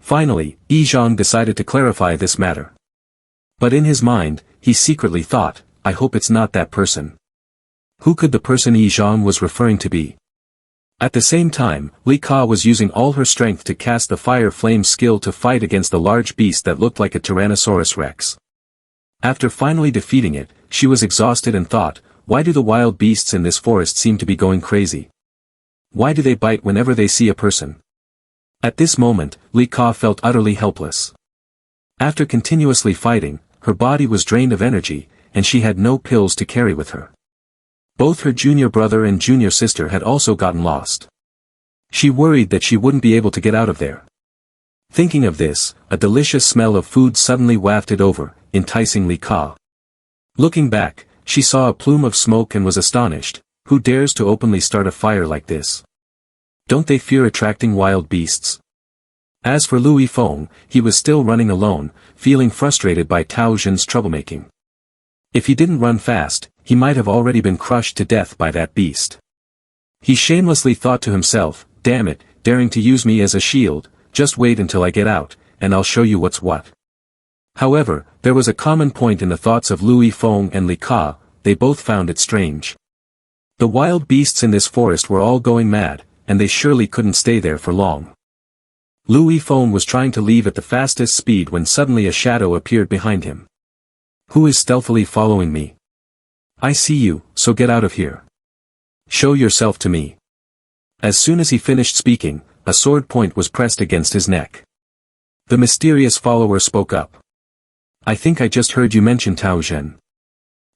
Finally, Yizhang decided to clarify this matter. But in his mind, he secretly thought, I hope it's not that person. Who could the person Yizhang was referring to be? At the same time, Li Ka was using all her strength to cast the fire flame skill to fight against the large beast that looked like a Tyrannosaurus Rex. After finally defeating it, she was exhausted and thought, why do the wild beasts in this forest seem to be going crazy? Why do they bite whenever they see a person? At this moment, Li Ka felt utterly helpless. After continuously fighting, her body was drained of energy, and she had no pills to carry with her. Both her junior brother and junior sister had also gotten lost. She worried that she wouldn't be able to get out of there. Thinking of this, a delicious smell of food suddenly wafted over, enticing Li Ka. Looking back, she saw a plume of smoke and was astonished. Who dares to openly start a fire like this? Don't they fear attracting wild beasts? As for Louis Feng, he was still running alone, feeling frustrated by Tao Zhen's troublemaking. If he didn't run fast, he might have already been crushed to death by that beast. He shamelessly thought to himself, damn it, daring to use me as a shield, just wait until I get out, and I'll show you what's what. However, there was a common point in the thoughts of Louis Feng and Li Ka. They both found it strange. The wild beasts in this forest were all going mad, and they surely couldn't stay there for long. Louis Feng was trying to leave at the fastest speed when suddenly a shadow appeared behind him. Who is stealthily following me? I see you, so get out of here. Show yourself to me. As soon as he finished speaking, a sword point was pressed against his neck. The mysterious follower spoke up. I think I just heard you mention Tao Zhen.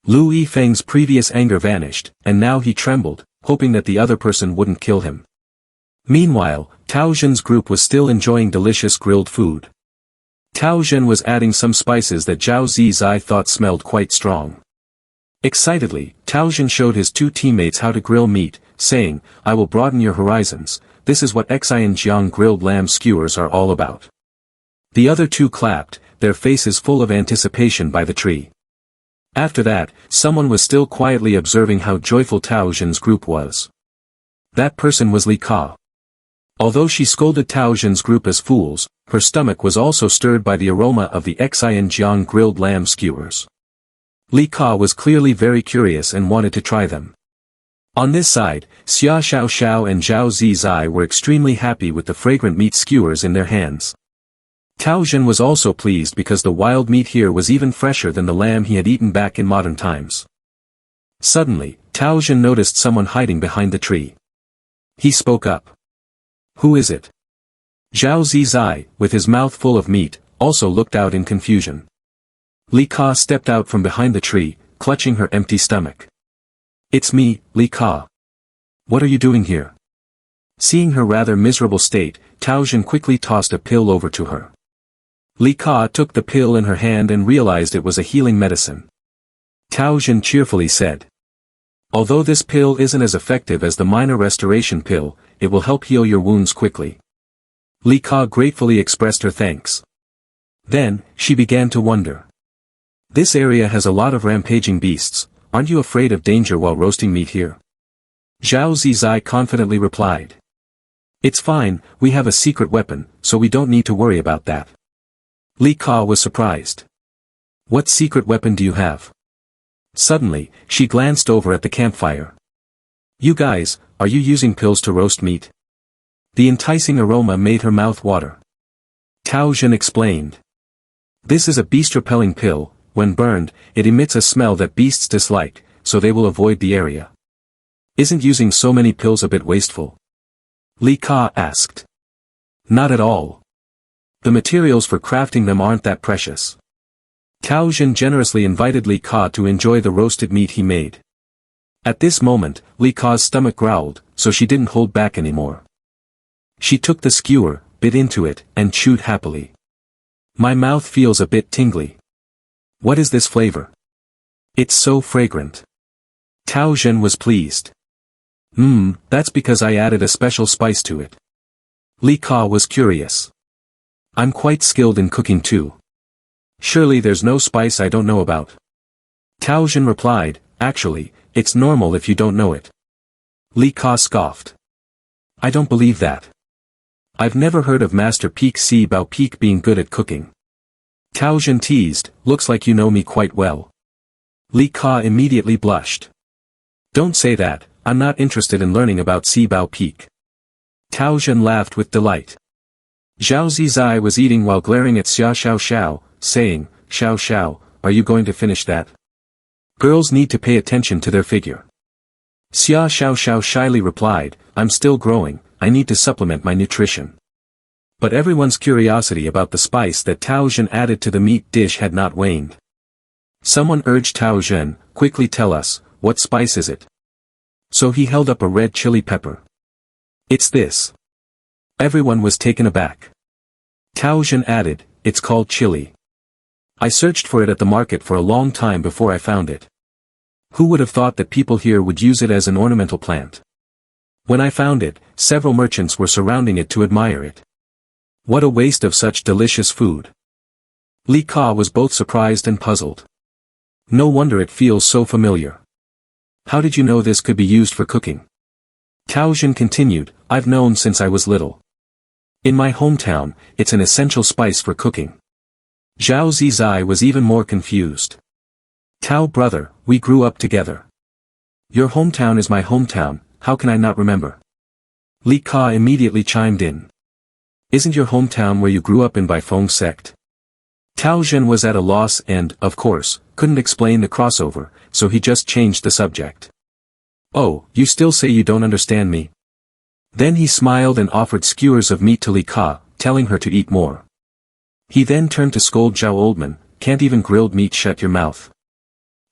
Louis Feng's previous anger vanished, and now he trembled, hoping that the other person wouldn't kill him. Meanwhile, Tao Zhen's group was still enjoying delicious grilled food. Tao Zhen was adding some spices that Zhao Zizai thought smelled quite strong. Excitedly, Tao Zhen showed his two teammates how to grill meat, saying, I will broaden your horizons, this is what Xianjiang grilled lamb skewers are all about. The other two clapped, their faces full of anticipation by the tree. After that, someone was still quietly observing how joyful Tao Zhen's group was. That person was Li Ka. Although she scolded Tao Zhen's group as fools, her stomach was also stirred by the aroma of the Xianjiang grilled lamb skewers. Li Ka was clearly very curious and wanted to try them. On this side, Xia Xiaoxiao and Zhao Zizai were extremely happy with the fragrant meat skewers in their hands. Tao Zhen was also pleased because the wild meat here was even fresher than the lamb he had eaten back in modern times. Suddenly, Tao Zhen noticed someone hiding behind the tree. He spoke up. Who is it? Zhao Zizai, with his mouth full of meat, also looked out in confusion. Li Ka stepped out from behind the tree, clutching her empty stomach. It's me, Li Ka. What are you doing here? Seeing her rather miserable state, Tao Zhen quickly tossed a pill over to her. Li Ka took the pill in her hand and realized it was a healing medicine. Tao Zhen cheerfully said. Although this pill isn't as effective as the minor restoration pill, it will help heal your wounds quickly. Li Ka gratefully expressed her thanks. Then, she began to wonder. This area has a lot of rampaging beasts, aren't you afraid of danger while roasting meat here? Zhao Zizai confidently replied. It's fine, we have a secret weapon, so we don't need to worry about that. Li Ka was surprised. What secret weapon do you have? Suddenly, she glanced over at the campfire. You guys, are you using pills to roast meat? The enticing aroma made her mouth water. Tao Zhen explained. This is a beast-repelling pill. When burned, it emits a smell that beasts dislike, so they will avoid the area. Isn't using so many pills a bit wasteful? Li Ka asked. Not at all. The materials for crafting them aren't that precious. Tao Zhen generously invited Li Ka to enjoy the roasted meat he made. At this moment, Li Ka's stomach growled, so she didn't hold back anymore. She took the skewer, bit into it, and chewed happily. My mouth feels a bit tingly. What is this flavor? It's so fragrant. Tao Zhen was pleased. That's because I added a special spice to it. Li Ka was curious. I'm quite skilled in cooking too. Surely there's no spice I don't know about. Tao Zhen replied, actually, it's normal if you don't know it. Li Ka scoffed. I don't believe that. I've never heard of Master Peak Si Bao Peak being good at cooking. Tao Zhen teased, looks like you know me quite well. Li Ka immediately blushed. Don't say that, I'm not interested in learning about Si Bao Peak. Tao Zhen laughed with delight. Zhao Zizai was eating while glaring at Xia Xiaoxiao, saying, Xiao Xiao, are you going to finish that? Girls need to pay attention to their figure. Xia Xiaoxiao shyly replied, I'm still growing, I need to supplement my nutrition. But everyone's curiosity about the spice that Tao Zhen added to the meat dish had not waned. Someone urged Tao Zhen, quickly tell us, what spice is it? So he held up a red chili pepper. It's this. Everyone was taken aback. Tao Zhen added, it's called chili. I searched for it at the market for a long time before I found it. Who would have thought that people here would use it as an ornamental plant? When I found it, several merchants were surrounding it to admire it. What a waste of such delicious food. Li Ka was both surprised and puzzled. No wonder it feels so familiar. How did you know this could be used for cooking? Tao Zhen continued, I've known since I was little. In my hometown, it's an essential spice for cooking. Zhao Zizai was even more confused. Tao brother, we grew up together. Your hometown is my hometown, how can I not remember? Li Ka immediately chimed in. Isn't your hometown where you grew up in Baifeng sect? Tao Zhen was at a loss and, of course, couldn't explain the crossover, so he just changed the subject. Oh, you still say you don't understand me? Then he smiled and offered skewers of meat to Li Ka, telling her to eat more. He then turned to scold Zhao Oldman, can't even grilled meat shut your mouth.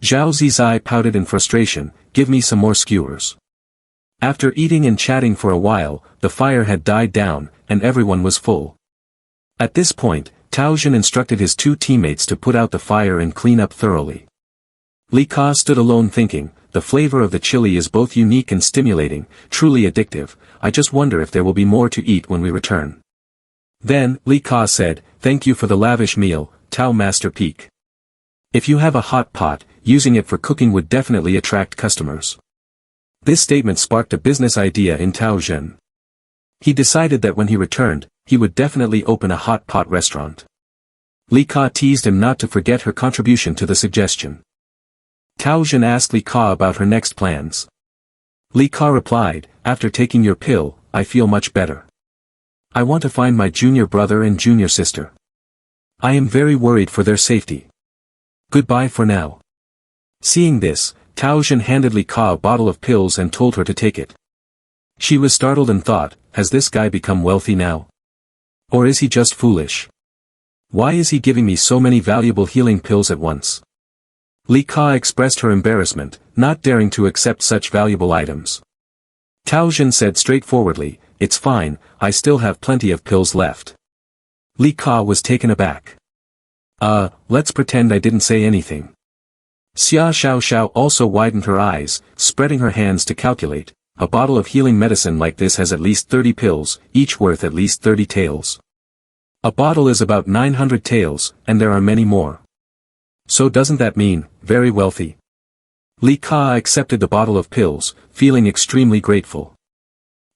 Zhao Zizai pouted in frustration, give me some more skewers. After eating and chatting for a while, the fire had died down, and everyone was full. At this point, Tao Zhen instructed his two teammates to put out the fire and clean up thoroughly. Li Ka stood alone thinking, the flavor of the chili is both unique and stimulating, truly addictive, I just wonder if there will be more to eat when we return. Then, Li Ka said, thank you for the lavish meal, Tao Master Peak. If you have a hot pot, using it for cooking would definitely attract customers. This statement sparked a business idea in Tao Zhen. He decided that when he returned, he would definitely open a hot pot restaurant. Li Ka teased him not to forget her contribution to the suggestion. Tao Zhen asked Li Ka about her next plans. Li Ka replied, after taking your pill, I feel much better. I want to find my junior brother and junior sister. I am very worried for their safety. Goodbye for now. Seeing this, Tao Zhen handed Li Ka a bottle of pills and told her to take it. She was startled and thought, has this guy become wealthy now? Or is he just foolish? Why is he giving me so many valuable healing pills at once? Li Ka expressed her embarrassment, not daring to accept such valuable items. Tao Zhen said straightforwardly, it's fine, I still have plenty of pills left. Li Ka was taken aback. Let's pretend I didn't say anything. Xia Xiao also widened her eyes, spreading her hands to calculate. A bottle of healing medicine like this has at least 30 pills, each worth at least 30 taels. A bottle is about 900 taels, and there are many more. So doesn't that mean, very wealthy? Li Ka accepted the bottle of pills, feeling extremely grateful.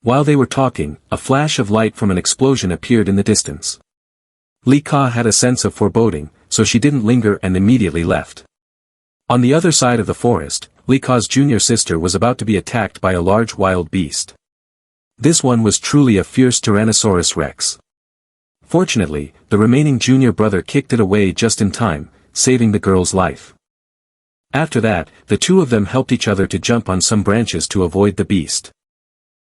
While they were talking, a flash of light from an explosion appeared in the distance. Li Ka had a sense of foreboding, so she didn't linger and immediately left. On the other side of the forest, Li Ka's junior sister was about to be attacked by a large wild beast. This one was truly a fierce Tyrannosaurus Rex. Fortunately, the remaining junior brother kicked it away just in time, saving the girl's life. After that, the two of them helped each other to jump on some branches to avoid the beast.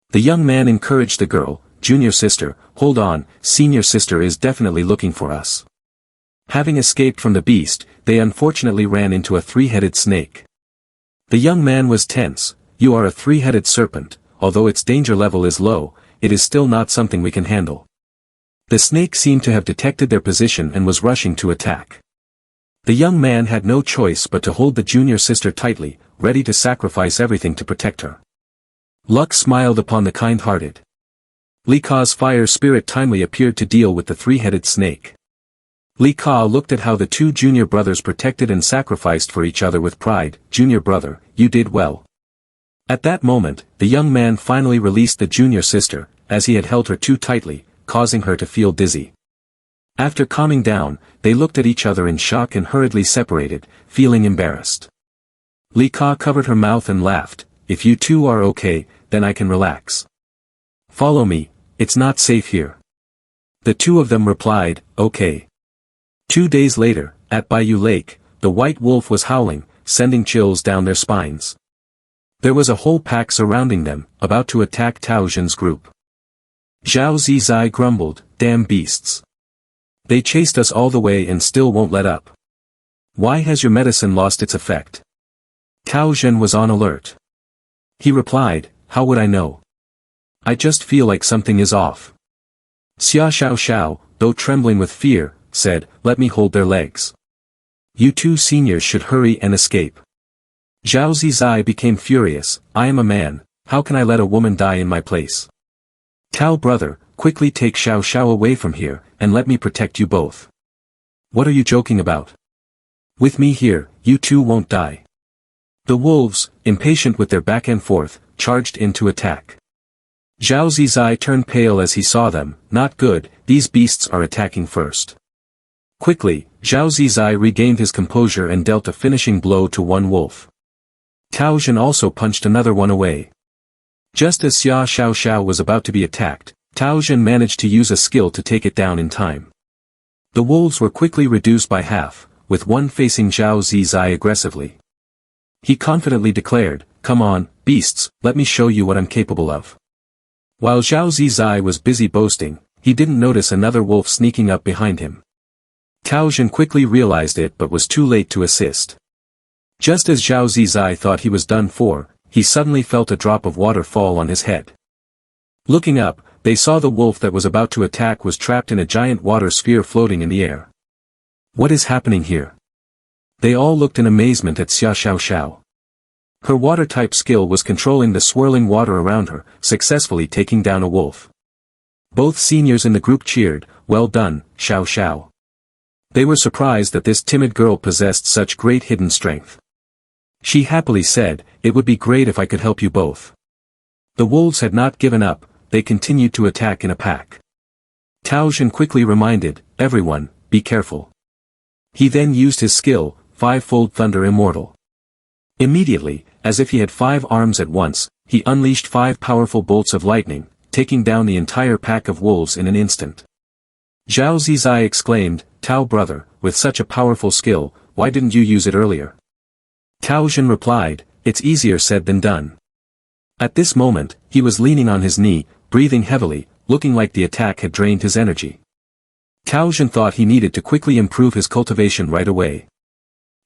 The young man encouraged the girl, junior sister, hold on, senior sister is definitely looking for us. Having escaped from the beast, they unfortunately ran into a three-headed snake. The young man was tense, you are a three-headed serpent, although its danger level is low, it is still not something we can handle. The snake seemed to have detected their position and was rushing to attack. The young man had no choice but to hold the junior sister tightly, ready to sacrifice everything to protect her. Luck smiled upon the kind-hearted. Li Ka's fire spirit timely appeared to deal with the three-headed snake. Li Ka looked at how the two junior brothers protected and sacrificed for each other with pride. Junior brother, you did well. At that moment, the young man finally released the junior sister, as he had held her too tightly, causing her to feel dizzy. After calming down, they looked at each other in shock and hurriedly separated, feeling embarrassed. Li Ka covered her mouth and laughed, if you two are okay, then I can relax. Follow me, it's not safe here. The two of them replied, okay. 2 days later, at Bayou Lake, the white wolf was howling, sending chills down their spines. There was a whole pack surrounding them, about to attack Tao Zhen's group. Zhao Zizai grumbled, damn beasts. They chased us all the way and still won't let up. Why has your medicine lost its effect? Tao Zhen was on alert. He replied, how would I know? I just feel like something is off. Xia Xiao, though trembling with fear, said, let me hold their legs. You two seniors should hurry and escape. Zhao Zizai became furious, I am a man, how can I let a woman die in my place? Tao brother, quickly take Xiao Xiao away from here, and let me protect you both. What are you joking about? With me here, you two won't die. The wolves, impatient with their back and forth, charged in to attack. Zhao Zizai turned pale as he saw them, not good, these beasts are attacking first. Quickly, Zhao Zizai regained his composure and dealt a finishing blow to one wolf. Tao Zhen also punched another one away. Just as Xia Xiao was about to be attacked, Tao Zhen managed to use a skill to take it down in time. The wolves were quickly reduced by half, with one facing Zhao Zizai aggressively. He confidently declared, come on, beasts, let me show you what I'm capable of. While Zhao Zizai was busy boasting, he didn't notice another wolf sneaking up behind him. Tao Zhen quickly realized it but was too late to assist. Just as Zhao Zizai thought he was done for, he suddenly felt a drop of water fall on his head. Looking up, they saw the wolf that was about to attack was trapped in a giant water sphere floating in the air. What is happening here? They all looked in amazement at Xia Xiao. Her water-type skill was controlling the swirling water around her, successfully taking down a wolf. Both seniors in the group cheered, well done, Xiao Xiao. They were surprised that this timid girl possessed such great hidden strength. She happily said, it would be great if I could help you both. The wolves had not given up, they continued to attack in a pack. Tao Zhen quickly reminded, everyone, be careful. He then used his skill, five-fold thunder immortal. Immediately, as if he had 5 arms at once, he unleashed 5 powerful bolts of lightning, taking down the entire pack of wolves in an instant. Zhao Zizai exclaimed, Tao brother, with such a powerful skill, why didn't you use it earlier? Tao Zhen replied, it's easier said than done. At this moment, he was leaning on his knee, breathing heavily, looking like the attack had drained his energy. Tao Zhen thought he needed to quickly improve his cultivation right away.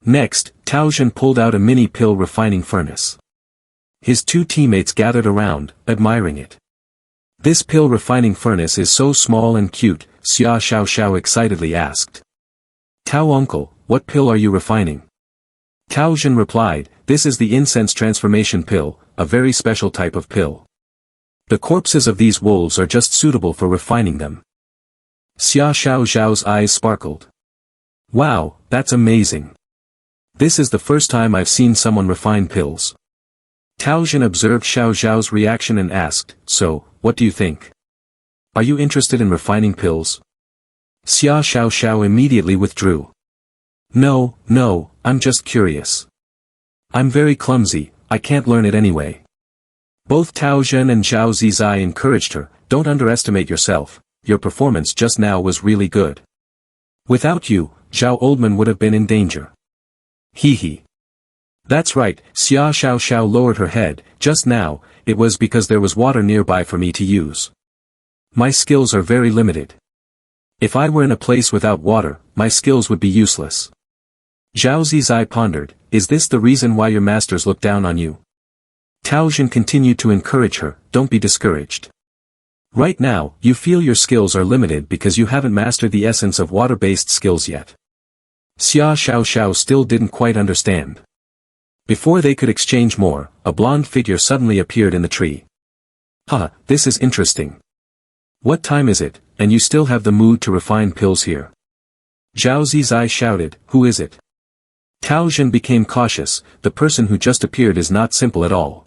Next, Tao Zhen pulled out a mini pill refining furnace. His 2 teammates gathered around, admiring it. This pill refining furnace is so small and cute, Xia Xiao excitedly asked. Tao uncle, what pill are you refining? Tao Zhen replied, this is the incense transformation pill, a very special type of pill. The corpses of these wolves are just suitable for refining them. Xia Xiao's eyes sparkled. Wow, that's amazing. This is the first time I've seen someone refine pills. Tao Zhen observed Xiao Zhao's reaction and asked, so, what do you think? Are you interested in refining pills? Xia Xiao immediately withdrew. No, I'm just curious. I'm very clumsy, I can't learn it anyway. Both Tao Zhen and Zhao Zizai encouraged her, don't underestimate yourself, your performance just now was really good. Without you, Zhao Oldman would have been in danger. Hee. That's right, Xia Xiao lowered her head, just now, it was because there was water nearby for me to use. My skills are very limited. If I were in a place without water, my skills would be useless. Zhao Zizai pondered, is this the reason why your masters look down on you? Tao Zhen continued to encourage her, don't be discouraged. Right now, you feel your skills are limited because you haven't mastered the essence of water-based skills yet. Xia Xiao still didn't quite understand. Before they could exchange more, a blonde figure suddenly appeared in the tree. This is interesting. What time is it, and you still have the mood to refine pills here? Zhao Zizai shouted, who is it? Tao Zhen became cautious, the person who just appeared is not simple at all.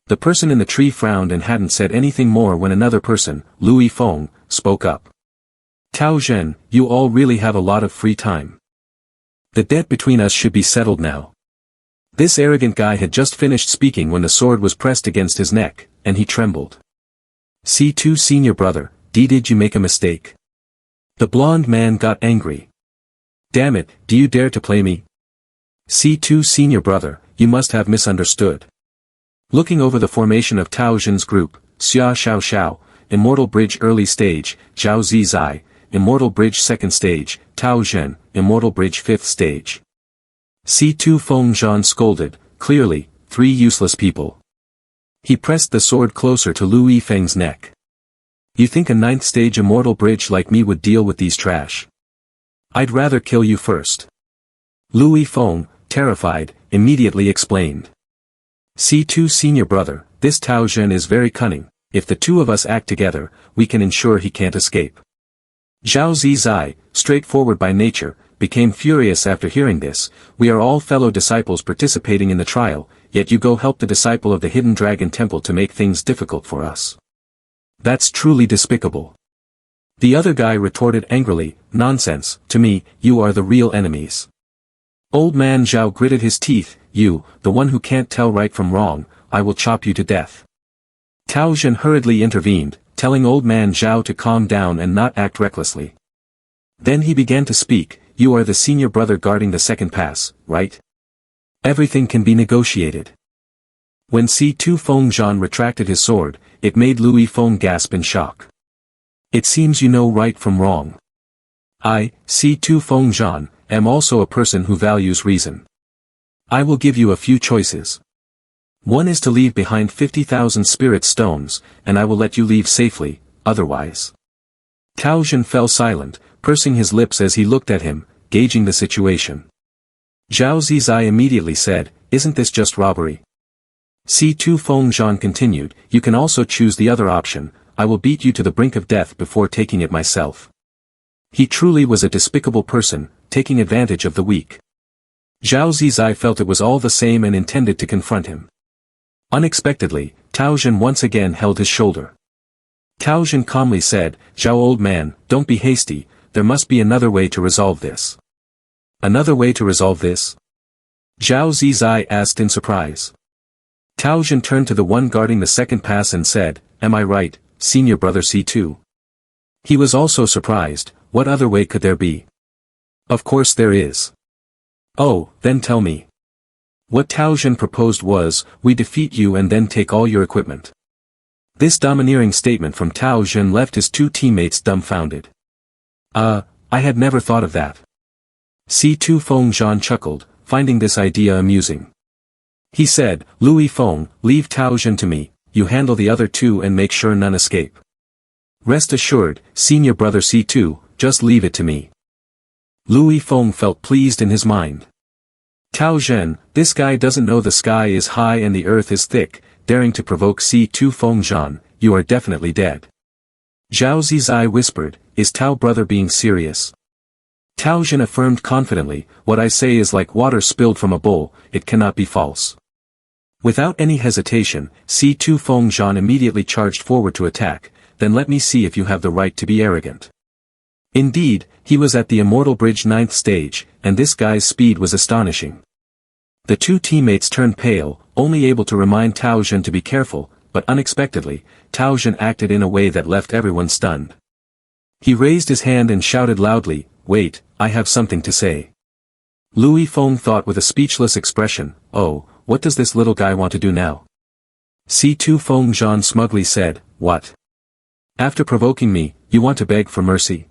The person in the tree frowned and hadn't said anything more when another person, Lui Feng, spoke up. Tao Zhen, you all really have a lot of free time. The debt between us should be settled now. This arrogant guy had just finished speaking when the sword was pressed against his neck, and he trembled. C2 senior brother, did you make a mistake? The blonde man got angry. Damn it, do you dare to play me? C2 senior brother, you must have misunderstood. Looking over the formation of Tao Zhen's group, Xia Xiao, Immortal Bridge Early Stage, Zhao Zizai, Immortal Bridge Second Stage, Tao Zhen, Immortal Bridge Fifth Stage. C2 Feng Zhan scolded, clearly, 3 useless people. He pressed the sword closer to Lu Yifeng's neck. You think a 9th stage Immortal Bridge like me would deal with these trash? I'd rather kill you first. Lu Yifeng, terrified, immediately explained. C2 senior brother, this Tao Zhen is very cunning, if the 2 of us act together, we can ensure he can't escape. Zhao Zizai, straightforward by nature, became furious after hearing this. We are all fellow disciples participating in the trial, yet you go help the disciple of the Hidden Dragon Temple to make things difficult for us. That's truly despicable. The other guy retorted angrily, nonsense, to me, you are the real enemies. Old man Zhao gritted his teeth, you, the one who can't tell right from wrong, I will chop you to death. Tao Zhen hurriedly intervened, telling old man Zhao to calm down and not act recklessly. Then he began to speak, you are the senior brother guarding the second pass, right? Everything can be negotiated. When C2 Feng Zhan retracted his sword, it made Lu Yifeng gasp in shock. It seems you know right from wrong. I, C2 Feng Zhan, am also a person who values reason. I will give you a few choices. One is to leave behind 50,000 spirit stones, and I will let you leave safely, otherwise. Tao Zhen fell silent, pursing his lips as he looked at him, gauging the situation. Zhao Zizai immediately said, isn't this just robbery? C2 Feng Zhan continued, you can also choose the other option, I will beat you to the brink of death before taking it myself. He truly was a despicable person, taking advantage of the weak. Zhao Zizai felt it was all the same and intended to confront him. Unexpectedly, Tao Zhen once again held his shoulder. Tao Zhen calmly said, Zhao old man, don't be hasty, there must be another way to resolve this. Another way to resolve this? Zhao Zizai asked in surprise. Tao Zhen turned to the one guarding the second pass and said, am I right, senior brother C2? He was also surprised, what other way could there be? Of course there is. Oh, then tell me. What Tao Zhen proposed was, we defeat you and then take all your equipment. This domineering statement from Tao Zhen left his 2 teammates dumbfounded. I had never thought of that. C2 Feng Zhan chuckled, finding this idea amusing. He said, Lu Yifeng, leave Tao Zhen to me, you handle the other 2 and make sure none escape. Rest assured, senior brother C2, just leave it to me. Lu Yifeng felt pleased in his mind. Tao Zhen, this guy doesn't know the sky is high and the earth is thick, daring to provoke C2 Feng Zhan, you are definitely dead. Zhao Zizai whispered, is Tao brother being serious? Tao Zhen affirmed confidently, what I say is like water spilled from a bowl, it cannot be false. Without any hesitation, C2 Feng Zhan immediately charged forward to attack, then let me see if you have the right to be arrogant. Indeed, he was at the Immortal Bridge 9th stage, and this guy's speed was astonishing. The 2 teammates turned pale, only able to remind Tao Zhen to be careful, but unexpectedly, Tao Zhen acted in a way that left everyone stunned. He raised his hand and shouted loudly, wait, I have something to say. Lu Yifeng thought with a speechless expression, oh, what does this little guy want to do now? C2 Feng Zhan smugly said, what? After provoking me, you want to beg for mercy?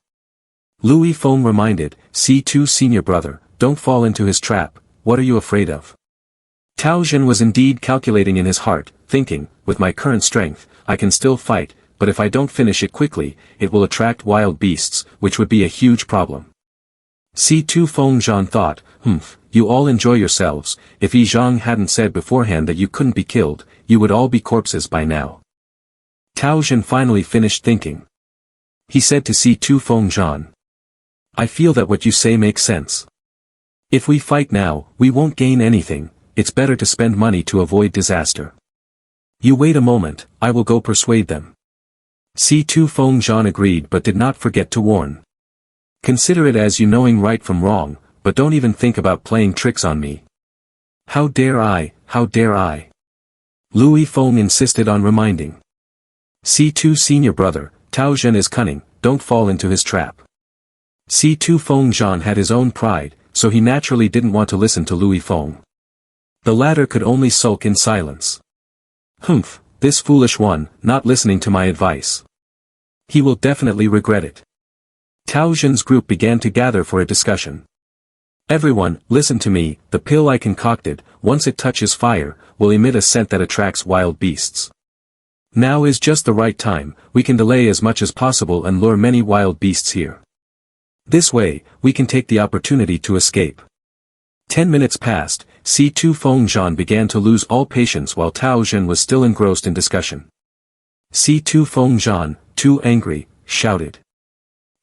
Lu Yifeng reminded, C2 senior brother, don't fall into his trap, what are you afraid of? Tao Zhen was indeed calculating in his heart, thinking, with my current strength, I can still fight, but if I don't finish it quickly, it will attract wild beasts, which would be a huge problem. C2 Feng Zhan thought, you all enjoy yourselves, if Yi Zhang hadn't said beforehand that you couldn't be killed, you would all be corpses by now. Tao Zhen finally finished thinking. He said to C2 Feng Zhan, I feel that what you say makes sense. If we fight now, we won't gain anything, it's better to spend money to avoid disaster. You wait a moment, I will go persuade them. C2 Feng Zhan agreed but did not forget to warn. Consider it as you knowing right from wrong, but don't even think about playing tricks on me. How dare I, how dare I? Lu Yifeng insisted on reminding. C2 senior brother, Tao Zhen is cunning, don't fall into his trap. C2 Feng Zhan had his own pride, so he naturally didn't want to listen to Lu Yifeng. The latter could only sulk in silence. This foolish one, not listening to my advice. He will definitely regret it. Tao Zhen's group began to gather for a discussion. Everyone, listen to me, the pill I concocted, once it touches fire, will emit a scent that attracts wild beasts. Now is just the right time, we can delay as much as possible and lure many wild beasts here. This way, we can take the opportunity to escape. 10 minutes passed, C2 Fengzhan began to lose all patience while Tao Zhen was still engrossed in discussion. C2 Fengzhan, too angry, shouted.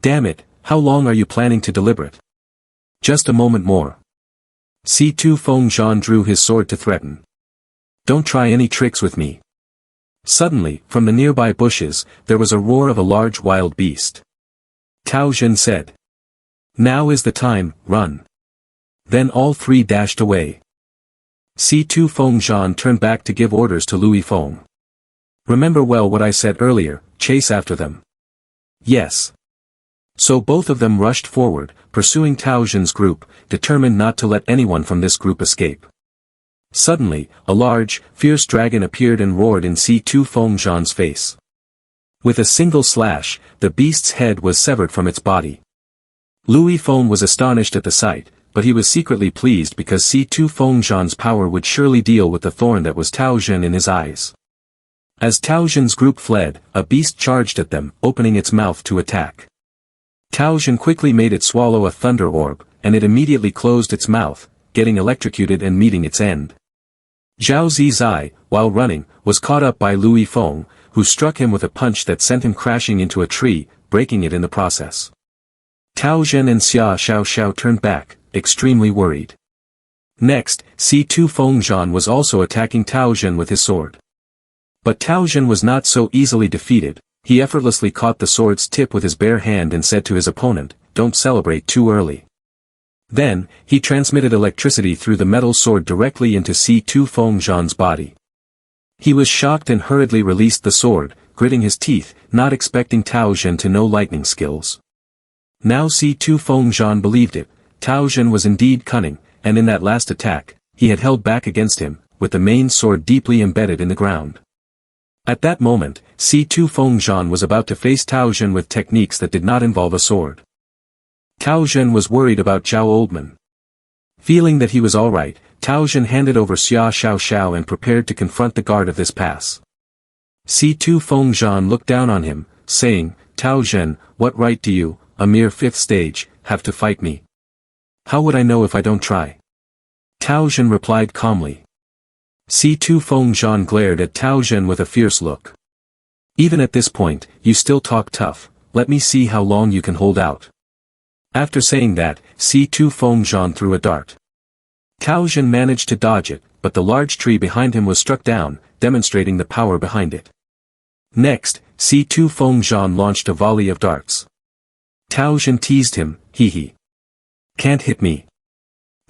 Damn it, how long are you planning to deliberate? Just a moment more. C2 Fengzhan drew his sword to threaten. Don't try any tricks with me. Suddenly, from the nearby bushes, there was a roar of a large wild beast. Tao Zhen said. Now is the time, run. Then all three dashed away. C2 Fengzhan turned back to give orders to Louis Feng. Remember well what I said earlier, chase after them. Yes. So both of them rushed forward, pursuing Tao Zhen's group, determined not to let anyone from this group escape. Suddenly, a large, fierce dragon appeared and roared in C2 Fengzhan's face. With a single slash, the beast's head was severed from its body. Louis Feng was astonished at the sight, but he was secretly pleased because C2 Fengzhan's power would surely deal with the thorn that was Tao Zhen in his eyes. As Tao Zhen's group fled, a beast charged at them, opening its mouth to attack. Tao Zhen quickly made it swallow a thunder orb, and it immediately closed its mouth, getting electrocuted and meeting its end. Zhao Zizai, while running, was caught up by Louis Feng, who struck him with a punch that sent him crashing into a tree, breaking it in the process. Tao Zhen and Xia Xiao turned back, extremely worried. Next, C2 Fengzhan was also attacking Tao Zhen with his sword. But Tao Zhen was not so easily defeated. He effortlessly caught the sword's tip with his bare hand and said to his opponent, "Don't celebrate too early." Then, he transmitted electricity through the metal sword directly into C2 Fengzhan's body. He was shocked and hurriedly released the sword, gritting his teeth, not expecting Tao Zhen to know lightning skills. Now C2 Fengzhan believed it, Tao Zhen was indeed cunning, and in that last attack, he had held back against him, with the main sword deeply embedded in the ground. At that moment, C2 Fengzhan was about to face Tao Zhen with techniques that did not involve a sword. Tao Zhen was worried about Zhao Oldman. Feeling that he was alright, Tao Zhen handed over Xia Xiao and prepared to confront the guard of this pass. C2 Fengzhan looked down on him, saying, "Tao Zhen, what right do you, a mere 5th stage, have to fight me? How would I know if I don't try?" Tao Zhen replied calmly. C2 Fengzhan glared at Tao Zhen with a fierce look. "Even at this point, you still talk tough, let me see how long you can hold out." After saying that, C2 Fengzhan threw a dart. Tao Zhen managed to dodge it, but the large tree behind him was struck down, demonstrating the power behind it. Next, C2 Fengzhan launched a volley of darts. Tao Zhen teased him, "Hee hee. Can't hit me."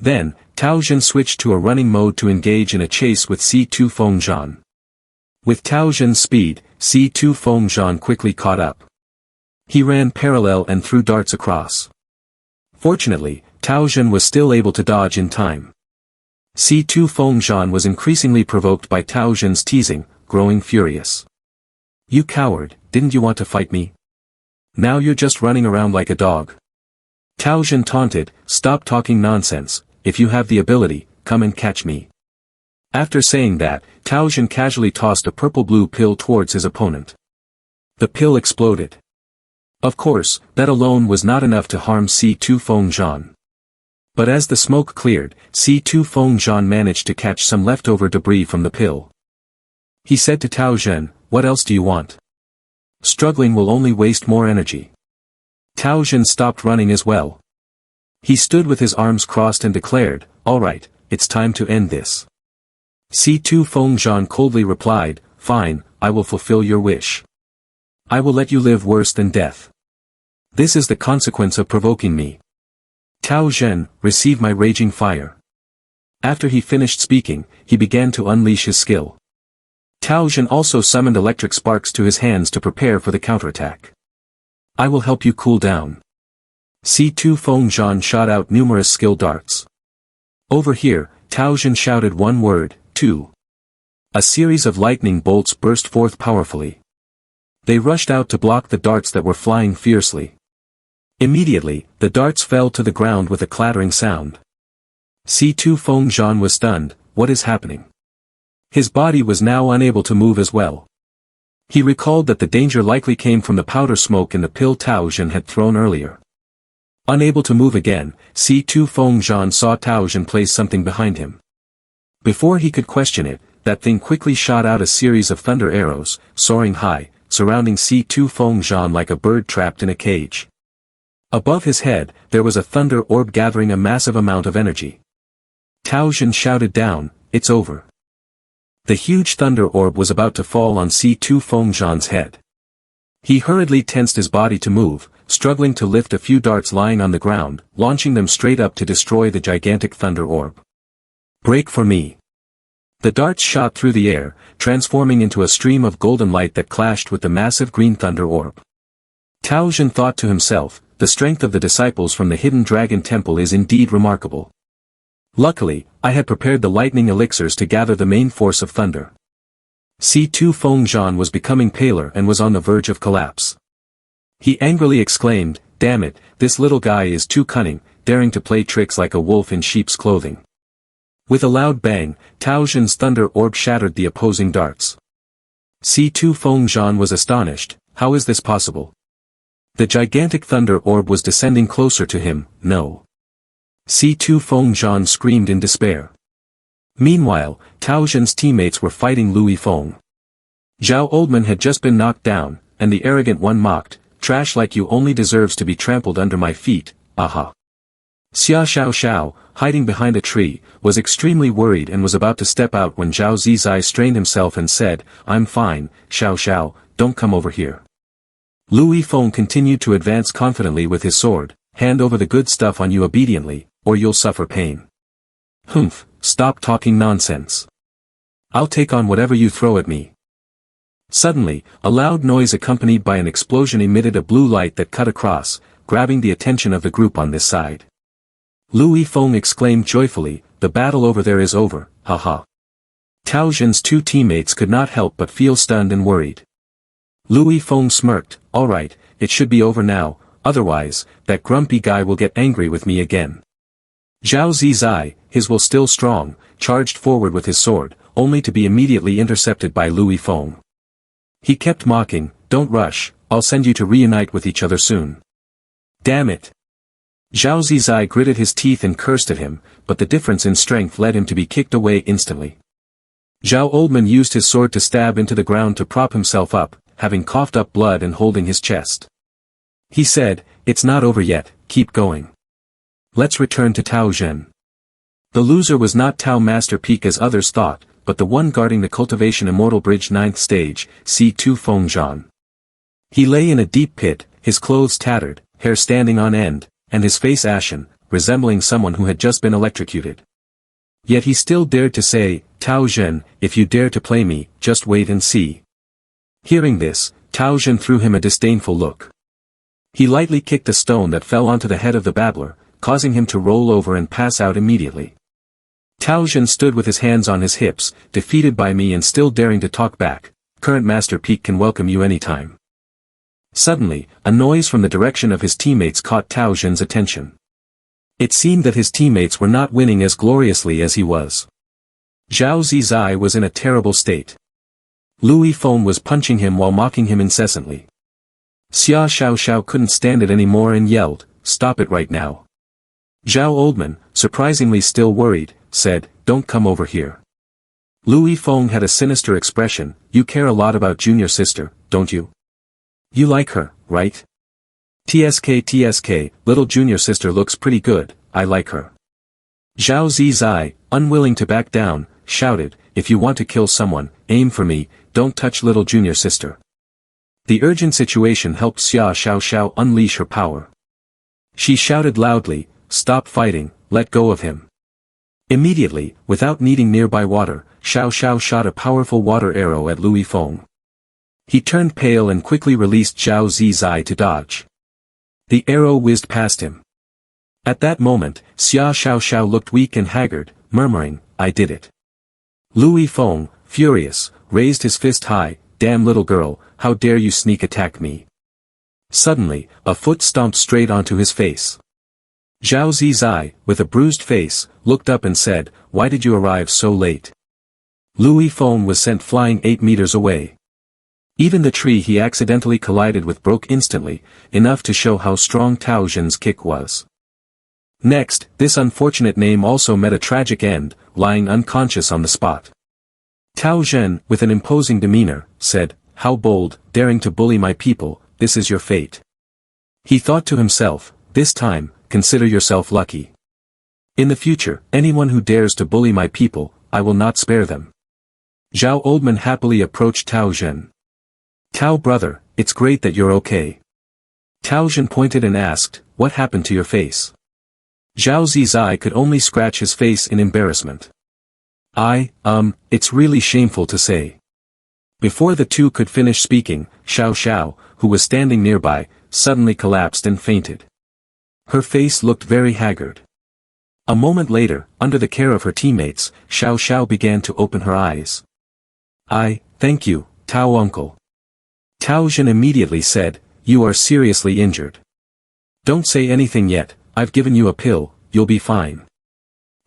Then, Tao Zhen switched to a running mode to engage in a chase with C2 Fengzhan. With Tao Zhen's speed, C2 Fengzhan quickly caught up. He ran parallel and threw darts across. Fortunately, Tao Zhen was still able to dodge in time. C2 Fengzhan was increasingly provoked by Tao Zhen's teasing, growing furious. "You coward, didn't you want to fight me? Now you're just running around like a dog." Tao Zhen taunted, "Stop talking nonsense, if you have the ability, come and catch me." After saying that, Tao Zhen casually tossed a purple-blue pill towards his opponent. The pill exploded. Of course, that alone was not enough to harm C2 Fengzhan. But as the smoke cleared, C2 Fengzhan managed to catch some leftover debris from the pill. He said to Tao Zhen, "What else do you want? Struggling will only waste more energy." Tao Zhen stopped running as well. He stood with his arms crossed and declared, "Alright, it's time to end this." C2 Fengzhan coldly replied, "Fine, I will fulfill your wish. I will let you live worse than death. This is the consequence of provoking me. Tao Zhen, receive my raging fire." After he finished speaking, he began to unleash his skill. Tao Zhen also summoned electric sparks to his hands to prepare for the counterattack. "I will help you cool down." C2 Fengzhan shot out numerous skill darts. Over here, Tao Zhen shouted one word, "Two." A series of lightning bolts burst forth powerfully. They rushed out to block the darts that were flying fiercely. Immediately, the darts fell to the ground with a clattering sound. C2 Fengzhan was stunned. What is happening? His body was now unable to move as well. He recalled that the danger likely came from the powder smoke in the pill Tao Zhen had thrown earlier. Unable to move again, C2 Fengzhan saw Tao Zhen place something behind him. Before he could question it, that thing quickly shot out a series of thunder arrows, soaring high, surrounding C2 Fengzhan like a bird trapped in a cage. Above his head, there was a thunder orb gathering a massive amount of energy. Tao Zhen shouted down, "It's over." The huge thunder orb was about to fall on C2 Fengzhan's head. He hurriedly tensed his body to move, struggling to lift a few darts lying on the ground, launching them straight up to destroy the gigantic thunder orb. "Break for me." The darts shot through the air, transforming into a stream of golden light that clashed with the massive green thunder orb. Tao Zhen thought to himself, the strength of the disciples from the hidden dragon temple is indeed remarkable. Luckily, I had prepared the lightning elixirs to gather the main force of thunder. C2 Fengzhan was becoming paler and was on the verge of collapse. He angrily exclaimed, "Damn it, this little guy is too cunning, daring to play tricks like a wolf in sheep's clothing." With a loud bang, Tao Zhen's thunder orb shattered the opposing darts. C2 Fengzhan was astonished. How is this possible? The gigantic thunder orb was descending closer to him. No. C2 Fengzhan screamed in despair. Meanwhile, Tao Zhen's teammates were fighting Louis Feng. Zhao Oldman had just been knocked down, and the arrogant one mocked, "Trash like you only deserves to be trampled under my feet, aha." Xia Xiao, hiding behind a tree, was extremely worried and was about to step out when Zhao Zizai strained himself and said, "I'm fine, Xiao, don't come over here." Louis Feng continued to advance confidently with his sword, "Hand over the good stuff on you obediently, or you'll suffer pain." "Humph, stop talking nonsense. I'll take on whatever you throw at me." Suddenly, a loud noise accompanied by an explosion emitted a blue light that cut across, grabbing the attention of the group on this side. Louis Feng exclaimed joyfully, "The battle over there is over, haha." Tao Zhen's two teammates could not help but feel stunned and worried. Louis Feng smirked, "All right, it should be over now, otherwise, that grumpy guy will get angry with me again." Zhao Zizai, his will still strong, charged forward with his sword, only to be immediately intercepted by Louis Feng. He kept mocking, "Don't rush, I'll send you to reunite with each other soon." "Damn it." Zhao Zizai gritted his teeth and cursed at him, but the difference in strength led him to be kicked away instantly. Zhao Oldman used his sword to stab into the ground to prop himself up, having coughed up blood and holding his chest. He said, "It's not over yet, keep going. Let's return to Tao Zhen." The loser was not Tao Master Peak as others thought, but the one guarding the Cultivation Immortal Bridge 9th stage, C2 Fengzhan. He lay in a deep pit, his clothes tattered, hair standing on end, and his face ashen, resembling someone who had just been electrocuted. Yet he still dared to say, "Tao Zhen, if you dare to play me, just wait and see." Hearing this, Tao Zhen threw him a disdainful look. He lightly kicked a stone that fell onto the head of the babbler, causing him to roll over and pass out immediately. Tao Zhen stood with his hands on his hips, "Defeated by me and still daring to talk back, current Master Peak can welcome you anytime." Suddenly, a noise from the direction of his teammates caught Tao Zhen's attention. It seemed that his teammates were not winning as gloriously as he was. Zhao Zizai was in a terrible state. Louis Feng was punching him while mocking him incessantly. Xia Xiao couldn't stand it anymore and yelled, "Stop it right now." Zhao Oldman, surprisingly still worried, said, "Don't come over here." Louis Feng had a sinister expression, "You care a lot about junior sister, don't you? You like her, right?" TSK, little junior sister looks pretty good, I like her." Zhao Zizai, unwilling to back down, shouted, "If you want to kill someone, aim for me, don't touch little junior sister." The urgent situation helped Xia Xiao unleash her power. She shouted loudly, "Stop fighting, let go of him." Immediately, without needing nearby water, Xiao shot a powerful water arrow at Louis Feng. He turned pale and quickly released Zhao Zizai to dodge. The arrow whizzed past him. At that moment, Xia Xiao looked weak and haggard, murmuring, "I did it." Louis Feng, furious, raised his fist high, "Damn little girl, how dare you sneak attack me?" Suddenly, a foot stomped straight onto his face. Zhao Zizai, with a bruised face, looked up and said, "Why did you arrive so late?" Louis Feng was sent flying 8 meters away. Even the tree he accidentally collided with broke instantly, enough to show how strong Tao Zhen's kick was. Next, this unfortunate name also met a tragic end, lying unconscious on the spot. Tao Zhen, with an imposing demeanor, said, "How bold, daring to bully my people, this is your fate." He thought to himself, "This time, consider yourself lucky. In the future, anyone who dares to bully my people, I will not spare them." Zhao Oldman happily approached Tao Zhen. "Tao brother, it's great that you're okay." Tao Zhen pointed and asked, "What happened to your face?" Zhao Zizai could only scratch his face in embarrassment. It's really shameful to say." Before the two could finish speaking, Xiao Xiao, who was standing nearby, suddenly collapsed and fainted. Her face looked very haggard. A moment later, under the care of her teammates, Xiao Xiao began to open her eyes. Thank you, Tao uncle." Tao Zhen immediately said, "You are seriously injured. Don't say anything yet, I've given you a pill, you'll be fine."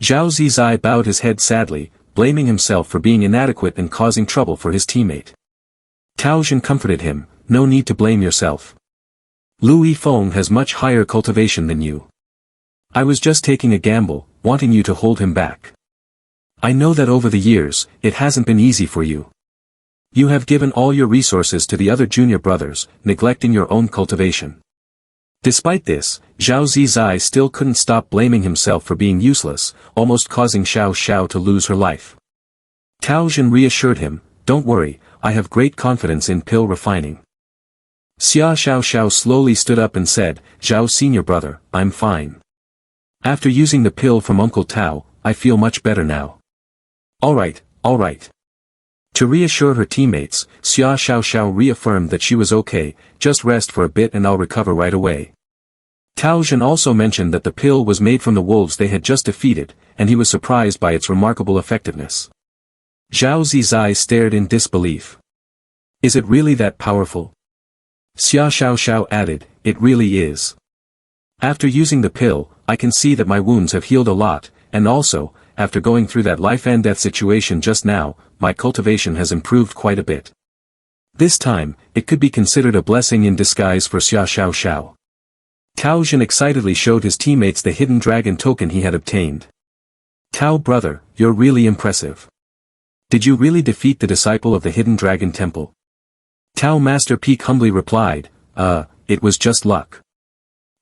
Zhao Zizai bowed his head sadly, blaming himself for being inadequate and causing trouble for his teammate. Tao Zhen comforted him, "No need to blame yourself. Louis Feng has much higher cultivation than you. I was just taking a gamble, wanting you to hold him back. I know that over the years, it hasn't been easy for you. You have given all your resources to the other junior brothers, neglecting your own cultivation." Despite this, Zhao Zizai still couldn't stop blaming himself for being useless, almost causing Xiao Xiao to lose her life. Tao Zhen reassured him, "Don't worry, I have great confidence in pill refining." Xia Xiao Xiao slowly stood up and said, "Zhao senior brother, I'm fine. After using the pill from Uncle Tao, I feel much better now." All right. To reassure her teammates, Xia Xiao Xiao reaffirmed that she was okay, "Just rest for a bit and I'll recover right away." Tao Zhen also mentioned that the pill was made from the wolves they had just defeated, and he was surprised by its remarkable effectiveness. Zhao Zizai stared in disbelief. "Is it really that powerful?" Xia Xiao Xiao added, "It really is. After using the pill, I can see that my wounds have healed a lot, and also, after going through that life-and-death situation just now, my cultivation has improved quite a bit. This time, it could be considered a blessing in disguise for Xia Xiao Xiao." Tao Zhen excitedly showed his teammates the hidden dragon token he had obtained. "Tao brother, you're really impressive. Did you really defeat the disciple of the hidden dragon temple?" Tao Master Peak humbly replied, It was just luck."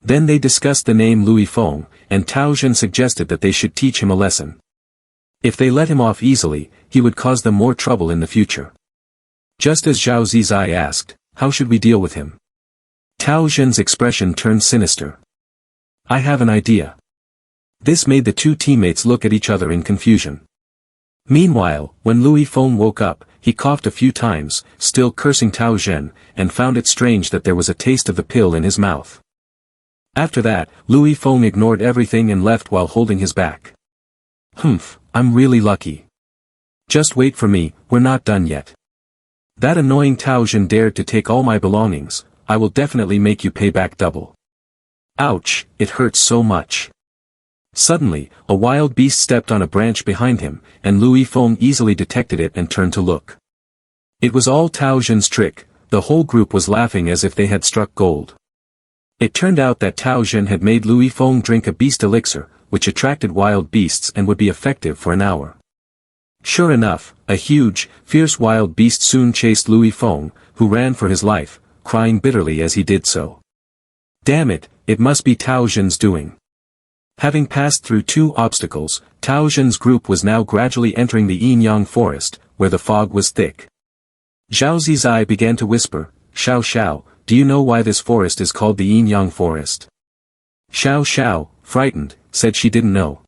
Then they discussed the name Louis Feng, and Tao Zhen suggested that they should teach him a lesson. If they let him off easily, he would cause them more trouble in the future. Just as Zhao Zizai asked, "How should we deal with him?" Tao Zhen's expression turned sinister. "I have an idea." This made the two teammates look at each other in confusion. Meanwhile, when Louis Feng woke up, he coughed a few times, still cursing Tao Zhen, and found it strange that there was a taste of the pill in his mouth. After that, Louis Feng ignored everything and left while holding his back. I'm really lucky. Just wait for me, we're not done yet. That annoying Tao Zhen dared to take all my belongings, I will definitely make you pay back double. Ouch, it hurts so much. Suddenly, a wild beast stepped on a branch behind him, and Louis Feng easily detected it and turned to look. It was all Tao Zhen's trick, the whole group was laughing as if they had struck gold. It turned out that Tao Zhen had made Louis Feng drink a beast elixir, which attracted wild beasts and would be effective for an hour. Sure enough, a huge, fierce wild beast soon chased Louis Feng, who ran for his life, crying bitterly as he did so. Damn it, it must be Tao Zhen's doing. Having passed through 2 obstacles, Tao Zhen's group was now gradually entering the Yin-Yang forest, where the fog was thick. Zhao Zizai began to whisper, "Xiao Xiao, do you know why this forest is called the Yin-Yang forest?" Xiao Xiao, frightened, said she didn't know.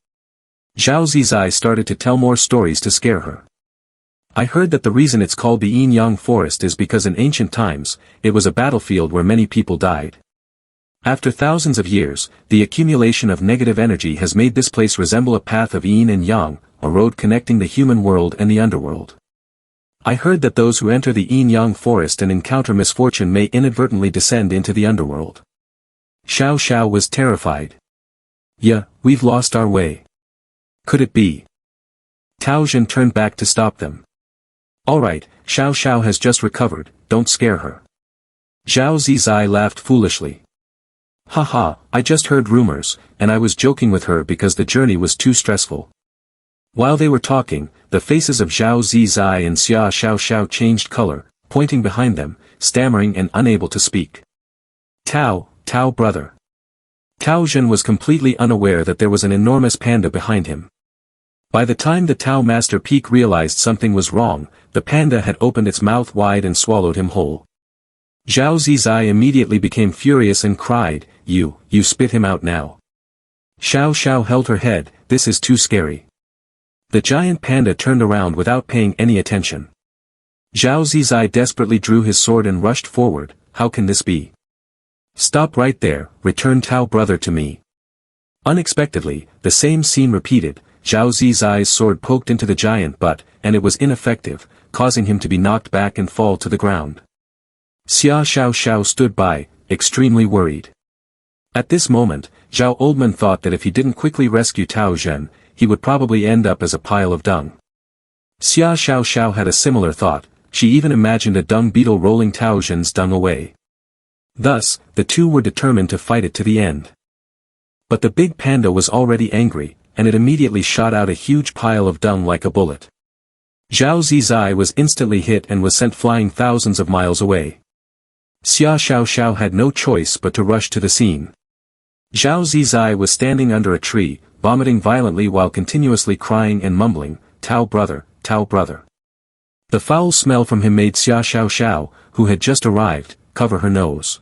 Zhao Zizai started to tell more stories to scare her. "I heard that the reason it's called the Yin-Yang forest is because in ancient times, it was a battlefield where many people died. After thousands of years, the accumulation of negative energy has made this place resemble a path of yin and yang, a road connecting the human world and the underworld. I heard that those who enter the yin-yang forest and encounter misfortune may inadvertently descend into the underworld. Xiao Xiao was terrified. Yeah, we've lost our way. Could it be? Tao Zhen turned back to stop them. Alright, Xiao Xiao has just recovered, don't scare her. Zhao Zizai laughed foolishly. Haha, I just heard rumors, and I was joking with her because the journey was too stressful. While they were talking, the faces of Zhao Zizai and Xia Xiao Xiao changed color, pointing behind them, stammering and unable to speak. Tao brother. Tao Zhen was completely unaware that there was an enormous panda behind him. By the time the Tao Master Peak realized something was wrong, the panda had opened its mouth wide and swallowed him whole. Zhao Zizai immediately became furious and cried, You spit him out now. Xiao Xiao held her head, this is too scary. The giant panda turned around without paying any attention. Zhao Zizai desperately drew his sword and rushed forward, how can this be? Stop right there, return Tao brother to me. Unexpectedly, the same scene repeated, Zhao Zizai's sword poked into the giant butt, and it was ineffective, causing him to be knocked back and fall to the ground. Xia Xiao Xiao stood by, extremely worried. At this moment, Zhao Oldman thought that if he didn't quickly rescue Tao Zhen, he would probably end up as a pile of dung. Xia Xiao Xiao had a similar thought, she even imagined a dung beetle rolling Tao Zhen's dung away. Thus, the two were determined to fight it to the end. But the big panda was already angry, and it immediately shot out a huge pile of dung like a bullet. Zhao Zizai was instantly hit and was sent flying thousands of miles away. Xia Xiao Xiao had no choice but to rush to the scene. Zhao Zizai was standing under a tree, vomiting violently while continuously crying and mumbling, Tao brother, Tao brother. The foul smell from him made Xia Xiao Xiao, who had just arrived, cover her nose.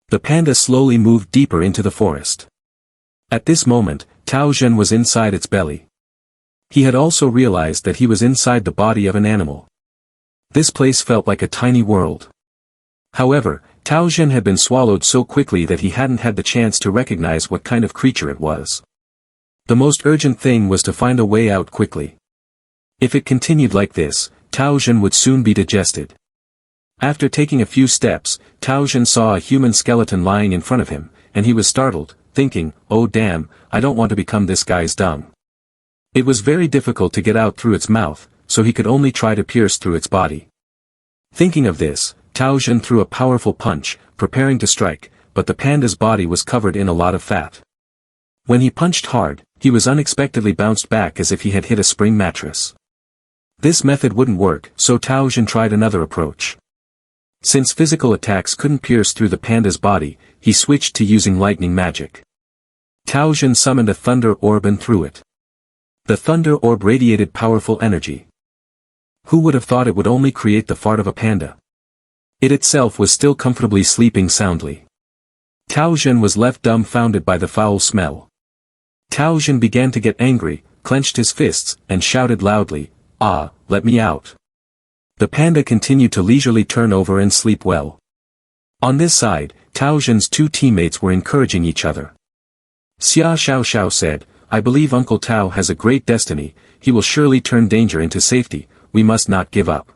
The panda slowly moved deeper into the forest. At this moment, Tao Zhen was inside its belly. He had also realized that he was inside the body of an animal. This place felt like a tiny world. However, Tao Zhen had been swallowed so quickly that he hadn't had the chance to recognize what kind of creature it was. The most urgent thing was to find a way out quickly. If it continued like this, Tao Zhen would soon be digested. After taking a few steps, Tao Zhen saw a human skeleton lying in front of him, and he was startled, thinking, oh damn, I don't want to become this guy's dung. It was very difficult to get out through its mouth, so he could only try to pierce through its body. Thinking of this, Tao Zhen threw a powerful punch, preparing to strike, but the panda's body was covered in a lot of fat. When he punched hard, he was unexpectedly bounced back as if he had hit a spring mattress. This method wouldn't work, so Tao Zhen tried another approach. Since physical attacks couldn't pierce through the panda's body, he switched to using lightning magic. Tao Zhen summoned a thunder orb and threw it. The thunder orb radiated powerful energy. Who would have thought it would only create the fart of a panda? It itself was still comfortably sleeping soundly. Tao Zhen was left dumbfounded by the foul smell. Tao Zhen began to get angry, clenched his fists, and shouted loudly, Ah, let me out. The panda continued to leisurely turn over and sleep well. On this side, Tao Zhen's two teammates were encouraging each other. Xia Xiao Xiao said, I believe Uncle Tao has a great destiny, he will surely turn danger into safety, we must not give up.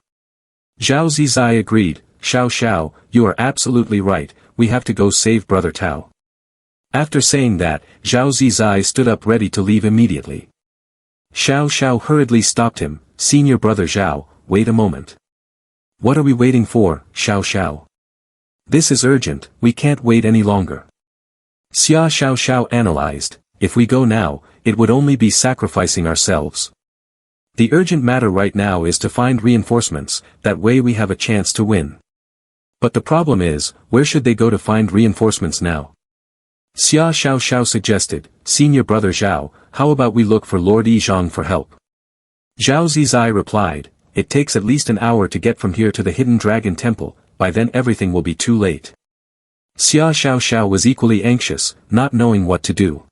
Zhao Zizai agreed, Xiao Xiao, you are absolutely right, we have to go save Brother Tao. After saying that, Zhao Zizai stood up ready to leave immediately. Xiao Xiao hurriedly stopped him, Senior Brother Zhao, wait a moment. What are we waiting for, Xiao Xiao? This is urgent, we can't wait any longer. Xia Xiao Xiao analyzed, if we go now, it would only be sacrificing ourselves. The urgent matter right now is to find reinforcements, that way we have a chance to win. But the problem is, where should they go to find reinforcements now? Xia Xiao Xiao suggested, Senior Brother Zhao, how about we look for Lord Yizhang for help? Zhao Zizai replied, it takes at least an hour to get from here to the Hidden Dragon Temple, by then everything will be too late. Xia Xiao Xiao was equally anxious, not knowing what to do.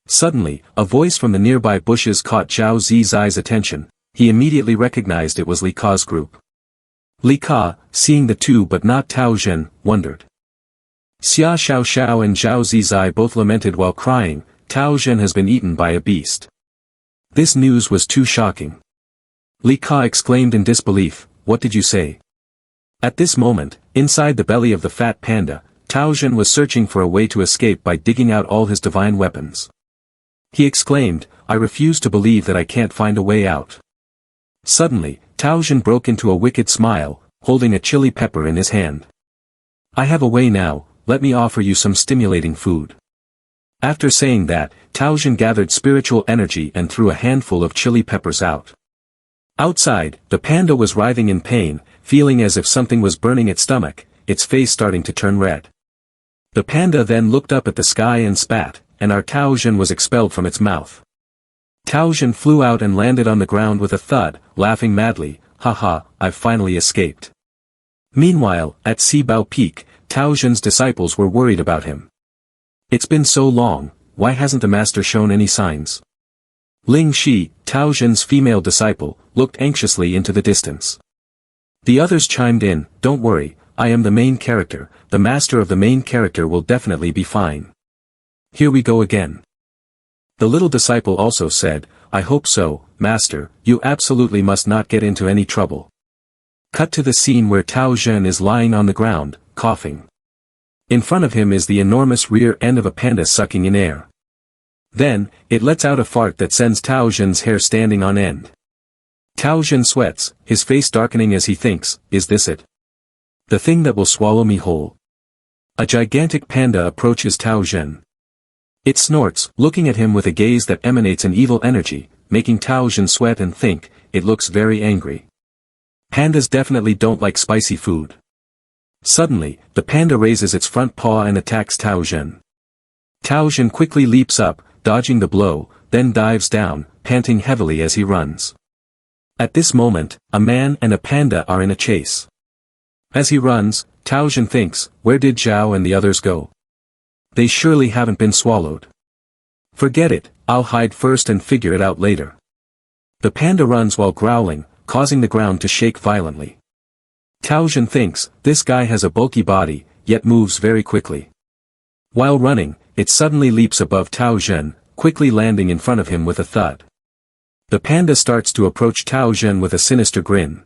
Suddenly, a voice from the nearby bushes caught Zhao Zizai's attention, he immediately recognized it was Li Ka's group. Li Ka, seeing the two but not Tao Zhen, wondered. Xia Xiao Xiao and Zhao Zizai both lamented while crying, Tao Zhen has been eaten by a beast. This news was too shocking. Li Ka exclaimed in disbelief, "What did you say?" At this moment, inside the belly of the fat panda, Tao Jun was searching for a way to escape by digging out all his divine weapons. He exclaimed, "I refuse to believe that I can't find a way out." Suddenly, Tao Jun broke into a wicked smile, holding a chili pepper in his hand. "I have a way now, let me offer you some stimulating food." After saying that, Tao Jun gathered spiritual energy and threw a handful of chili peppers out. Outside, the panda was writhing in pain, feeling as if something was burning its stomach, its face starting to turn red. The panda then looked up at the sky and spat, and our Tao Jun was expelled from its mouth. Tao Jun flew out and landed on the ground with a thud, laughing madly, "Haha, I've finally escaped." Meanwhile, at Sibao Peak, Tao Jun's disciples were worried about him. "It's been so long, why hasn't the master shown any signs?" Ling Shi, Tao Jun's female disciple, looked anxiously into the distance. The others chimed in, "Don't worry, I am the main character, the master of the main character will definitely be fine." "Here we go again." The little disciple also said, "I hope so, master, you absolutely must not get into any trouble." Cut to the scene where Tao Jun is lying on the ground, coughing. In front of him is the enormous rear end of a panda sucking in air. Then, it lets out a fart that sends Tao Jun's hair standing on end. Tao Jun sweats, his face darkening as he thinks, "Is this it? The thing that will swallow me whole?" A gigantic panda approaches Tao Jun. It snorts, looking at him with a gaze that emanates an evil energy, making Tao Jun sweat and think, it looks very angry. Pandas definitely don't like spicy food. Suddenly, the panda raises its front paw and attacks Tao Jun. Tao Jun quickly leaps up, dodging the blow, then dives down, panting heavily as he runs. At this moment, a man and a panda are in a chase. As he runs, Tao Jun thinks, where did Zhao and the others go? They surely haven't been swallowed. Forget it, I'll hide first and figure it out later. The panda runs while growling, causing the ground to shake violently. Tao Jun thinks, this guy has a bulky body, yet moves very quickly. While running, it suddenly leaps above Tao Jun, quickly landing in front of him with a thud. The panda starts to approach Tao Jun with a sinister grin.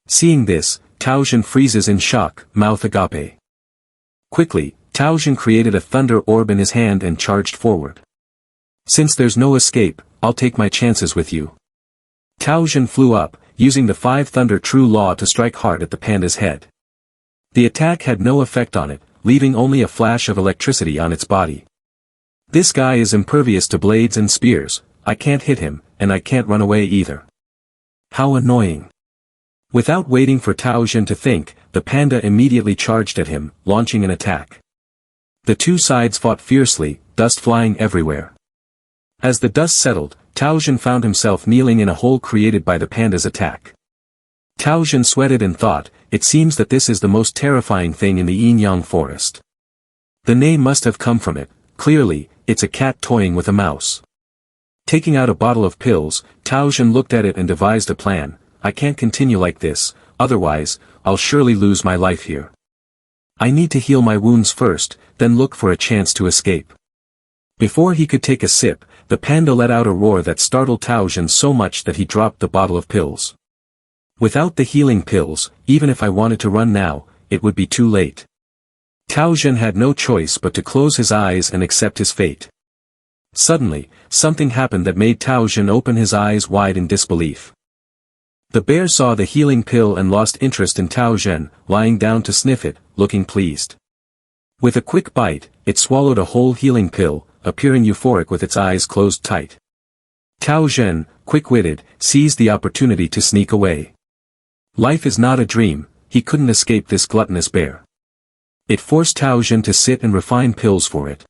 Seeing this, Tao Jun freezes in shock, mouth agape. Quickly, Tao Jun created a thunder orb in his hand and charged forward. Since there's no escape, I'll take my chances with you. Tao Jun flew up, using the 5 Thunder True Law to strike hard at the panda's head. The attack had no effect on it, leaving only a flash of electricity on its body. This guy is impervious to blades and spears, I can't hit him, and I can't run away either. How annoying. Without waiting for Tao Jun to think, the panda immediately charged at him, launching an attack. The two sides fought fiercely, dust flying everywhere. As the dust settled, Tao Jun found himself kneeling in a hole created by the panda's attack. Tao Jun sweated and thought, it seems that this is the most terrifying thing in the yin-yang forest. The name must have come from it, clearly, it's a cat toying with a mouse. Taking out a bottle of pills, Tao Jun looked at it and devised a plan. I can't continue like this, otherwise, I'll surely lose my life here. I need to heal my wounds first, then look for a chance to escape. Before he could take a sip, the panda let out a roar that startled Tao Jun so much that he dropped the bottle of pills. Without the healing pills, even if I wanted to run now, it would be too late. Tao Jun had no choice but to close his eyes and accept his fate. Suddenly, something happened that made Tao Jun open his eyes wide in disbelief. The bear saw the healing pill and lost interest in Tao Jun, lying down to sniff it, looking pleased. With a quick bite, it swallowed a whole healing pill, appearing euphoric with its eyes closed tight. Tao Jun, quick-witted, seized the opportunity to sneak away. Life is not a dream, he couldn't escape this gluttonous bear. It forced Tao Jun to sit and refine pills for it.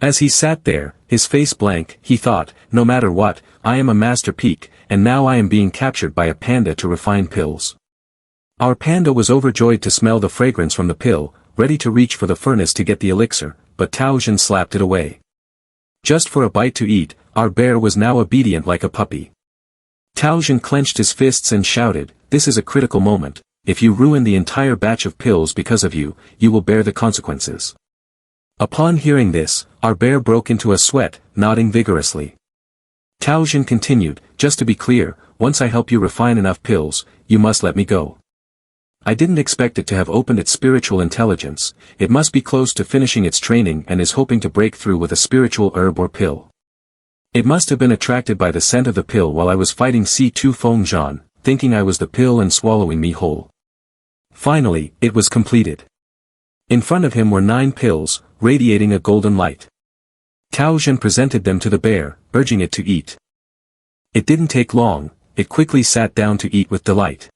As he sat there, his face blank, he thought, no matter what, I am a master peak, and now I am being captured by a panda to refine pills. Our panda was overjoyed to smell the fragrance from the pill, ready to reach for the furnace to get the elixir, but Tao Jun slapped it away. Just for a bite to eat, our bear was now obedient like a puppy. Tao Jun clenched his fists and shouted, this is a critical moment, if you ruin the entire batch of pills because of you, you will bear the consequences. Upon hearing this, our bear broke into a sweat, nodding vigorously. Tao Jin continued, just to be clear, once I help you refine enough pills, you must let me go. I didn't expect it to have opened its spiritual intelligence, it must be close to finishing its training and is hoping to break through with a spiritual herb or pill. It must have been attracted by the scent of the pill while I was fighting C2 Feng Zhan, thinking I was the pill and swallowing me whole. Finally, it was completed. In front of him were 9 pills, radiating a golden light. Tao Jin presented them to the bear, urging it to eat. It didn't take long, it quickly sat down to eat with delight.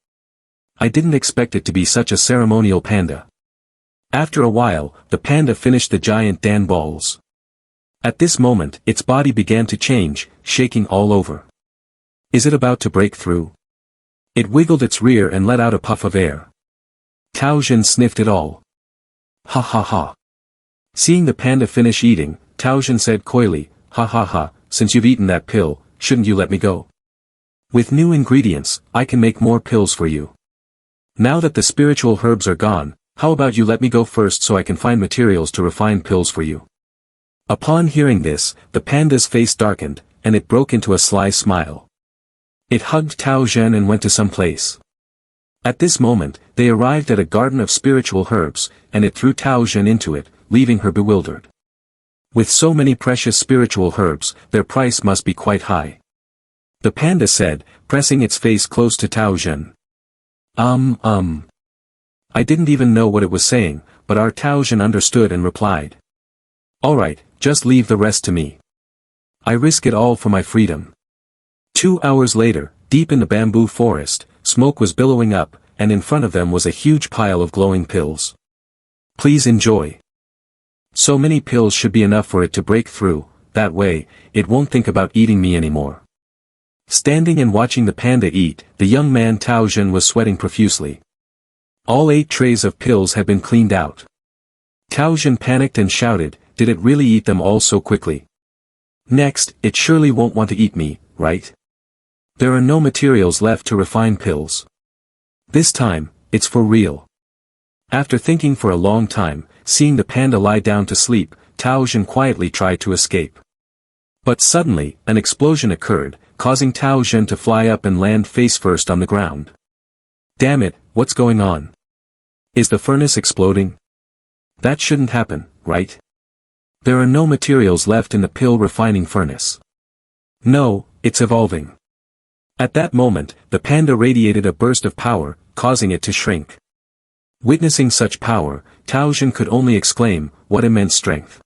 I didn't expect it to be such a ceremonial panda. After a while, the panda finished the giant Dan balls. At this moment, its body began to change, shaking all over. Is it about to break through? It wiggled its rear and let out a puff of air. Tao Jin sniffed it all. Ha ha ha. Seeing the panda finish eating, Tao Jin said coyly, ha ha ha, since you've eaten that pill, shouldn't you let me go? With new ingredients, I can make more pills for you. Now that the spiritual herbs are gone, how about you let me go first so I can find materials to refine pills for you? Upon hearing this, the panda's face darkened, and it broke into a sly smile. It hugged Tao Jin and went to some place. At this moment, they arrived at a garden of spiritual herbs, and it threw Tao Jin into it, leaving her bewildered. With so many precious spiritual herbs, their price must be quite high. The panda said, pressing its face close to Tao Jin. I didn't even know what it was saying, but our Tao Jin understood and replied. Alright, just leave the rest to me. I risk it all for my freedom. 2 hours later, deep in the bamboo forest, smoke was billowing up, and in front of them was a huge pile of glowing pills. Please enjoy. So many pills should be enough for it to break through, that way, it won't think about eating me anymore. Standing and watching the panda eat, the young man Tao Jin was sweating profusely. All 8 trays of pills had been cleaned out. Tao Jin panicked and shouted, did it really eat them all so quickly? Next, it surely won't want to eat me, right? There are no materials left to refine pills. This time, it's for real. After thinking for a long time, seeing the panda lie down to sleep, Tao Jin quietly tried to escape. But suddenly, an explosion occurred, causing Tao Jin to fly up and land face first on the ground. Damn it, what's going on? Is the furnace exploding? That shouldn't happen, right? There are no materials left in the pill refining furnace. No, it's evolving. At that moment, the panda radiated a burst of power, causing it to shrink. Witnessing such power, Tao Jin could only exclaim, what immense strength.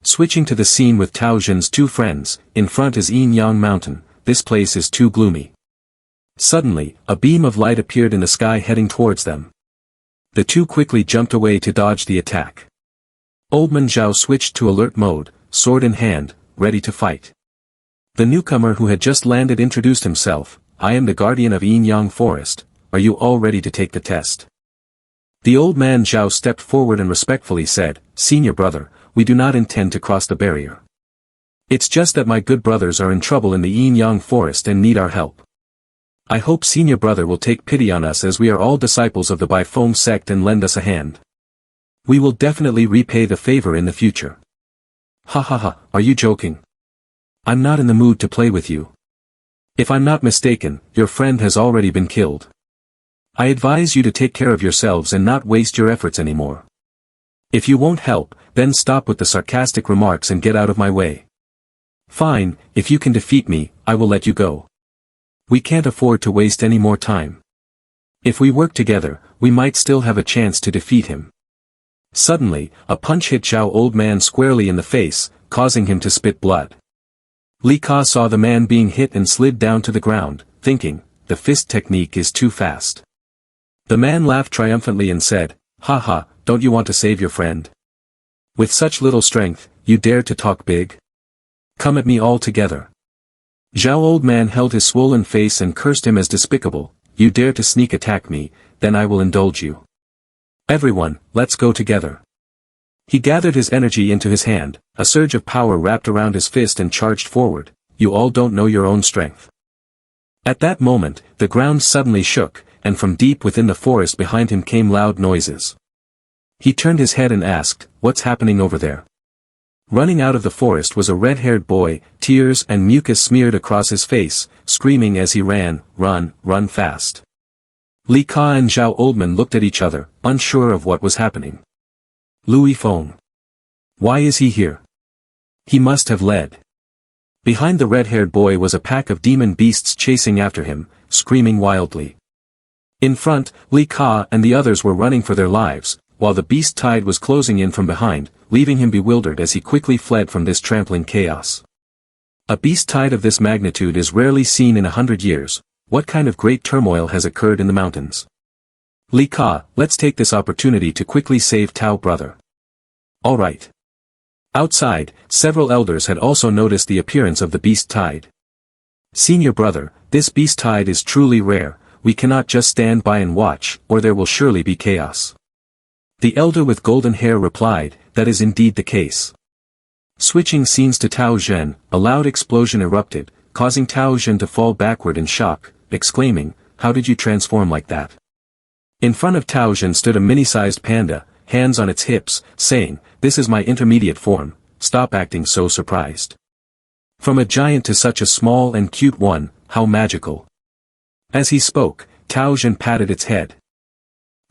Switching to the scene with Tao Jin's 2 friends, in front is Yin Yang Mountain, this place is too gloomy. Suddenly, a beam of light appeared in the sky heading towards them. The 2 quickly jumped away to dodge the attack. Old Man Zhao switched to alert mode, sword in hand, ready to fight. The newcomer who had just landed introduced himself, I am the guardian of Yin Yang Forest, are you all ready to take the test? The old man Zhao stepped forward and respectfully said, Senior brother, we do not intend to cross the barrier. It's just that my good brothers are in trouble in the Yin Yang Forest and need our help. I hope Senior brother will take pity on us as we are all disciples of the Bai Feng sect and lend us a hand. We will definitely repay the favor in the future. Ha ha ha, are you joking? I'm not in the mood to play with you. If I'm not mistaken, your friend has already been killed. I advise you to take care of yourselves and not waste your efforts anymore. If you won't help, then stop with the sarcastic remarks and get out of my way. Fine, if you can defeat me, I will let you go. We can't afford to waste any more time. If we work together, we might still have a chance to defeat him. Suddenly, a punch hit Zhao old man squarely in the face, causing him to spit blood. Li Ka saw the man being hit and slid down to the ground, thinking, the fist technique is too fast. The man laughed triumphantly and said, ha ha, don't you want to save your friend? With such little strength, you dare to talk big? Come at me all together. Zhao old man held his swollen face and cursed him as despicable, you dare to sneak attack me, then I will indulge you. Everyone, let's go together. He gathered his energy into his hand, a surge of power wrapped around his fist and charged forward, you all don't know your own strength. At that moment, the ground suddenly shook, and from deep within the forest behind him came loud noises. He turned his head and asked, what's happening over there? Running out of the forest was a red-haired boy, tears and mucus smeared across his face, screaming as he ran, "Run, run fast." Li Ka and Zhao Oldman looked at each other, unsure of what was happening. Louis Feng. Why is he here? He must have led. Behind the red-haired boy was a pack of demon beasts chasing after him, screaming wildly. In front, Li Ka and the others were running for their lives, while the beast tide was closing in from behind, leaving him bewildered as he quickly fled from this trampling chaos. A beast tide of this magnitude is rarely seen in 100 years. What kind of great turmoil has occurred in the mountains? Li Ka, let's take this opportunity to quickly save Tao brother. All right. Outside, several elders had also noticed the appearance of the beast tide. Senior brother, this beast tide is truly rare, we cannot just stand by and watch, or there will surely be chaos. The elder with golden hair replied, that is indeed the case. Switching scenes to Tao Zhen, a loud explosion erupted, causing Tao Zhen to fall backward in shock, exclaiming, how did you transform like that? In front of Tao Zhen stood a mini-sized panda, hands on its hips, saying, this is my intermediate form, stop acting so surprised. From a giant to such a small and cute one, how magical. As he spoke, Tao Zhen patted its head.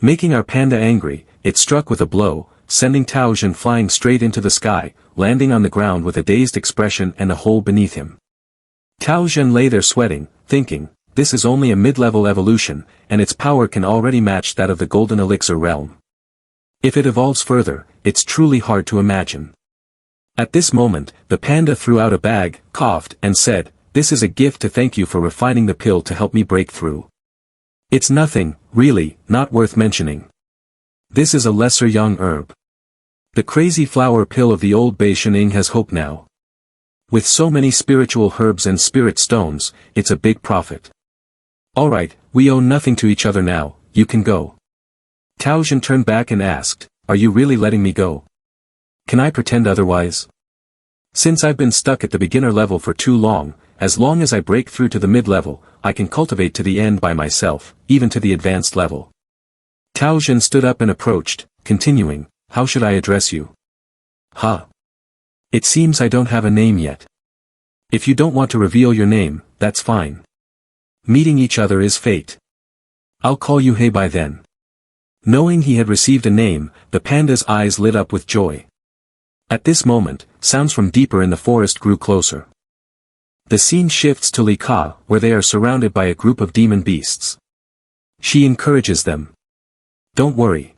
Making our panda angry, it struck with a blow, sending Tao Zhen flying straight into the sky, landing on the ground with a dazed expression and a hole beneath him. Tao Zhen lay there sweating, thinking, this is only a mid-level evolution, and its power can already match that of the golden elixir realm. If it evolves further, it's truly hard to imagine. At this moment, the panda threw out a bag, coughed, and said, this is a gift to thank you for refining the pill to help me break through. It's nothing, really, not worth mentioning. This is a lesser young herb. The crazy flower pill of the old Bei Shening has hope now. With so many spiritual herbs and spirit stones, it's a big profit. Alright, we owe nothing to each other now, you can go. Tao Zhen turned back and asked, are you really letting me go? Can I pretend otherwise? Since I've been stuck at the beginner level for too long as I break through to the mid-level, I can cultivate to the end by myself, even to the advanced level. Tao Zhen stood up and approached, continuing, how should I address you? Huh. It seems I don't have a name yet. If you don't want to reveal your name, that's fine. Meeting each other is fate. I'll call you He by then. Knowing he had received a name, the panda's eyes lit up with joy. At this moment, sounds from deeper in the forest grew closer. The scene shifts to Li Ka, where they are surrounded by a group of demon beasts. She encourages them. Don't worry.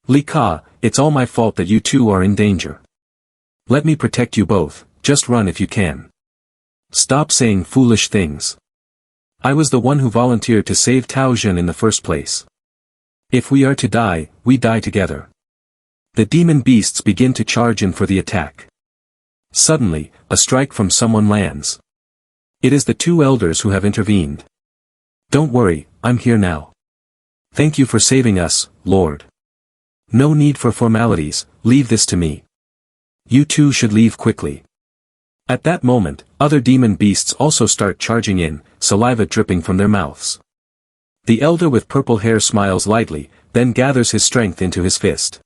Li Ka, it's all my fault that you two are in danger. Let me protect you both, just run if you can. Stop saying foolish things. I was the one who volunteered to save Tao Zhen in the first place. If we are to die, we die together. The demon beasts begin to charge in for the attack. Suddenly, a strike from someone lands. It is the two elders who have intervened. Don't worry, I'm here now. Thank you for saving us, Lord. No need for formalities, leave this to me. You two should leave quickly. At that moment, other demon beasts also start charging in, saliva dripping from their mouths. The elder with purple hair smiles lightly, then gathers his strength into his fist.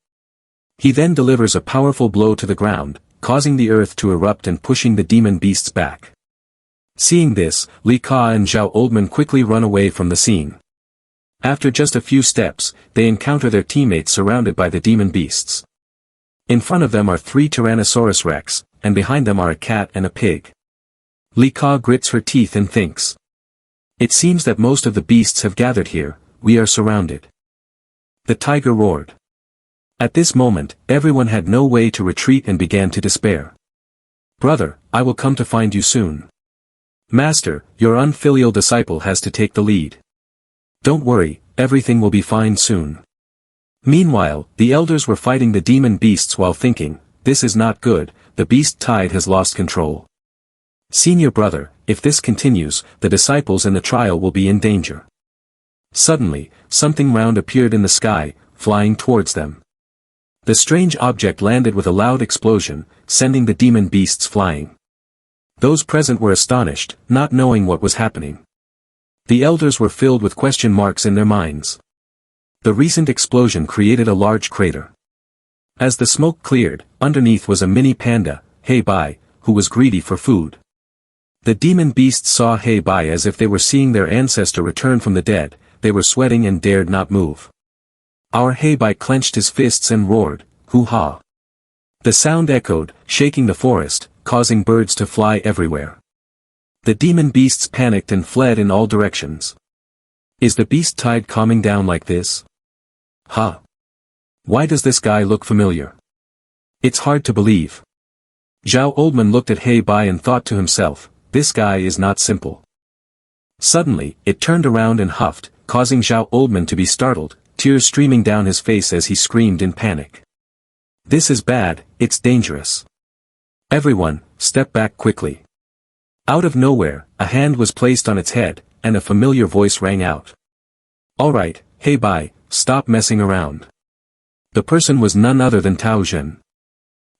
He then delivers a powerful blow to the ground, causing the earth to erupt and pushing the demon beasts back. Seeing this, Li Ka and Zhao Oldman quickly run away from the scene. After just a few steps, they encounter their teammates surrounded by the demon beasts. In front of them are 3 Tyrannosaurus Rex, and behind them are a cat and a pig. Li Ka grits her teeth and thinks. It seems that most of the beasts have gathered here, we are surrounded. The tiger roared. At this moment, everyone had no way to retreat and began to despair. Brother, I will come to find you soon. Master, your unfilial disciple has to take the lead. Don't worry, everything will be fine soon. Meanwhile, the elders were fighting the demon beasts while thinking, this is not good, the beast tide has lost control. Senior brother, if this continues, the disciples and the trial will be in danger. Suddenly, something round appeared in the sky, flying towards them. The strange object landed with a loud explosion, sending the demon beasts flying. Those present were astonished, not knowing what was happening. The elders were filled with question marks in their minds. The recent explosion created a large crater. As the smoke cleared, underneath was a mini panda, Hei Bai, who was greedy for food. The demon beasts saw Hei Bai as if they were seeing their ancestor return from the dead. They were sweating and dared not move. Our Hei Bai clenched his fists and roared, hoo-ha. The sound echoed, shaking the forest, causing birds to fly everywhere. The demon beasts panicked and fled in all directions. Is the beast tide calming down like this? Huh. Why does this guy look familiar? It's hard to believe. Zhao Oldman looked at Hei Bai and thought to himself, this guy is not simple. Suddenly, it turned around and huffed, causing Zhao Oldman to be startled, tears streaming down his face as he screamed in panic. This is bad, it's dangerous. Everyone, step back quickly. Out of nowhere, a hand was placed on its head, and a familiar voice rang out. Alright, Hei Bai, stop messing around. The person was none other than Tao Zhen.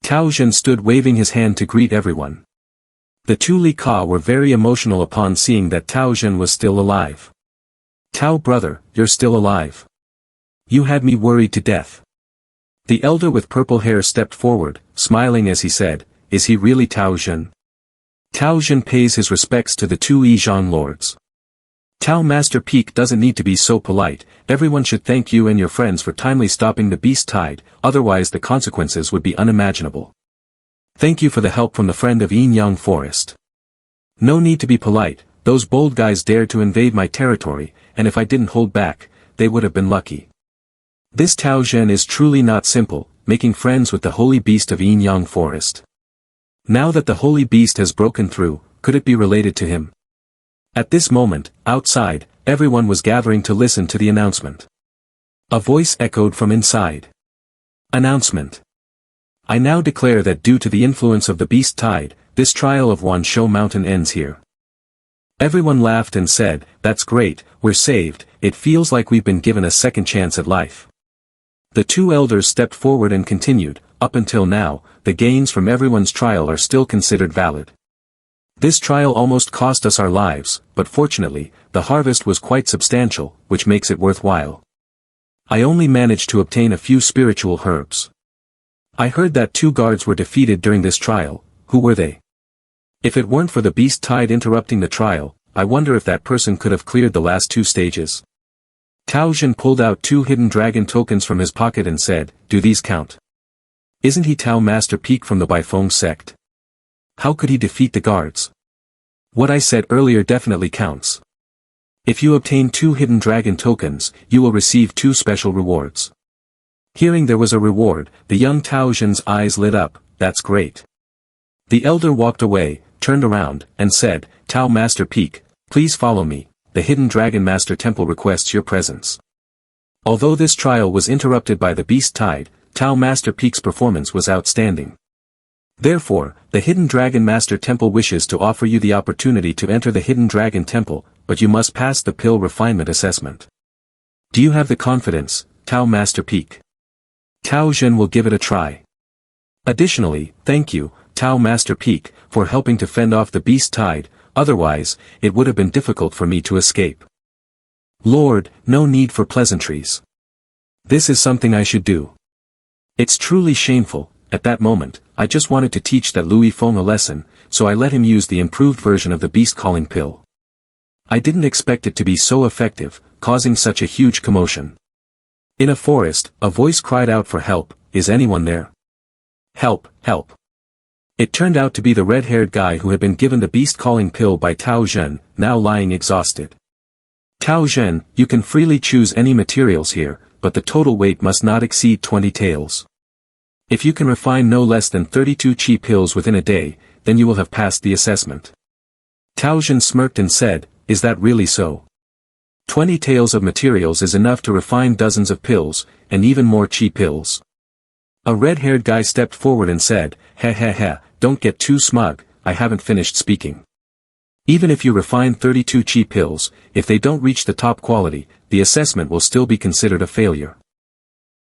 Tao Zhen stood waving his hand to greet everyone. The two Li Ka were very emotional upon seeing that Tao Zhen was still alive. Tao brother, you're still alive. You had me worried to death. The elder with purple hair stepped forward, smiling as he said, is he really Tao Zhen? Tao Zhen pays his respects to the two Yizhang lords. Tao Master Peak doesn't need to be so polite, everyone should thank you and your friends for timely stopping the beast tide, otherwise the consequences would be unimaginable. Thank you for the help from the friend of Yin Yang Forest. No need to be polite, those bold guys dared to invade my territory, and if I didn't hold back, they would have been lucky. This Tao Zhen is truly not simple, making friends with the holy beast of Yin Yang Forest. Now that the holy beast has broken through, could it be related to him? At this moment, outside, everyone was gathering to listen to the announcement. A voice echoed from inside. Announcement. I now declare that due to the influence of the beast tide, this trial of Wanshou Mountain ends here. Everyone laughed and said, that's great, we're saved, it feels like we've been given a second chance at life. The two elders stepped forward and continued, up until now, the gains from everyone's trial are still considered valid. This trial almost cost us our lives, but fortunately, the harvest was quite substantial, which makes it worthwhile. I only managed to obtain a few spiritual herbs. I heard that 2 guards were defeated during this trial. Who were they? If it weren't for the beast tide interrupting the trial, I wonder if that person could have cleared the last 2 stages. Tao Zhen pulled out 2 hidden dragon tokens from his pocket and said, do these count? Isn't he Tao Master Peak from the Baifeng sect? How could he defeat the guards? What I said earlier definitely counts. If you obtain 2 hidden dragon tokens, you will receive 2 special rewards. Hearing there was a reward, the young Tao Zhen's eyes lit up, that's great. The elder walked away, turned around, and said, Tao Master Peak, please follow me, the Hidden Dragon Master Temple requests your presence. Although this trial was interrupted by the beast tide, Tao Master Peak's performance was outstanding. Therefore, the Hidden Dragon Master Temple wishes to offer you the opportunity to enter the Hidden Dragon Temple, but you must pass the pill refinement assessment. Do you have the confidence, Tao Master Peak? Tao Zhen will give it a try. Additionally, thank you, Tao Master Peak, for helping to fend off the beast tide, otherwise, it would have been difficult for me to escape. Lord, no need for pleasantries. This is something I should do. It's truly shameful, at that moment, I just wanted to teach that Louis Feng a lesson, so I let him use the improved version of the beast-calling pill. I didn't expect it to be so effective, causing such a huge commotion. In a forest, a voice cried out for help, is anyone there? Help, help. It turned out to be the red-haired guy who had been given the beast-calling pill by Tao Zhen, now lying exhausted. Tao Zhen, you can freely choose any materials here, but the total weight must not exceed 20 taels. If you can refine no less than 32 chi pills within a day, then you will have passed the assessment. Tao Zhen smirked and said, is that really so? 20 taels of materials is enough to refine dozens of pills, and even more chi pills. A red-haired guy stepped forward and said, ha, don't get too smug, I haven't finished speaking. Even if you refine 32 chi pills, if they don't reach the top quality, the assessment will still be considered a failure.